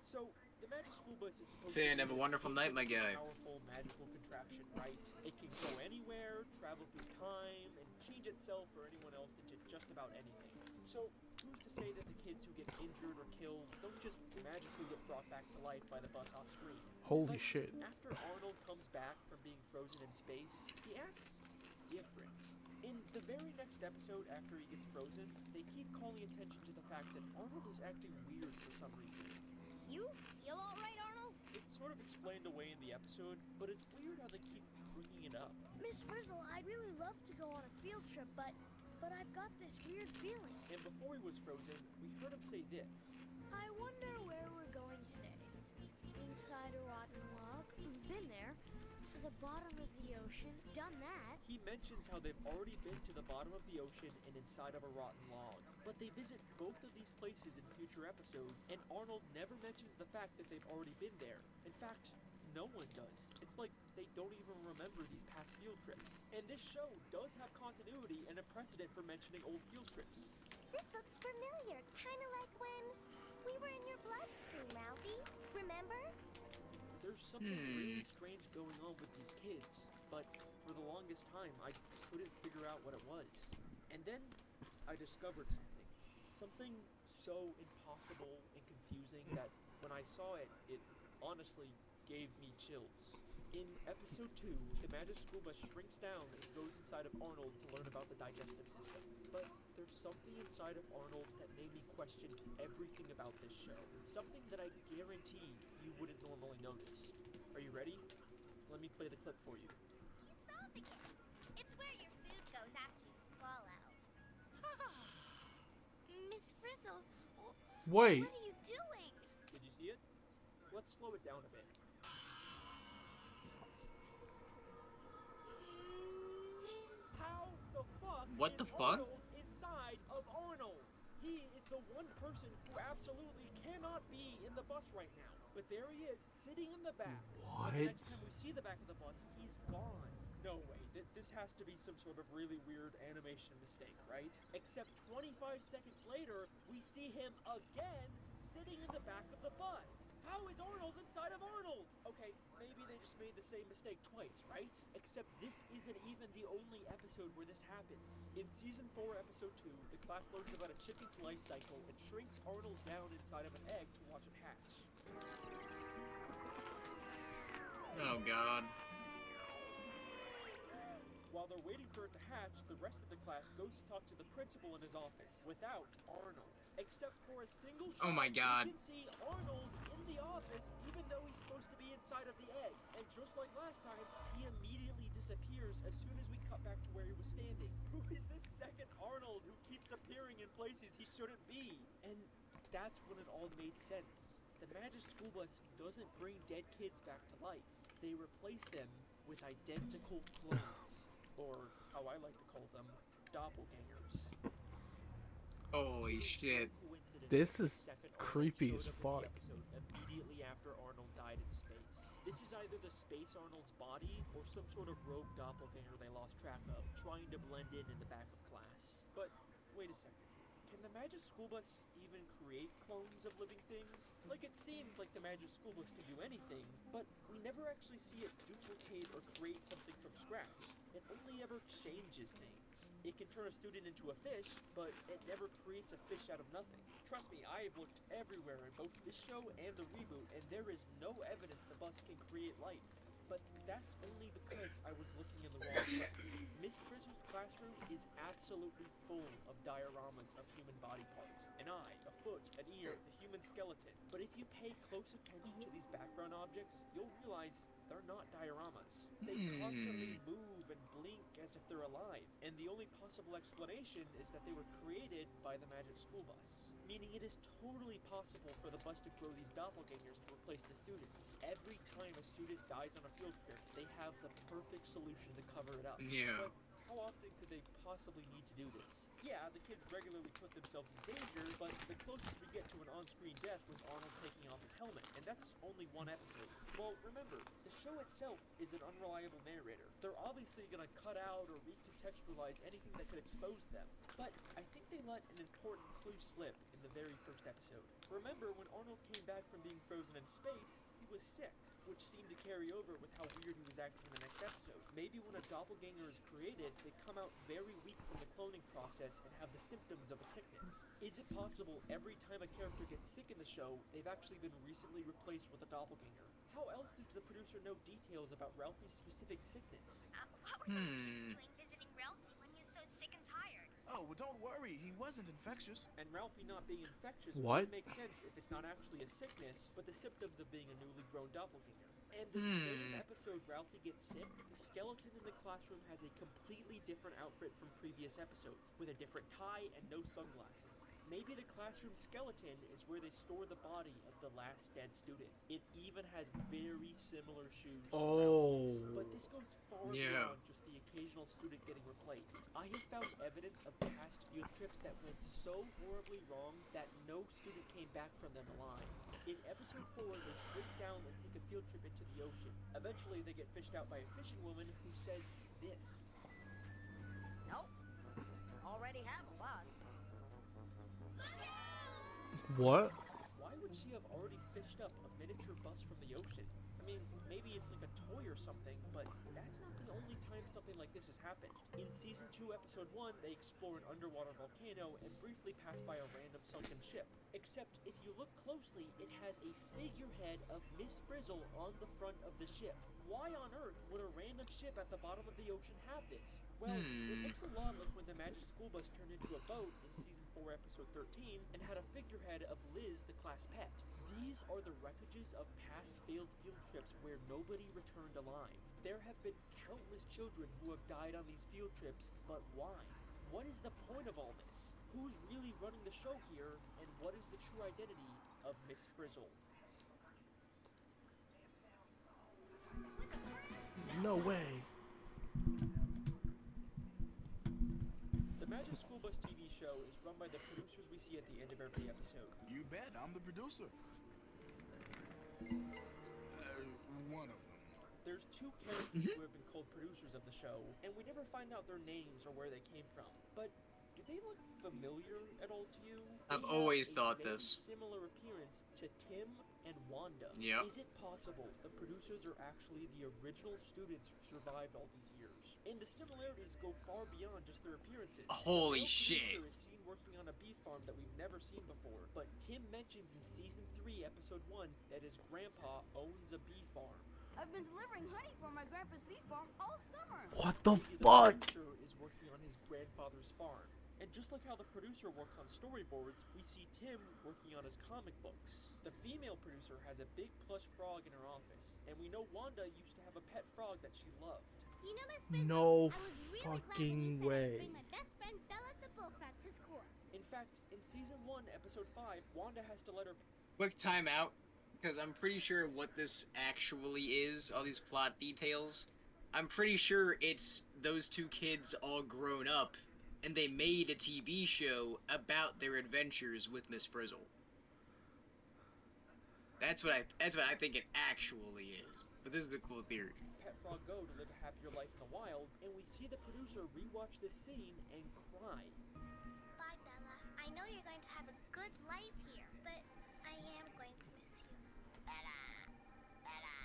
So, the magic school bus is supposed Say, to be have a this wonderful night, my guy. powerful magical contraption, right? It can go anywhere, travel through time, and change itself or anyone else into just about anything. So, who's to say that the kids who get injured or killed don't just magically get brought back to life by the bus off screen? Holy But shit. After Arnold comes back from being frozen in space, he acts different. In the very next episode after he gets frozen, they keep calling attention to the fact that Arnold is acting weird for some reason. You feel all right, Arnold? It's sort of explained away in the episode, but it's weird how they keep bringing it up. Miss Frizzle, I'd really love to go on a field trip, but I've got this weird feeling. And before he was frozen, we heard him say this. I wonder where we're going today. Inside a rotten log? Been there. To the bottom of the ocean? Done that. He mentions how they've already been to the bottom of the ocean and inside of a rotten log. But they visit both of these places in future episodes, and Arnold never mentions the fact that they've already been there. In fact, no one does. It's like they don't even remember these past field trips. And this show does have continuity and a precedent for mentioning old field trips. This looks familiar. Kinda like when we were in your bloodstream, Ralphie. Remember? There's something really strange going on with these kids, but for the longest time, I couldn't figure out what it was. And then I discovered something. Something so impossible and confusing that when I saw it, it honestly gave me chills. In episode 2, the magic school bus shrinks down and goes inside of Arnold to learn about the digestive system. But there's something inside of Arnold that made me question everything about this show. Something that I guarantee you wouldn't normally notice. Are you ready? Let me play the clip for you. Esophagus. It's where your food goes after you swallow. Miss Frizzle, Wait. what are you doing? Did you see it? Let's slow it down a bit. the fuck What is the fuck? Arnold inside of Arnold? He is the one person who absolutely cannot be in the bus right now. But there he is, sitting in the back. What? And the next time we see the back of the bus, he's gone. No way, this has to be some sort of really weird animation mistake, right? Except 25 seconds later, we see him again sitting in the back of the bus. How is Arnold inside of Arnold? Okay, maybe they just made the same mistake twice, right? Except this isn't even the only episode where this happens. In Season 4, Episode 2, the class learns about a chicken's life cycle and shrinks Arnold down inside of an egg to watch it hatch. Oh god. While they're waiting for it to hatch, the rest of the class goes to talk to the principal in his office without Arnold. Except for a single shot, Oh my god. you can see Arnold in the office even though he's supposed to be inside of the egg. And just like last time, he immediately disappears as soon as we cut back to where he was standing. Who is this second Arnold who keeps appearing in places he shouldn't be? And that's when it all made sense. The Magic School Bus doesn't bring dead kids back to life. They replace them with identical clones. Or, how I like to call them, doppelgangers. Holy shit. This is creepy as fuck. Immediately after Arnold died in space. This is either the Space Arnold's body or some sort of rogue doppelganger they lost track of, trying to blend in the back of class. But, wait a second. Can the Magic School Bus even create clones of living things? Like, it seems like the Magic School Bus can do anything, but we never actually see it duplicate or create something from scratch. It only ever changes things. It can turn a student into a fish, but it never creates a fish out of nothing. Trust me, I have looked everywhere in both this show and the reboot, and there is no evidence the bus can create life. But that's only because I was looking in the wrong place. Miss Frizzle's classroom is absolutely full of dioramas of human body parts. An eye, a foot, an ear, the human skeleton. But if you pay close attention to these background objects, you'll realize they're not dioramas. They constantly move and blink as if they're alive. And the only possible explanation is that they were created by the Magic School Bus. Meaning it is totally possible for the bus to grow these doppelgangers to replace the students. Every time a student dies on a field trip, they have the perfect solution to cover it up. Yeah. But how often could they possibly need to do this? Yeah, the kids regularly put themselves in danger, but the closest we get to an on-screen death was Arnold taking off his helmet, and that's only one episode. Well, remember, the show itself is an unreliable narrator. They're obviously gonna cut out or recontextualize anything that could expose them. But I think they let an important clue slip in the very first episode. Remember, when Arnold came back from being frozen in space, he was sick, which seemed to carry over with how weird he was acting in the next episode. Maybe when a doppelganger is created, they come out very weak from the cloning process and have the symptoms of a sickness. Is it possible every time a character gets sick in the show, they've actually been recently replaced with a doppelganger? How else does the producer know details about Ralphie's specific sickness? What were those kids doing visiting Ralphie when he was so sick and tired? Oh, well, don't worry. He wasn't infectious. And Ralphie not being infectious What? would make sense if it's not actually a sickness, but the symptoms of being a newly grown doppelganger. And the same episode Ralphie gets sick, the skeleton in the classroom has a completely different outfit from previous episodes, with a different tie and no sunglasses. Maybe the classroom skeleton is where they store the body of the last dead student. It even has very similar shoes to Ralphie's. But this goes far beyond just the occasional student getting replaced. I have found evidence of past field trips that went so horribly wrong that no student came back from them alive. In episode 4, they shrink down and take a field trip into the ocean. Eventually, they get fished out by a fishing woman who says this. Nope. Already have a bus. What? Why would she have already fished up a miniature bus from the ocean? I mean, maybe it's like a toy or something, but that's not the only time something like this has happened. In Season 2, Episode 1, they explore an underwater volcano and briefly pass by a random sunken ship. Except, if you look closely, it has a figurehead of Miss Frizzle on the front of the ship. Why on earth would a random ship at the bottom of the ocean have this? Well, it looks a lot like when the Magic School Bus turned into a boat in Season 4, Episode 13, and had a figurehead of Liz, the class pet. These are the wreckages of past failed field trips where nobody returned alive. There have been countless children who have died on these field trips, but why? What is the point of all this? Who's really running the show here, and what is the true identity of Miss Frizzle? No way. Magic School Bus TV show is run by the producers we see at the end of every episode. You bet, I'm the producer. One of them. There's two characters who have been called producers of the show, and we never find out their names or where they came from. But do they look familiar at all to you? I've They always have thought a very this. similar appearance to Tim and Wanda. Yep. Is it possible the producers are actually the original students who survived all these years? And the similarities go far beyond just their appearances. Holy the male shit. producer is seen working on a bee farm that we've never seen before, but Tim mentions in season 3, episode 1, that his grandpa owns a bee farm. I've been delivering honey from my grandpa's bee farm all summer. What the Maybe fuck? The producer is working on his grandfather's farm. And just like how the producer works on storyboards, we see Tim working on his comic books. The female producer has a big plush frog in her office, and we know Wanda used to have a pet frog that she loved. You know, Miss Frizzle, No I was really glad when fucking you said I'd way. bring my best friend Bella to bullfrog to school. In fact, in season 1, episode 5, Wanda has to let her... Quick timeout, because I'm pretty sure what this actually is, all these plot details. I'm pretty sure it's those two kids all grown up, and they made a TV show about their adventures with Miss Frizzle. That's what I think it actually is. But this is the cool theory. Pet frog go to live a happier life in the wild, and we see the producer rewatch this scene and cry. Bye, Bella. I know you're going to have a good life here, but I am going to miss you. Bella. Bella.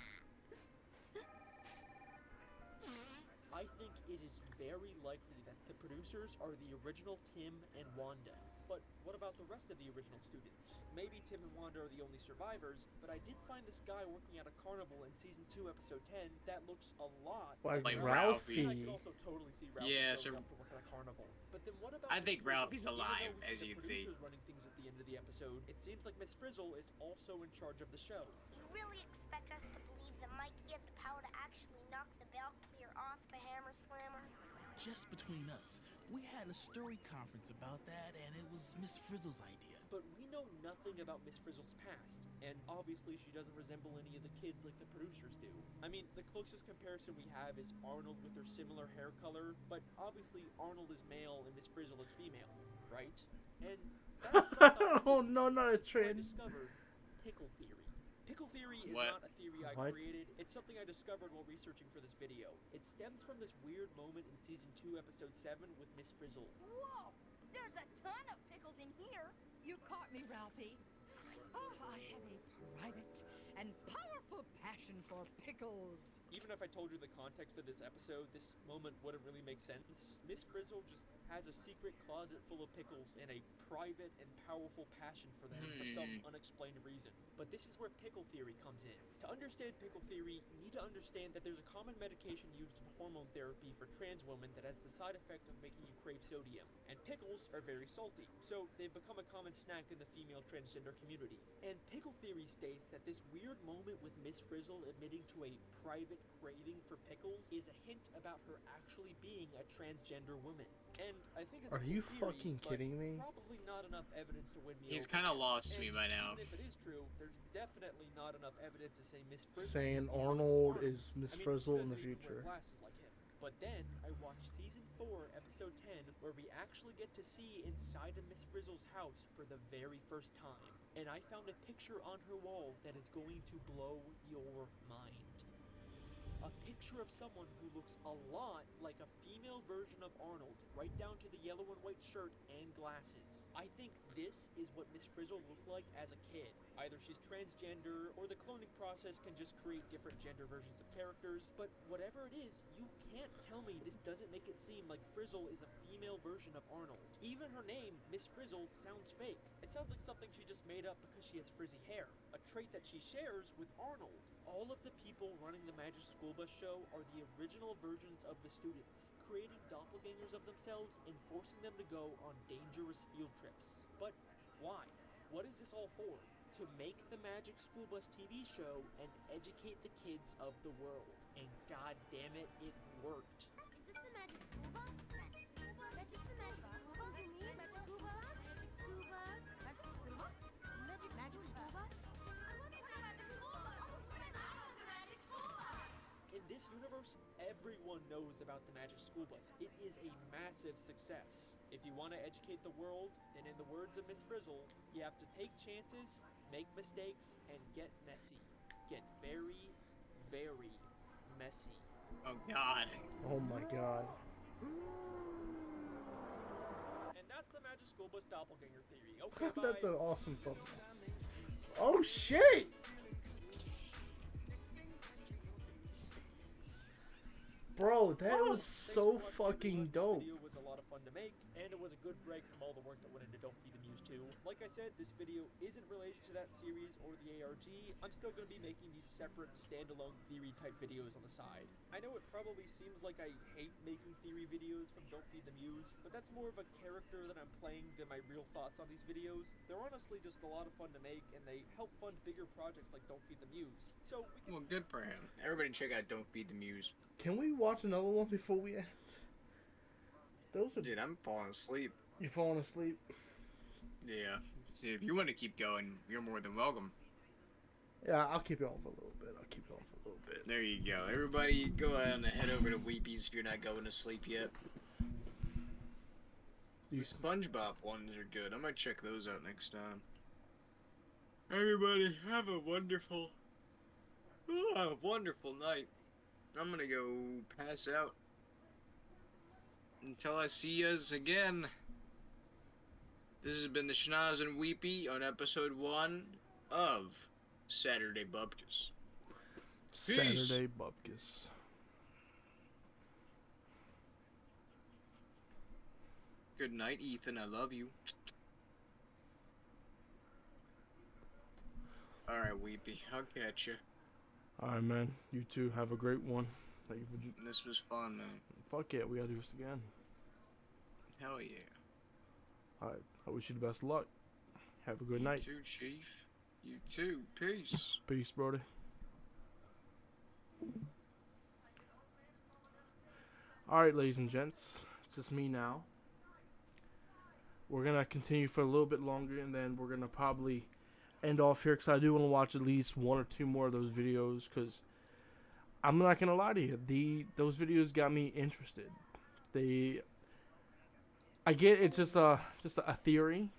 I think it is very likely that the producers are the original Tim and Wanda. But what about the rest of the original students? Maybe Tim and Wanda are the only survivors, but I did find this guy working at a carnival in season 2, episode 10 that looks a lot Like And Ralphie. I can also totally see Ralphie Yeah, showing so- up to work at a carnival. But then what about I Miss think Frizzle? Ralphie's Even though alive, we as the you can see. producers running things at the end of the episode, it seems like Miss Frizzle is also in charge of the show. You really expect us to believe that Mikey had the power to actually knock the bell clear off the hammer slammer? Just between us, we had a story conference about that, and it was Miss Frizzle's idea. But we know nothing about Miss Frizzle's past, and obviously she doesn't resemble any of the kids like the producers do. I mean, the closest comparison we have is Arnold with their similar hair color, but obviously Arnold is male and Miss Frizzle is female, right? And that's what I thought Oh no, not a I trend. discovered pickle theory. Pickle theory is What? not a theory I What? created, it's something I discovered while researching for this video. It stems from this weird moment in season 2, episode 7 with Miss Frizzle. Whoa! There's a ton of pickles in here. You caught me, Ralphie. Oh, I have a private and powerful passion for pickles. Even if I told you the context of this episode, this moment wouldn't really make sense. Miss Frizzle just has a secret closet full of pickles and a private and powerful passion for them for some unexplained reason. But this is where pickle theory comes in. To understand pickle theory, you need to understand that there's a common medication used in hormone therapy for trans women that has the side effect of making you crave sodium. And pickles are very salty, so they've become a common snack in the female transgender community. And pickle theory states that this weird moment with Miss Frizzle admitting to a private craving for pickles is a hint about her actually being a transgender woman. And I think it's a Are cool you theory, fucking but kidding me? probably not enough evidence to win me He's over. kind of lost me And by now. even if it is true, there's definitely not enough evidence to say Miss Frizzle Saying is the Arnold original is Miss I mean, Frizzle she in the doesn't even wear future. glasses like him. But then I watched season 4, episode 10, where we actually get to see inside of Miss Frizzle's house for the very first time. And I found a picture on her wall that is going to blow your mind. A picture of someone who looks a lot like a female version of Arnold, right down to the yellow and white shirt and glasses. I think this is what Miss Frizzle looked like as a kid. Either she's transgender, or the cloning process can just create different gender versions of characters, but whatever it is, you can't tell me this doesn't make it seem like Frizzle is a female version of Arnold. Even her name, Miss Frizzle, sounds fake. It sounds like something she just made up because she has frizzy hair, a trait that she shares with Arnold. All of the people running the Magic School Bus show are the original versions of the students, creating doppelgangers of themselves and forcing them to go on dangerous field trips. But why? What is this all for? To make the Magic School Bus TV show and educate the kids of the world. And god damn it, it worked. Is this the magic school bus? Magic school bus? Magic the magic school bus? You mean magic school bus? Magic school bus? Magic school bus? Magic school bus? I want to go to magic school bus. I want the magic school bus. In this universe, everyone knows about the Magic School Bus. It is a massive success. If you want to educate the world, then in the words of Miss Frizzle, you have to take chances, make mistakes, and get messy. Get very, very messy. Oh God. Oh my God. And that's the Magic School Bus Doppelganger theory. Okay, bye. That's an awesome thumbnail. Oh shit! Bro, that was so fucking dope. This video was a lot of fun to make, and it was a good break from all the work that went into Don't Feed the Muse 2. Like I said, this video isn't related to that series or the ARG. I'm still going to be making these separate standalone theory type videos on the side. I know it probably seems like I hate making theory videos from Don't Feed the Muse, but that's more of a character that I'm playing than my real thoughts on these videos. They're honestly just a lot of fun to make, and they help fund bigger projects like Don't Feed the Muse. So we can... Well, good for him. Everybody check out Don't Feed the Muse. Can we watch another one before we end? Those are... Dude, I'm falling asleep. You falling asleep? Yeah. See, if you want to keep going, you're more than welcome. Yeah, I'll keep it on for a little bit. I'll keep it on for a little bit. There you go. Everybody, go ahead and head over to Weepy's if you're not going to sleep yet. The SpongeBob ones are good. I might check those out next time. Everybody, have a wonderful night. I'm gonna go pass out. Until I see yous again. This has been the Schnozz and Weepy on episode 1 of Saturday Bubkis. Saturday Bubkis. Good night, Ethan. I love you. Alright, Weepy. I'll catch you. Alright, man. You too. Have a great one. Thank you for... This was fun, man. Fuck yeah. We gotta do this again. Hell yeah. Alright. I wish you the best of luck. Have a good night. You too, Chief. You too. Peace. Peace, brody. Alright, ladies and gents. It's just me now. We're gonna continue for a little bit longer, and then we're gonna probably end off here, because I do want to watch at least 1 or 2 more of those videos, because I'm not gonna lie to you, those videos got me interested. I get it's just a theory.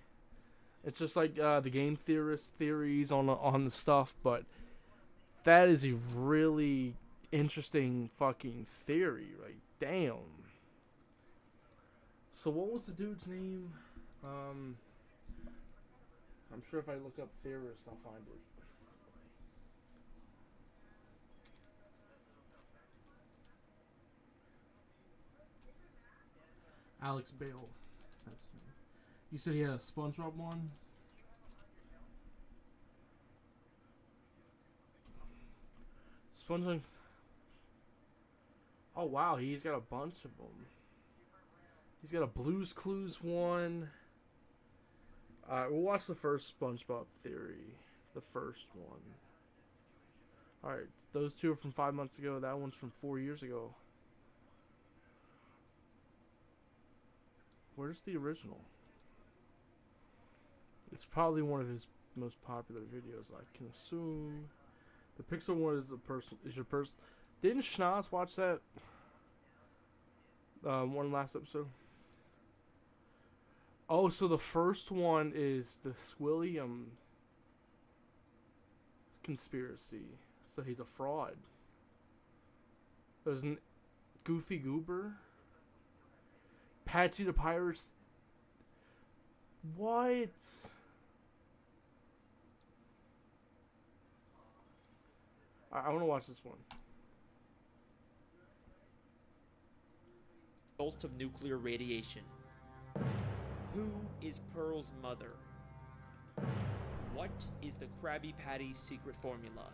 It's just like the game theorist theories on the stuff, but that is a really interesting fucking theory, right? Damn. So what was the dude's name? I'm sure if I look up theorist, I'll find it. Alex Bale. That's his name. You said he had a SpongeBob one? SpongeBob. Oh wow, he's got a bunch of them. He's got a Blue's Clues one. Alright, we'll watch the first SpongeBob theory. The first one. Alright, those two are from 5 months ago. That one's from 4 years ago. Where's the original? It's probably one of his most popular videos, I can assume. The Pixel one is your person. Didn't Schnozz watch that one last episode? Oh, so the first one is the Squilliam conspiracy. So he's a fraud. There's an Goofy Goober. Patchy the Pirates. What? I want to watch this one. Result of nuclear radiation. Who is Pearl's mother? What is the Krabby Patty's secret formula?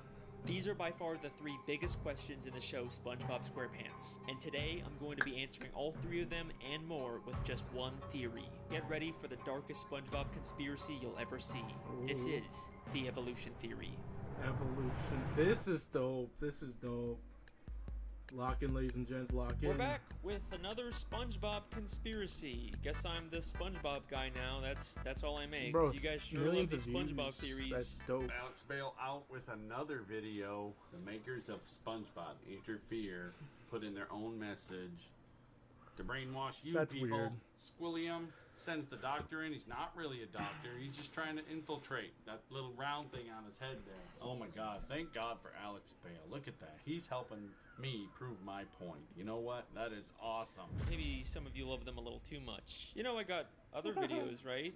These are by far the 3 biggest questions in the show SpongeBob SquarePants, and today I'm going to be answering all 3 of them and more with just one theory. Get ready for the darkest SpongeBob conspiracy you'll ever see. This is the evolution theory. Evolution. This is dope. This is dope. Lock in, ladies and gents. Lock in. We're back with another SpongeBob conspiracy. Guess I'm the SpongeBob guy now. That's all I make. Bro, you guys sure love these SpongeBob theories. That's dope. Alex Bale out with another video. The makers of SpongeBob Interfere put in their own message. to brainwash you That's people. weird. Squilliam sends the doctor in. He's not really a doctor. He's just trying to infiltrate that little round thing on his head there. Oh my God. Thank God for Alex Bale. Look at that. He's helping me prove my point. You know what? That is awesome. Maybe some of you love them a little too much. You know, I got other videos, right?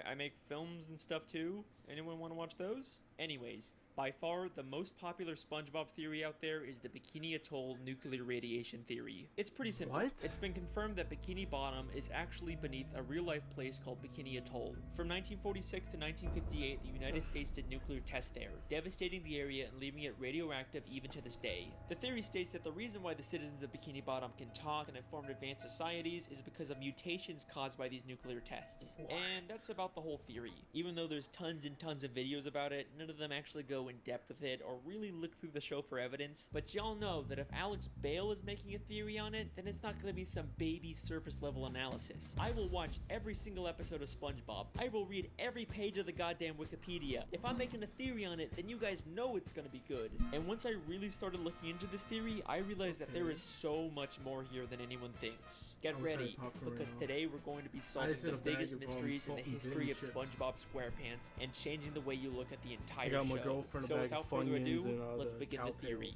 I make films and stuff too. Anyone want to watch those? Anyways, by far the most popular SpongeBob theory out there is the Bikini Atoll nuclear radiation theory. It's pretty simple. What? It's been confirmed that Bikini Bottom is actually beneath a real-life place called Bikini Atoll. From 1946 to 1958, the United States did nuclear tests there, devastating the area and leaving it radioactive even to this day. The theory states that the reason why the citizens of Bikini Bottom can talk and have formed advanced societies is because of mutations caused by these nuclear tests. And that's about the whole theory. Even though there's tons and tons of videos about it, none of them actually go in depth with it or really look through the show for evidence. But y'all know that if Alex Bale is making a theory on it, then it's not going to be some baby surface level analysis. I will watch every single episode of SpongeBob. I will read every page of the goddamn Wikipedia. If I'm making a theory on it, then you guys know it's going to be good. And once I really started looking into this theory, I realized that there is so much more here than anyone thinks. Get ready, because today we're going to be solving the biggest mysteries in the history of SpongeBob SquarePants and changing the way you look at the entire show. So without further ado, let's begin the theory.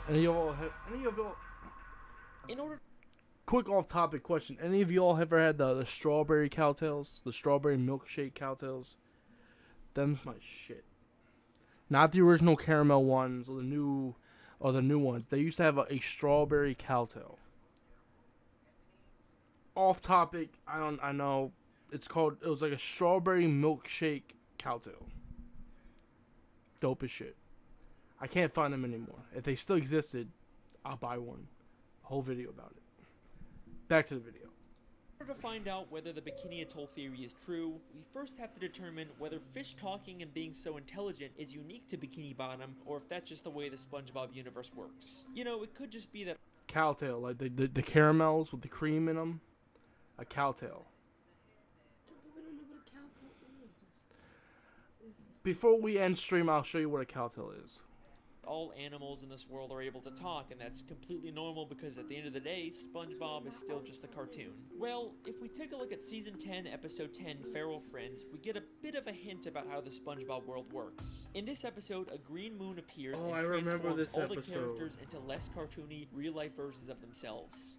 Any of y'all quick off-topic question. Any of y'all ever had the strawberry cowtails? The strawberry milkshake cowtails? Them's my shit. Not the original caramel ones or the new ones. They used to have a strawberry cowtail. Off-topic, I know. It was like a strawberry milkshake cowtail. Dope as shit. I can't find them anymore. If they still existed, I'll buy one. A whole video about it. Back to the video. In order to find out whether the Bikini Atoll theory is true, we first have to determine whether fish talking and being so intelligent is unique to Bikini Bottom, or if that's just the way the SpongeBob universe works. You know, it could just be that Cowtail, like the caramels with the cream in them. A cowtail. Before we end stream, I'll show you what a cowtail is. all animals in this world are able to talk, and that's completely normal because at the end of the day, SpongeBob is still just a cartoon. Well, if we take a look at Season 10, Episode 10, Feral Friends, we get a bit of a hint about how the SpongeBob world works. In this episode, a green moon appears and transforms all the characters into less cartoony, real-life versions of themselves.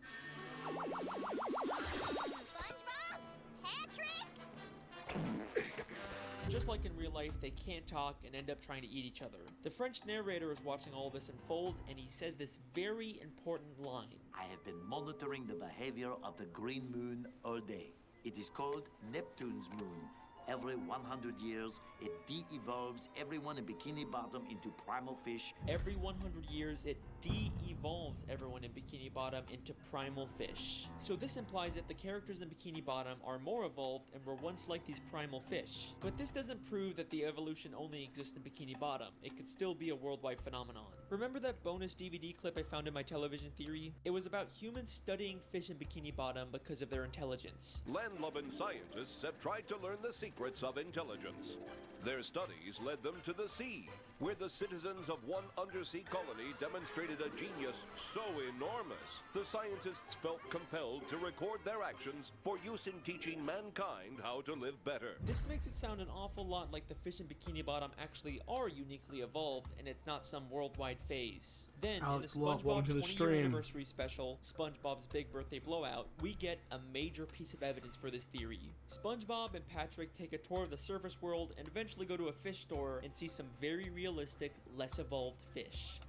Just like in real life, they can't talk and end up trying to eat each other. The French narrator is watching all this unfold, and he says this very important line. I have been monitoring the behavior of the green moon all day. It is called Neptune's moon. Every 100 years, it de-evolves everyone in Bikini Bottom into primal fish. Every 100 years, it de-evolves everyone in Bikini Bottom into primal fish. So this implies that the characters in Bikini Bottom are more evolved and were once like these primal fish. But this doesn't prove that the evolution only exists in Bikini Bottom. It could still be a worldwide phenomenon. Remember that bonus DVD clip I found in my television theory? It was about humans studying fish in Bikini Bottom because of their intelligence. Land-loving scientists have tried to learn the secrets of intelligence. Their studies led them to the sea, where the citizens of one undersea colony demonstrated a genius so enormous, the scientists felt compelled to record their actions for use in teaching mankind how to live better. This makes it sound an awful lot like the fish in Bikini Bottom actually are uniquely evolved, and it's not some worldwide phase. Then, Alex in the Love, SpongeBob welcome to the 20-year stream. anniversary special, SpongeBob's Big Birthday Blowout, we get a major piece of evidence for this theory. SpongeBob and Patrick take a tour of the surface world and eventually go to a fish store and see some very realistic, less evolved fish.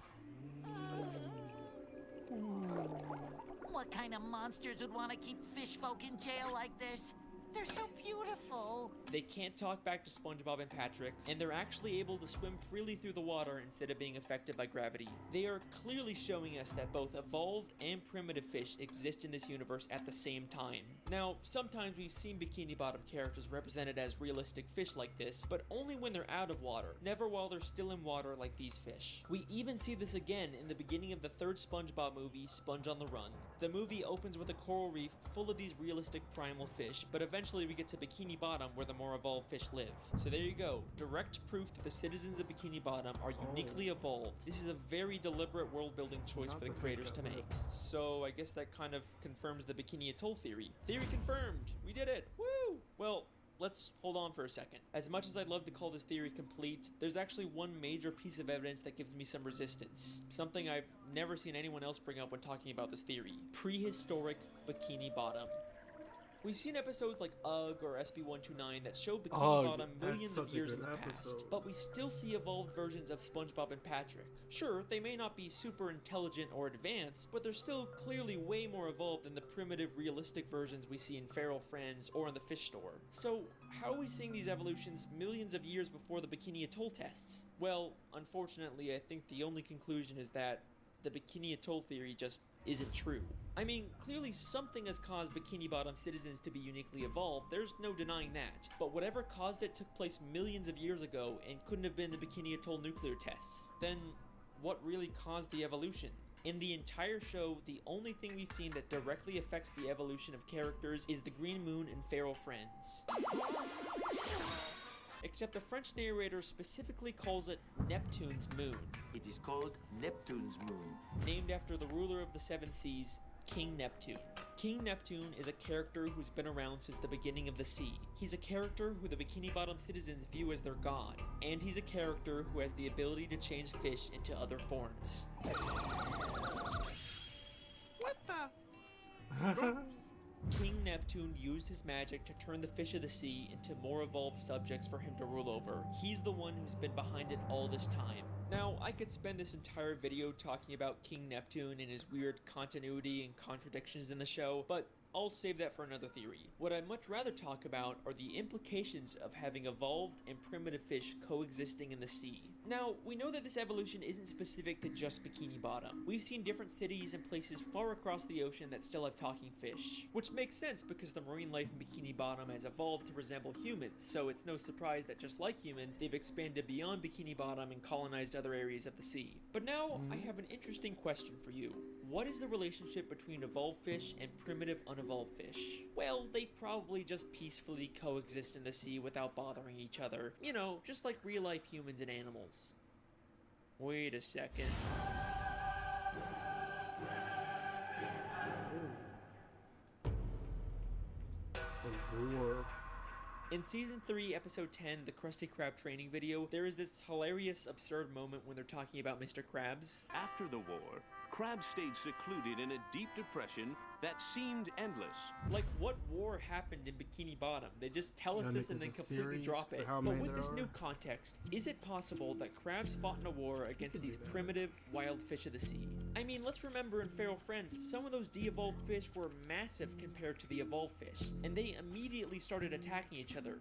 What kind of monsters would want to keep fish folk in jail like this? They're so beautiful. They can't talk back to SpongeBob and Patrick, and they're actually able to swim freely through the water instead of being affected by gravity. They are clearly showing us that both evolved and primitive fish exist in this universe at the same time. Now, sometimes we've seen Bikini Bottom characters represented as realistic fish like this, but only when they're out of water, never while they're still in water like these fish. We even see this again in the beginning of the third SpongeBob movie, Sponge on the Run. The movie opens with a coral reef full of these realistic primal fish, but eventually eventually we get to Bikini Bottom where the more evolved fish live. So there you go, direct proof that the citizens of Bikini Bottom are uniquely evolved. This is a very deliberate world building choice for the creators to make. So I guess that kind of confirms the Bikini Atoll theory. Theory confirmed! We did it! Woo! Well, let's hold on for a second. As much as I'd love to call this theory complete, there's actually one major piece of evidence that gives me some resistance. Something I've never seen anyone else bring up when talking about this theory. Prehistoric Bikini Bottom. We've seen episodes like UGG or SB129 that show Bikini Bottom millions of years in the past, but we still see evolved versions of SpongeBob and Patrick. Sure, they may not be super intelligent or advanced, but they're still clearly way more evolved than the primitive, realistic versions we see in Feral Friends or in the fish store. So, how are we seeing these evolutions millions of years before the Bikini Atoll tests? Well, unfortunately, I think the only conclusion is that the Bikini Atoll theory just isn't true. I mean, clearly something has caused Bikini Bottom citizens to be uniquely evolved, there's no denying that. But whatever caused it took place millions of years ago and couldn't have been the Bikini Atoll nuclear tests. Then, what really caused the evolution? In the entire show, the only thing we've seen that directly affects the evolution of characters is the Green Moon and Feral Friends. Except the French narrator specifically calls it Neptune's moon. It is called Neptune's moon. Named after the ruler of the seven seas, King Neptune. King Neptune is a character who's been around since the beginning of the sea. He's a character who the Bikini Bottom citizens view as their god, and he's a character who has the ability to change fish into other forms. What the? King Neptune used his magic to turn the fish of the sea into more evolved subjects for him to rule over. He's the one who's been behind it all this time. Now, I could spend this entire video talking about King Neptune and his weird continuity and contradictions in the show, but I'll save that for another theory. What I'd much rather talk about are the implications of having evolved and primitive fish coexisting in the sea. Now, we know that this evolution isn't specific to just Bikini Bottom. We've seen different cities and places far across the ocean that still have talking fish, which makes sense because the marine life in Bikini Bottom has evolved to resemble humans, so it's no surprise that just like humans, they've expanded beyond Bikini Bottom and colonized other areas of the sea. But now, I have an interesting question for you. What is the relationship between evolved fish and primitive unevolved fish? Well, they probably just peacefully coexist in the sea without bothering each other. You know, just like real-life humans and animals. Wait a second. War. In Season 3, Episode 10, the Krusty Krab training video, there is this hilarious, absurd moment when they're talking about Mr. Krabs. After the war, Krabs stayed secluded in a deep depression that seemed endless. Like, what war happened in Bikini Bottom? They just tell us this and then completely drop it. But with this new context, is it possible that Krabs fought in a war against these primitive, wild fish of the sea? I mean, let's remember in Feral Friends, some of those de-evolved fish were massive compared to the evolved fish, and they immediately started attacking each other.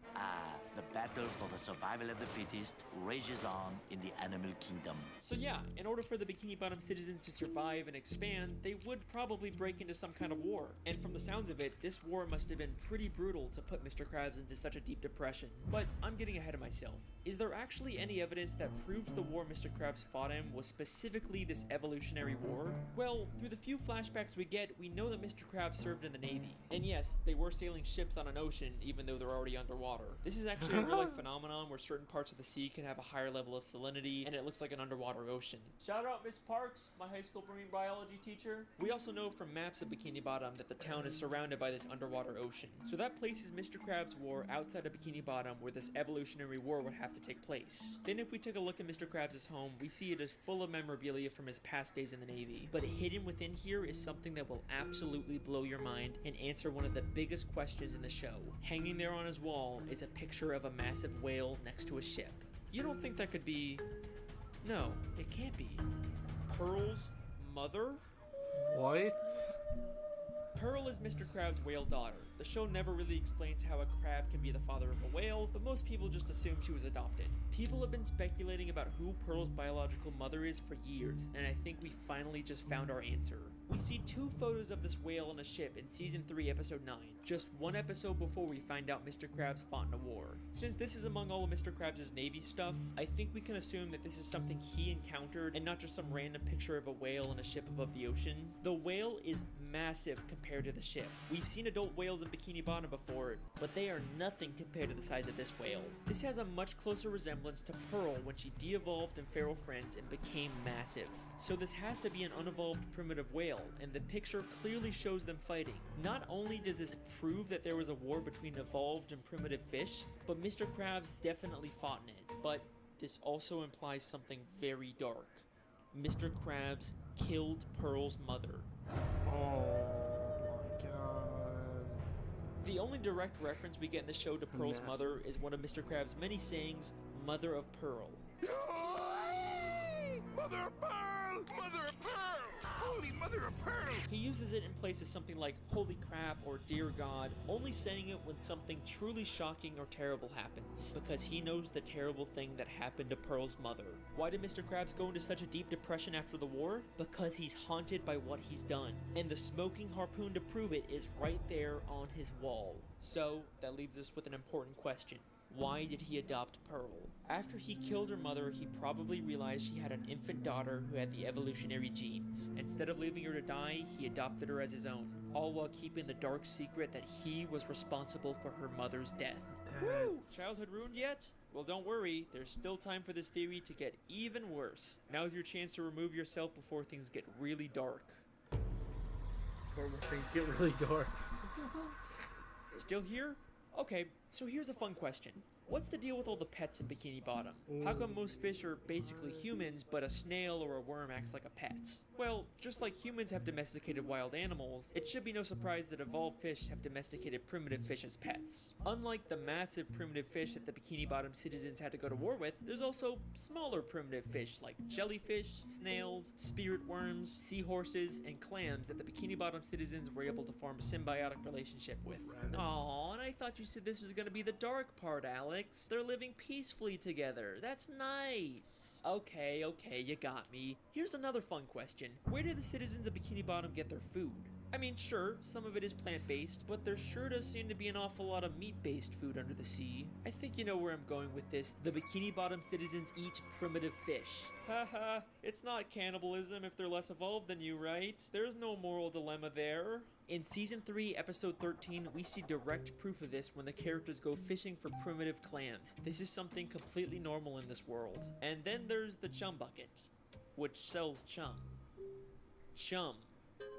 The battle for the survival of the fittest rages on in the animal kingdom. So yeah, in order for the Bikini Bottom citizens to survive and expand, they would probably break into some kind of war. And from the sounds of it, this war must have been pretty brutal to put Mr. Krabs into such a deep depression. But I'm getting ahead of myself. Is there actually any evidence that proves the war Mr. Krabs fought in was specifically this evolutionary war? Well, through the few flashbacks we get, we know that Mr. Krabs served in the Navy. And yes, they were sailing ships on an ocean even though they're already underwater. This is actually a real-life phenomenon where certain parts of the sea can have a higher level of salinity and it looks like an underwater ocean. Shout out Miss Parks, my high school marine biology teacher. We also know from maps of Bikini Bottom that the town is surrounded by this underwater ocean. So that places Mr. Krabs' war outside of Bikini Bottom where this evolutionary war would have to take place. Then if we take a look at Mr. Krabs' home, we see it is full of memorabilia from his past days in the Navy. But hidden within here is something that will absolutely blow your mind and answer one of the biggest questions in the show. Hanging there on his wall is a picture of a massive whale next to a ship. You don't think that could be... No, it can't be. Pearl's mother? What? Pearl is Mr. Krabs' whale daughter. The show never really explains how a crab can be the father of a whale, but most people just assume she was adopted. People have been speculating about who Pearl's biological mother is for years, and I think we finally just found our answer. We see 2 photos of this whale on a ship in Season 3, Episode 9, just 1 episode before we find out Mr. Krabs fought in a war. Since this is among all of Mr. Krabs' Navy stuff, I think we can assume that this is something he encountered and not just some random picture of a whale on a ship above the ocean. The whale is massive compared to the ship. We've seen adult whales in Bikini Bottom before, but they are nothing compared to the size of this whale. This has a much closer resemblance to Pearl when she de-evolved in Feral Friends and became massive. So this has to be an unevolved primitive whale, and the picture clearly shows them fighting. Not only does this prove that there was a war between evolved and primitive fish, but Mr. Krabs definitely fought in it. But this also implies something very dark. Mr. Krabs killed Pearl's mother. Oh my god. The only direct reference we get in the show to Pearl's mother is one of Mr. Krabs' many sayings, Mother of Pearl. Mother of Pearl! Mother of Pearl! Holy Mother of Pearl! He uses it in places something like holy crap or dear God, only saying it when something truly shocking or terrible happens, because he knows the terrible thing that happened to Pearl's mother. Why did Mr. Krabs go into such a deep depression after the war? Because he's haunted by what he's done, and the smoking harpoon to prove it is right there on his wall. So, that leaves us with an important question. Why did he adopt Pearl? After he killed her mother, he probably realized she had an infant daughter who had the evolutionary genes. Instead of leaving her to die, he adopted her as his own, all while keeping the dark secret that he was responsible for her mother's death. Woo! Childhood ruined yet? Well, don't worry, there's still time for this theory to get even worse. Now's your chance to remove yourself before things get really dark. Before things get really dark. Still here? Okay, so here's a fun question. What's the deal with all the pets in Bikini Bottom? How come most fish are basically humans, but a snail or a worm acts like a pet? Well, just like humans have domesticated wild animals, it should be no surprise that evolved fish have domesticated primitive fish as pets. Unlike the massive primitive fish that the Bikini Bottom citizens had to go to war with, there's also smaller primitive fish like jellyfish, snails, spirit worms, seahorses, and clams that the Bikini Bottom citizens were able to form a symbiotic relationship with. Aww, and I thought you said this was gonna be the dark part, Alex. They're living peacefully together. That's nice. Okay, you got me. Here's another fun question. Where do the citizens of Bikini Bottom get their food? I mean, sure, some of it is plant-based, but there sure does seem to be an awful lot of meat-based food under the sea. I think you know where I'm going with this. The Bikini Bottom citizens eat primitive fish. Haha, it's not cannibalism if they're less evolved than you, right? There's no moral dilemma there. In Season 3, Episode 13, we see direct proof of this when the characters go fishing for primitive clams. This is something completely normal in this world. And then there's the chum bucket, which sells chum. Chum.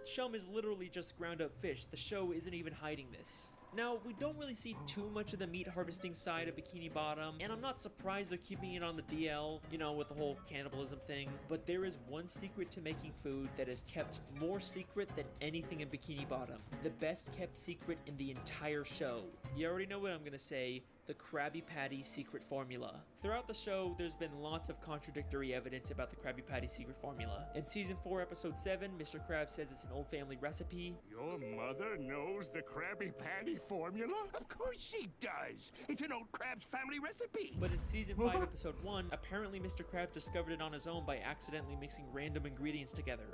Chum is literally just ground up fish. The show isn't even hiding this. Now, we don't really see too much of the meat harvesting side of Bikini Bottom, and I'm not surprised they're keeping it on the DL, you know, with the whole cannibalism thing, but there is one secret to making food that is kept more secret than anything in Bikini Bottom. The best kept secret in the entire show. You already know what I'm gonna say. The Krabby Patty secret formula. Throughout the show, there's been lots of contradictory evidence about the Krabby Patty secret formula. In Season 4, Episode 7, Mr. Krabs says it's an old family recipe. Your mother knows the Krabby Patty formula? Of course she does! It's an old Krabs family recipe! But in Season 5, Episode 1, apparently Mr. Krabs discovered it on his own by accidentally mixing random ingredients together.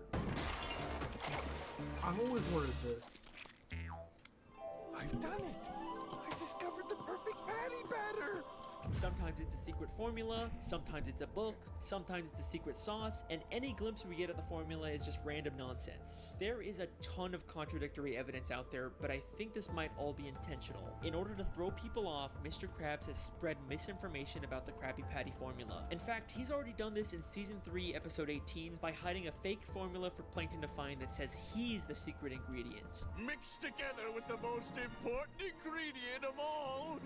I've always wanted this. I've done it! I discovered the perfect patty batter! Sometimes it's a secret formula, sometimes it's a book, sometimes it's a secret sauce, and any glimpse we get at the formula is just random nonsense. There is a ton of contradictory evidence out there, but I think this might all be intentional. In order to throw people off, Mr. Krabs has spread misinformation about the Krabby Patty formula. In fact, he's already done this in Season 3, Episode 18 by hiding a fake formula for Plankton to find that says he's the secret ingredient. Mixed together with the most important ingredient of all,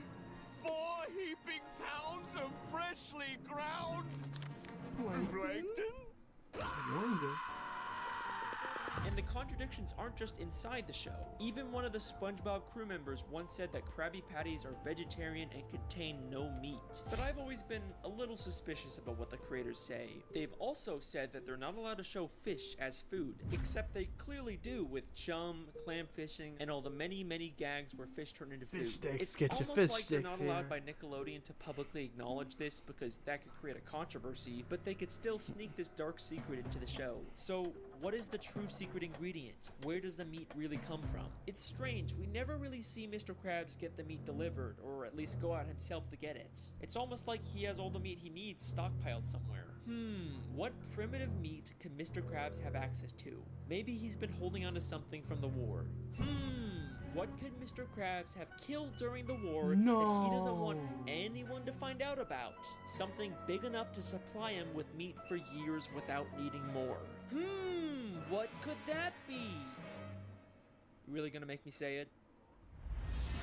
4 heaping pounds of freshly ground plankton? And the contradictions aren't just inside the show. Even one of the SpongeBob crew members once said that Krabby Patties are vegetarian and contain no meat. But I've always been a little suspicious about what the creators say. They've also said that they're not allowed to show fish as food, except they clearly do with chum, clam fishing, and all the many, many gags where fish turn into food. Fish sticks, it's get your almost fish like they're not sticks allowed here. by Nickelodeon to publicly acknowledge this because that could create a controversy, but they could still sneak this dark secret into the show. So What is the true secret ingredient? Where does the meat really come from? It's strange, we never really see Mr. Krabs get the meat delivered, or at least go out himself to get it. It's almost like he has all the meat he needs stockpiled somewhere. What primitive meat can Mr. Krabs have access to? Maybe he's been holding on to something from the war. What could Mr. Krabs have killed during the war that he doesn't want anyone to find out about? Something big enough to supply him with meat for years without needing more. What could that be? You really gonna make me say it?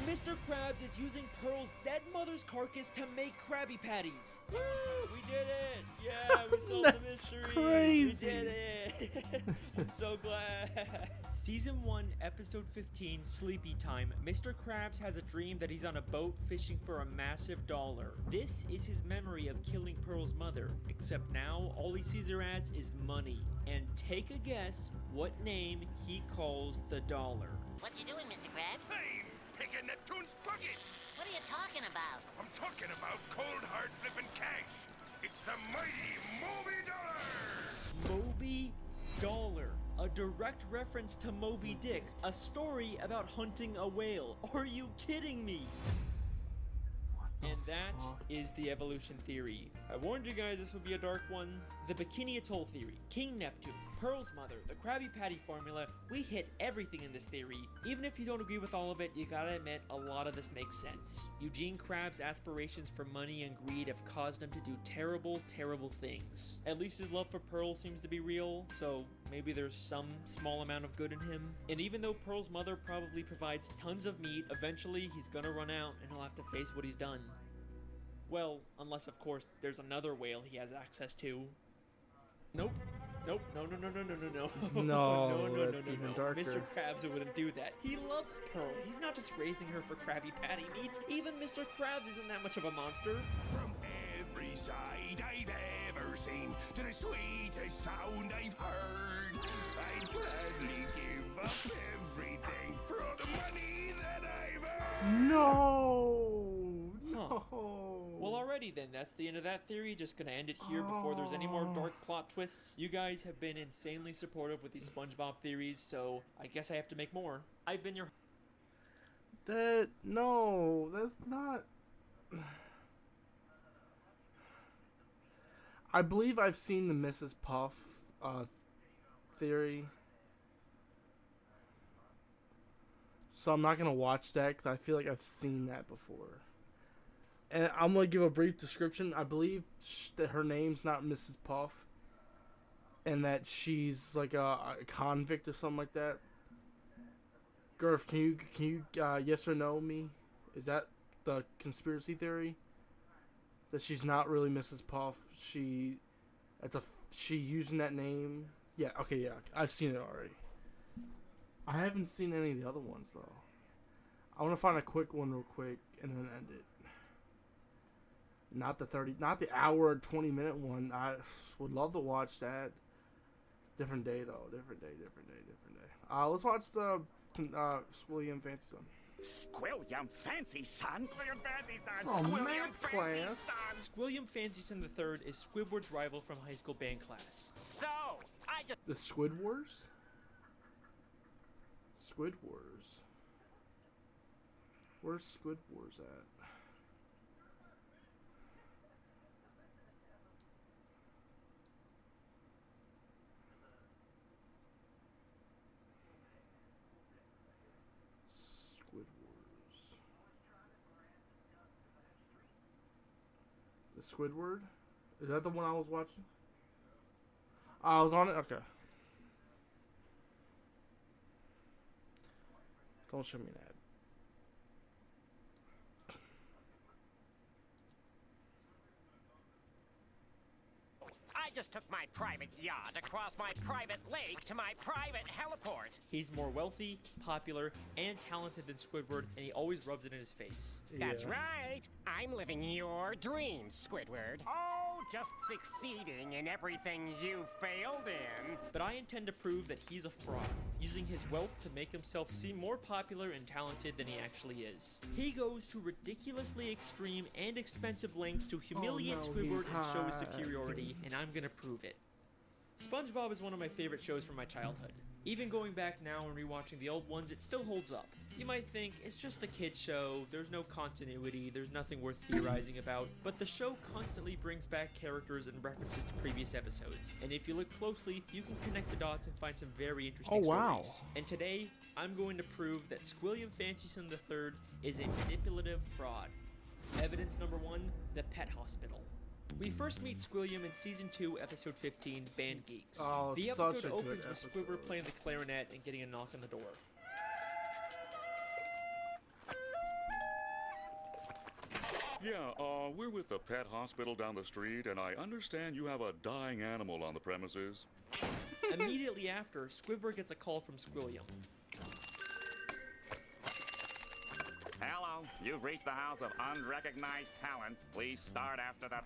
Mr. Krabs is using Pearl's dead mother's carcass to make Krabby Patties. Woo! We did it! Yeah, we solved the mystery. Crazy. We did it. I'm so glad. Season 1, Episode 15, Sleepy Time. Mr. Krabs has a dream that he's on a boat fishing for a massive dollar. This is his memory of killing Pearl's mother, except now all he sees her as is money. And take a guess what name he calls the dollar. What you doing, Mr. Krabs? Hey, picking Neptune's bucket! What are you talking about? I'm talking about cold hard flipping cash. It's the mighty Moby Dollar! Moby Dollar. A direct reference to Moby Dick, a story about hunting a whale. Are you kidding me? And that is the evolution theory. I warned you guys this would be a dark one. The Bikini Atoll theory, King Neptune, Pearl's mother, the Krabby Patty formula, we hit everything in this theory. Even if you don't agree with all of it, you gotta admit a lot of this makes sense. Eugene Krabs' aspirations for money and greed have caused him to do terrible, terrible things. At least his love for Pearl seems to be real, so maybe there's some small amount of good in him. And even though Pearl's mother probably provides tons of meat, eventually he's gonna run out and he'll have to face what he's done. Well, unless of course there's another whale he has access to. Nope. Nope. No. No, that's even darker. Mr. Krabs wouldn't do that. He loves Pearl. He's not just raising her for Krabby Patty meat. Even Mr. Krabs isn't that much of a monster. From every side I've ever seen to the sweetest sound I've heard, I'd gladly give up everything for all the money that I've earned. No. Well, alrighty then, that's the end of that theory. Just gonna end it here before there's any more dark plot twists. You guys have been insanely supportive with these SpongeBob theories, so I guess I have to make more. I've been your... No, that's not... I believe I've seen the Mrs. Puff theory. So I'm not gonna watch that because I feel like I've seen that before. And I'm going to give a brief description. I believe that her name's not Mrs. Puff. And that she's like a convict or something like that. Garth, can you yes or no me? Is that the conspiracy theory? That she's not really Mrs. Puff. She using that name? Yeah, okay, yeah. I've seen it already. I haven't seen any of the other ones though. I want to find a quick one real quick and then end it. Not the hour and 20-minute one. I would love to watch that. Different day though. Different day. Let's watch the Squilliam Fancy Son. Squilliam Fancy Son? Squilliam Fancy Son! Oh, Squilliam math Fancy class. Son! Squilliam Fancy Son III is Squidward's rival from high school band class. So, I just... The Squid Wars? Squid Wars. Where's Squid Wars at? Squid Wars. The Squidward? Is that the one I was watching? I was on it? Okay. Don't show me an ad. I just took my private yacht across my private lake to my private heliport. He's more wealthy, popular, and talented than Squidward, and he always rubs it in his face. That's right. I'm living your dreams, Squidward. Oh, just succeeding in everything you failed in. But I intend to prove that he's a fraud, using his wealth to make himself seem more popular and talented than he actually is. He goes to ridiculously extreme and expensive lengths to humiliate Squidward and show his superiority, and I'm gonna prove it. SpongeBob is one of my favorite shows from my childhood. Even going back now and rewatching the old ones, it still holds up. You might think, it's just a kid's show, there's no continuity, there's nothing worth theorizing about, but the show constantly brings back characters and references to previous episodes, and if you look closely, you can connect the dots and find some very interesting stories. And today, I'm going to prove that Squilliam Fancyson III is a manipulative fraud. Evidence number 1, the pet hospital. We first meet Squilliam in Season 2, Episode 15, Band Geeks. Oh, the such episode a good opens with episode. Squidward playing the clarinet and getting a knock on the door. Yeah, we're with the pet hospital down the street, and I understand you have a dying animal on the premises. Immediately after, Squidward gets a call from Squilliam. Hello, you've reached the house of unrecognized talent. Please start after the...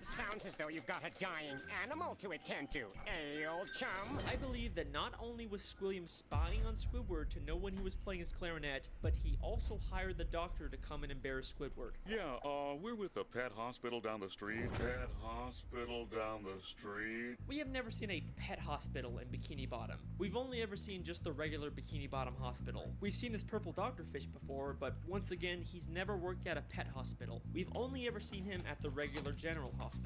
Sounds as though you've got a dying animal to attend to, eh, old chum? I believe that not only was Squilliam spying on Squidward to know when he was playing his clarinet, but he also hired the doctor to come and embarrass Squidward. Yeah, we're with the pet hospital down the street. Pet hospital down the street. We have never seen a pet hospital in Bikini Bottom. We've only ever seen just the regular Bikini Bottom hospital. We've seen this purple doctorfish before, but once again, he's never worked at a pet hospital. We've only ever seen him at the regular general hospital.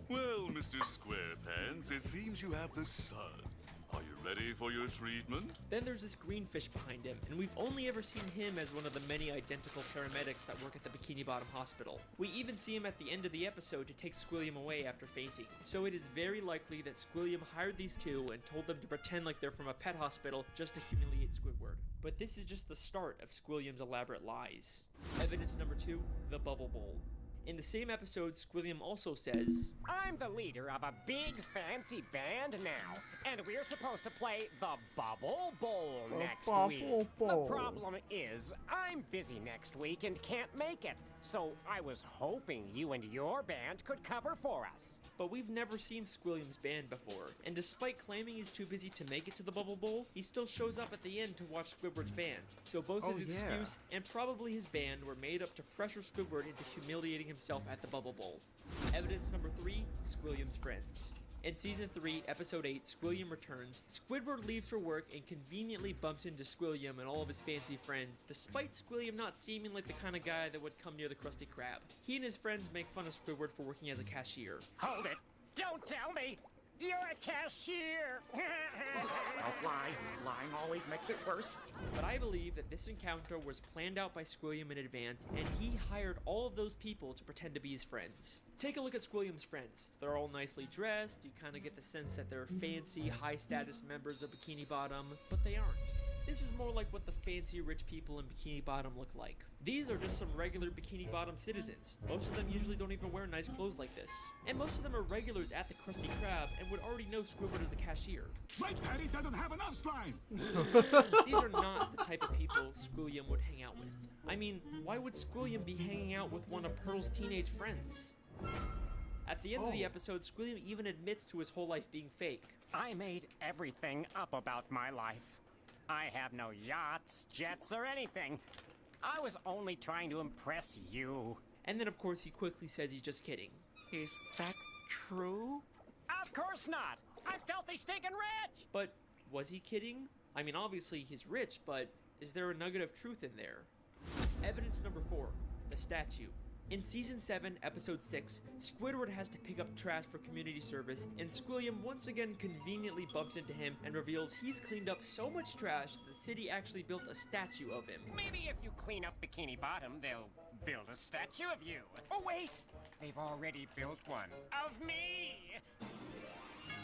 Well, Mr. Squarepants, it seems you have the suds. Are you ready for your treatment? Then there's this green fish behind him, and we've only ever seen him as one of the many identical paramedics that work at the Bikini Bottom Hospital. We even see him at the end of the episode to take Squilliam away after fainting. So it is very likely that Squilliam hired these two and told them to pretend like they're from a pet hospital just to humiliate Squidward. But this is just the start of Squilliam's elaborate lies. Evidence number 2, the Bubble Bowl. In the same episode, Squilliam also says, I'm the leader of a big fancy band now, and we're supposed to play the Bubble Bowl next week. The problem is, I'm busy next week and can't make it, so I was hoping you and your band could cover for us. But we've never seen Squilliam's band before, and despite claiming he's too busy to make it to the Bubble Bowl, he still shows up at the end to watch Squidward's band. So both his excuse and probably his band were made up to pressure Squidward into humiliating himself at the Bubble Bowl. Evidence number 3, Squilliam's friends. In Season 3, Episode 8, Squilliam returns. Squidward leaves for work and conveniently bumps into Squilliam and all of his fancy friends, despite Squilliam not seeming like the kind of guy that would come near the Krusty Krab. He and his friends make fun of Squidward for working as a cashier. Hold it! Don't tell me! You're a cashier! Don't lie. Lying always makes it worse. But I believe that this encounter was planned out by Squilliam in advance, and he hired all of those people to pretend to be his friends. Take a look at Squilliam's friends. They're all nicely dressed, you kind of get the sense that they're fancy, high-status members of Bikini Bottom, but they aren't. This is more like what the fancy rich people in Bikini Bottom look like. These are just some regular Bikini Bottom citizens. Most of them usually don't even wear nice clothes like this. And most of them are regulars at the Krusty Krab and would already know Squidward as the cashier. My daddy doesn't have enough slime! These are not the type of people Squilliam would hang out with. I mean, why would Squilliam be hanging out with one of Pearl's teenage friends? At the end of the episode, Squilliam even admits to his whole life being fake. I made everything up about my life. I have no yachts, jets, or anything. I was only trying to impress you. And then, of course, he quickly says he's just kidding. Is that true? Of course not! I'm filthy stinking rich! But was he kidding? I mean, obviously he's rich, but is there a nugget of truth in there? Evidence number 4, the statue. In Season 7, Episode 6, Squidward has to pick up trash for community service, and Squilliam once again conveniently bumps into him and reveals he's cleaned up so much trash that the city actually built a statue of him. Maybe if you clean up Bikini Bottom, they'll build a statue of you. Oh wait! They've already built one. Of me!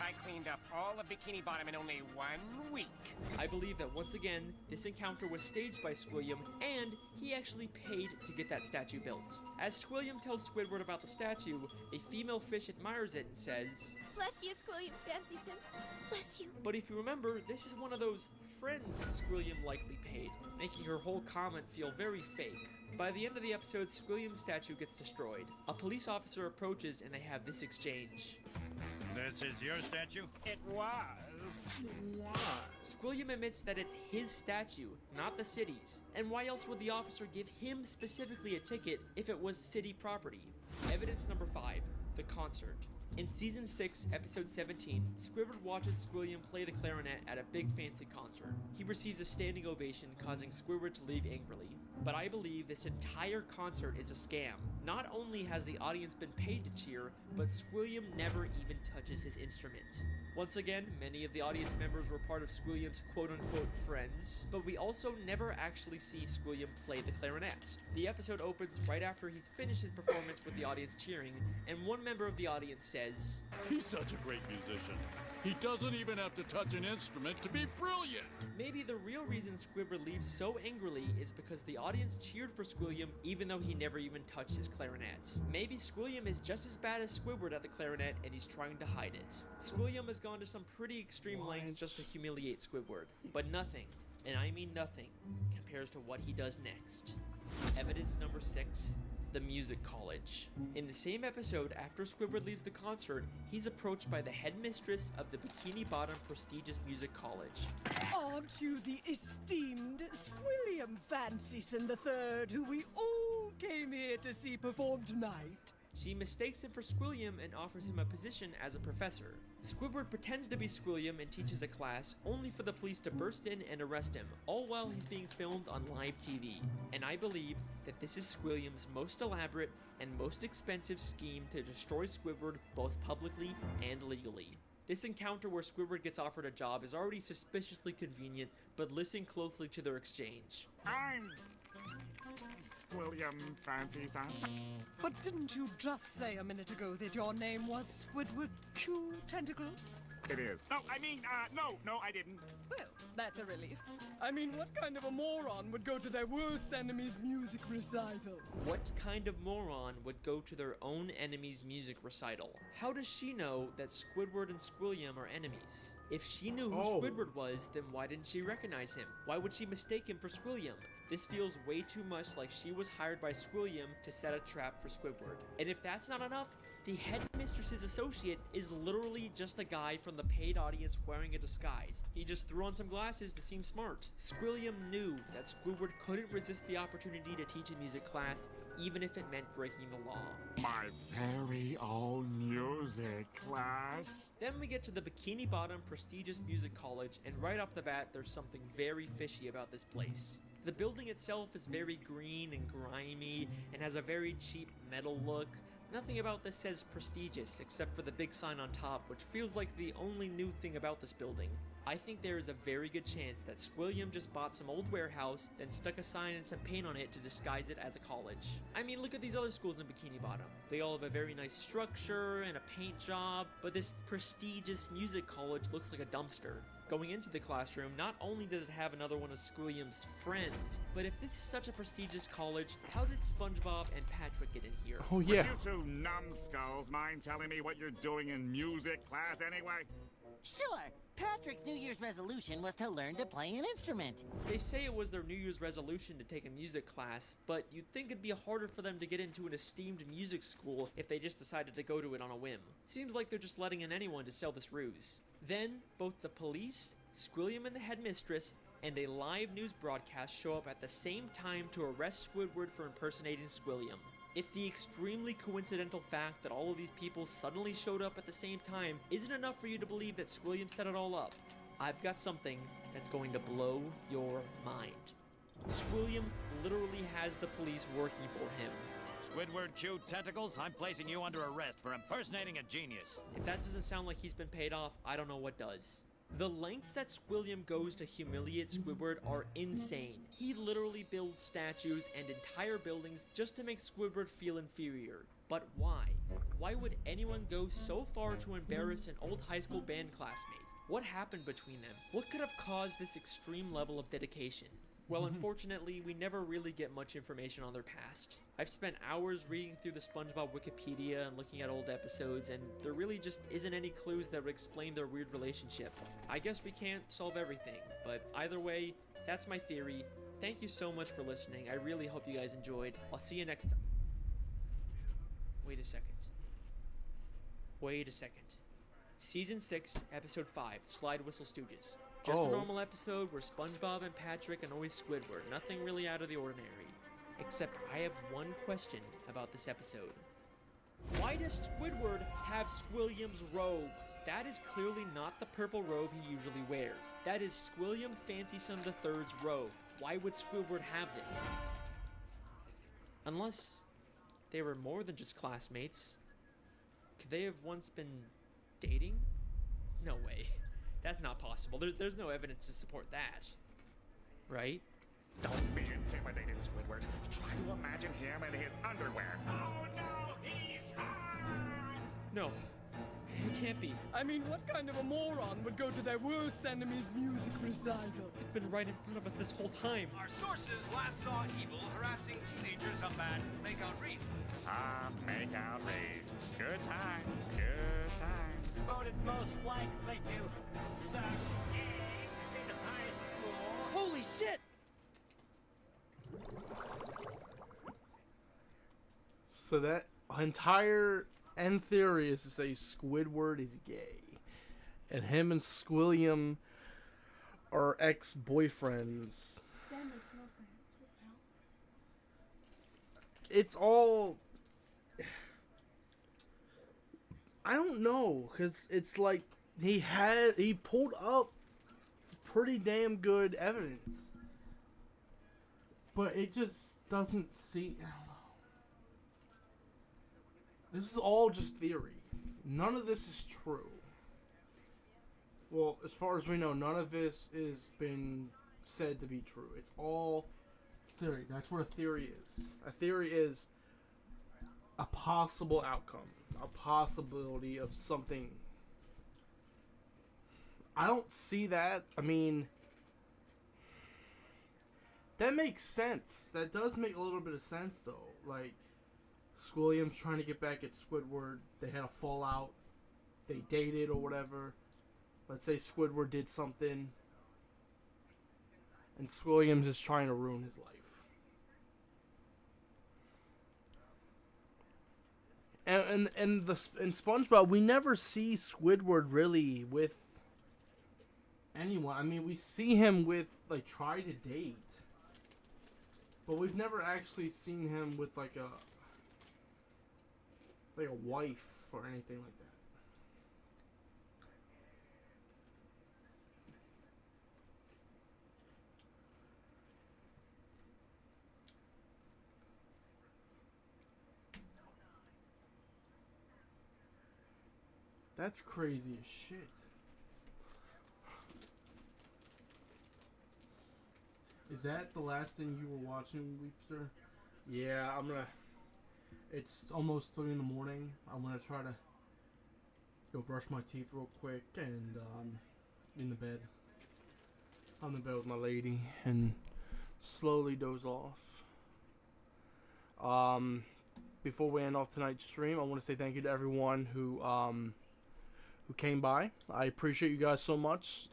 I cleaned up all of Bikini Bottom in only 1 week. I believe that once again, this encounter was staged by Squilliam, and he actually paid to get that statue built. As Squilliam tells Squidward about the statue, a female fish admires it and says, Bless you, Squilliam Fancyson. Bless you. But if you remember, this is one of those friends Squilliam likely paid, making her whole comment feel very fake. By the end of the episode, Squilliam's statue gets destroyed. A police officer approaches and they have this exchange. This is your statue? It was. Squilliam admits that it's his statue, not the city's. And why else would the officer give him specifically a ticket if it was city property? Evidence number 5, the concert. In Season 6, Episode 17, Squidward watches Squilliam play the clarinet at a big fancy concert. He receives a standing ovation, causing Squidward to leave angrily. But I believe this entire concert is a scam. Not only has the audience been paid to cheer, but Squilliam never even touches his instrument. Once again, many of the audience members were part of Squilliam's quote-unquote friends, but we also never actually see Squilliam play the clarinet. The episode opens right after he's finished his performance with the audience cheering, and one member of the audience says, "He's such a great musician. He doesn't even have to touch an instrument to be brilliant." Maybe the real reason Squidward leaves so angrily is because the audience cheered for Squilliam even though he never even touched his clarinet. Maybe Squilliam is just as bad as Squidward at the clarinet and he's trying to hide it. Squilliam has gone to some pretty extreme lengths just to humiliate Squidward, but nothing, and I mean nothing, compares to what he does next. Evidence number 6. The Music College. In the same episode, after Squidward leaves the concert, he's approached by the headmistress of the Bikini Bottom prestigious music college. Aren't you the esteemed Squilliam Fancyson III, who we all came here to see perform tonight? She mistakes him for Squilliam and offers him a position as a professor. Squidward pretends to be Squilliam and teaches a class, only for the police to burst in and arrest him, all while he's being filmed on live TV. And I believe that this is Squilliam's most elaborate and most expensive scheme to destroy Squidward both publicly and legally. This encounter where Squidward gets offered a job is already suspiciously convenient, but listen closely to their exchange. I'm Squilliam Fancyson. But didn't you just say a minute ago that your name was Squidward Q Tentacles? It is. No, I didn't. Well, that's a relief. I mean, what kind of a moron would go to their worst enemy's music recital? What kind of moron would go to their own enemy's music recital? How does she know that Squidward and Squilliam are enemies? If she knew who Squidward was, then why didn't she recognize him? Why would she mistake him for Squilliam? This feels way too much like she was hired by Squilliam to set a trap for Squidward. And if that's not enough, the headmistress's associate is literally just a guy from the paid audience wearing a disguise. He just threw on some glasses to seem smart. Squilliam knew that Squidward couldn't resist the opportunity to teach a music class, even if it meant breaking the law. My very own music class. Then we get to the Bikini Bottom prestigious music college, and right off the bat, there's something very fishy about this place. The building itself is very green and grimy and has a very cheap metal look. Nothing about this says prestigious except for the big sign on top, which feels like the only new thing about this building. I think there is a very good chance that Squilliam just bought some old warehouse, then stuck a sign and some paint on it to disguise it as a college. I mean, look at these other schools in Bikini Bottom. They all have a very nice structure and a paint job, but this prestigious music college looks like a dumpster. Going into the classroom, not only does it have another one of Squilliam's friends, but if this is such a prestigious college, how did SpongeBob and Patrick get in here? Oh yeah. Would you two numbskulls mind telling me what you're doing in music class anyway? Sure. Patrick's New Year's resolution was to learn to play an instrument. They say it was their New Year's resolution to take a music class, but you'd think it'd be harder for them to get into an esteemed music school if they just decided to go to it on a whim. Seems like they're just letting in anyone to sell this ruse. Then, both the police, Squilliam and the headmistress, and a live news broadcast show up at the same time to arrest Squidward for impersonating Squilliam. If the extremely coincidental fact that all of these people suddenly showed up at the same time isn't enough for you to believe that Squilliam set it all up, I've got something that's going to blow your mind. Squilliam literally has the police working for him. Squidward Q Tentacles, I'm placing you under arrest for impersonating a genius. If that doesn't sound like he's been paid off, I don't know what does. The lengths that Squilliam goes to humiliate Squidward are insane. He literally builds statues and entire buildings just to make Squidward feel inferior. But why? Why would anyone go so far to embarrass an old high school band classmate? What happened between them? What could have caused this extreme level of dedication? Well, unfortunately, we never really get much information on their past. I've spent hours reading through the SpongeBob Wikipedia and looking at old episodes, and there really just isn't any clues that would explain their weird relationship. I guess we can't solve everything, but either way, that's my theory. Thank you so much for listening. I really hope you guys enjoyed. I'll see you next time. Wait a second. Season 6, Episode 5, Slide Whistle Stooges. Just a normal episode where SpongeBob and Patrick annoy Squidward. Nothing really out of the ordinary. Except I have one question about this episode. Why does Squidward have Squilliam's robe? That is clearly not the purple robe he usually wears. That is Squilliam Fancy Son III's robe. Why would Squidward have this? Unless they were more than just classmates. Could they have once been dating? No way. That's not possible. There's no evidence to support that. Right? Don't be intimidated, Squidward. Try to imagine him in his underwear. Oh no, he's hot! No. It can't be. I mean, what kind of a moron would go to their worst enemy's music recital? It's been right in front of us this whole time. Our sources last saw Evil harassing teenagers up at Makeout Reef. Ah, Makeout Reef. Good time, good time. Voted most likely to suck eggs in high school. Holy shit! So that entire end theory is to say Squidward is gay. And him and Squilliam are ex-boyfriends. That makes no sense. What the hell? It's all... I don't know, because it's like he pulled up pretty damn good evidence. But it just doesn't seem... I don't know. This is all just theory. None of this is true. Well, as far as we know, none of this has been said to be true. It's all theory. That's what a theory is. A theory is a possible outcome. A possibility of something. I don't see that. I mean... That makes sense. That does make a little bit of sense, though. Like, Squilliam's trying to get back at Squidward. They had a fallout. They dated or whatever. Let's say Squidward did something. And Squilliam's just trying to ruin his life. And in SpongeBob, we never see Squidward really with anyone. I mean, we see him with, like, try to date. But we've never actually seen him with like a wife or anything like that. That's crazy as shit. Is that the last thing you were watching, Weepster? Yeah, I'm gonna... It's almost 3 in the morning. I'm gonna try to go brush my teeth real quick and, in the bed. I'm in bed with my lady and slowly doze off. Before we end off tonight's stream, I want to say thank you to everyone who came by. I appreciate you guys so much.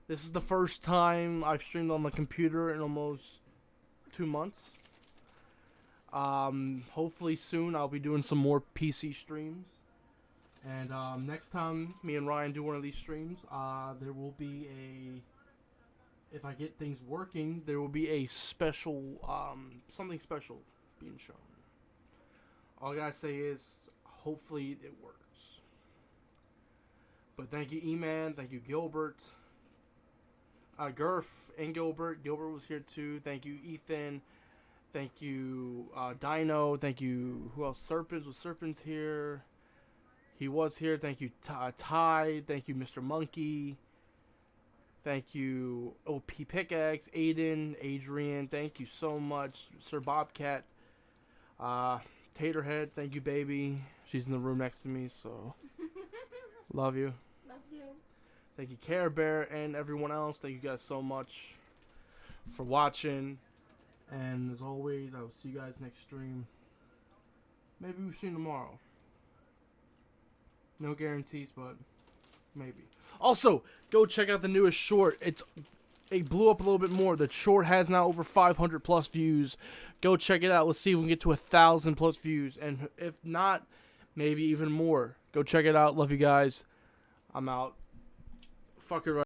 This is the first time I've streamed on the computer in almost 2 months. Hopefully soon I'll be doing some more PC streams. And next time me and Ryan do one of these streams, there will be if I get things working, there will be a special, something special being shown. All I gotta say is, hopefully it works. But thank you E-Man, thank you Gilbert. Gurf and Gilbert. Gilbert was here too. Thank you, Ethan. Thank you, Dino. Thank you. Who else? Serpents. Was Serpents here? He was here. Thank you, Ty. Thank you, Mr. Monkey. Thank you, OP Pickaxe, Aiden, Adrian. Thank you so much, Sir Bobcat. Taterhead. Thank you, baby. She's in the room next to me, so love you. Love you. Thank you, Care Bear, and everyone else. Thank you guys so much for watching. And as always, I will see you guys next stream. Maybe we'll see you tomorrow. No guarantees, but maybe. Also, go check out the newest short. It blew up a little bit more. The short has now over 500 plus views. Go check it out. Let's see if we can get to 1,000 plus views. And if not, maybe even more. Go check it out. Love you guys. I'm out. Fuck it right.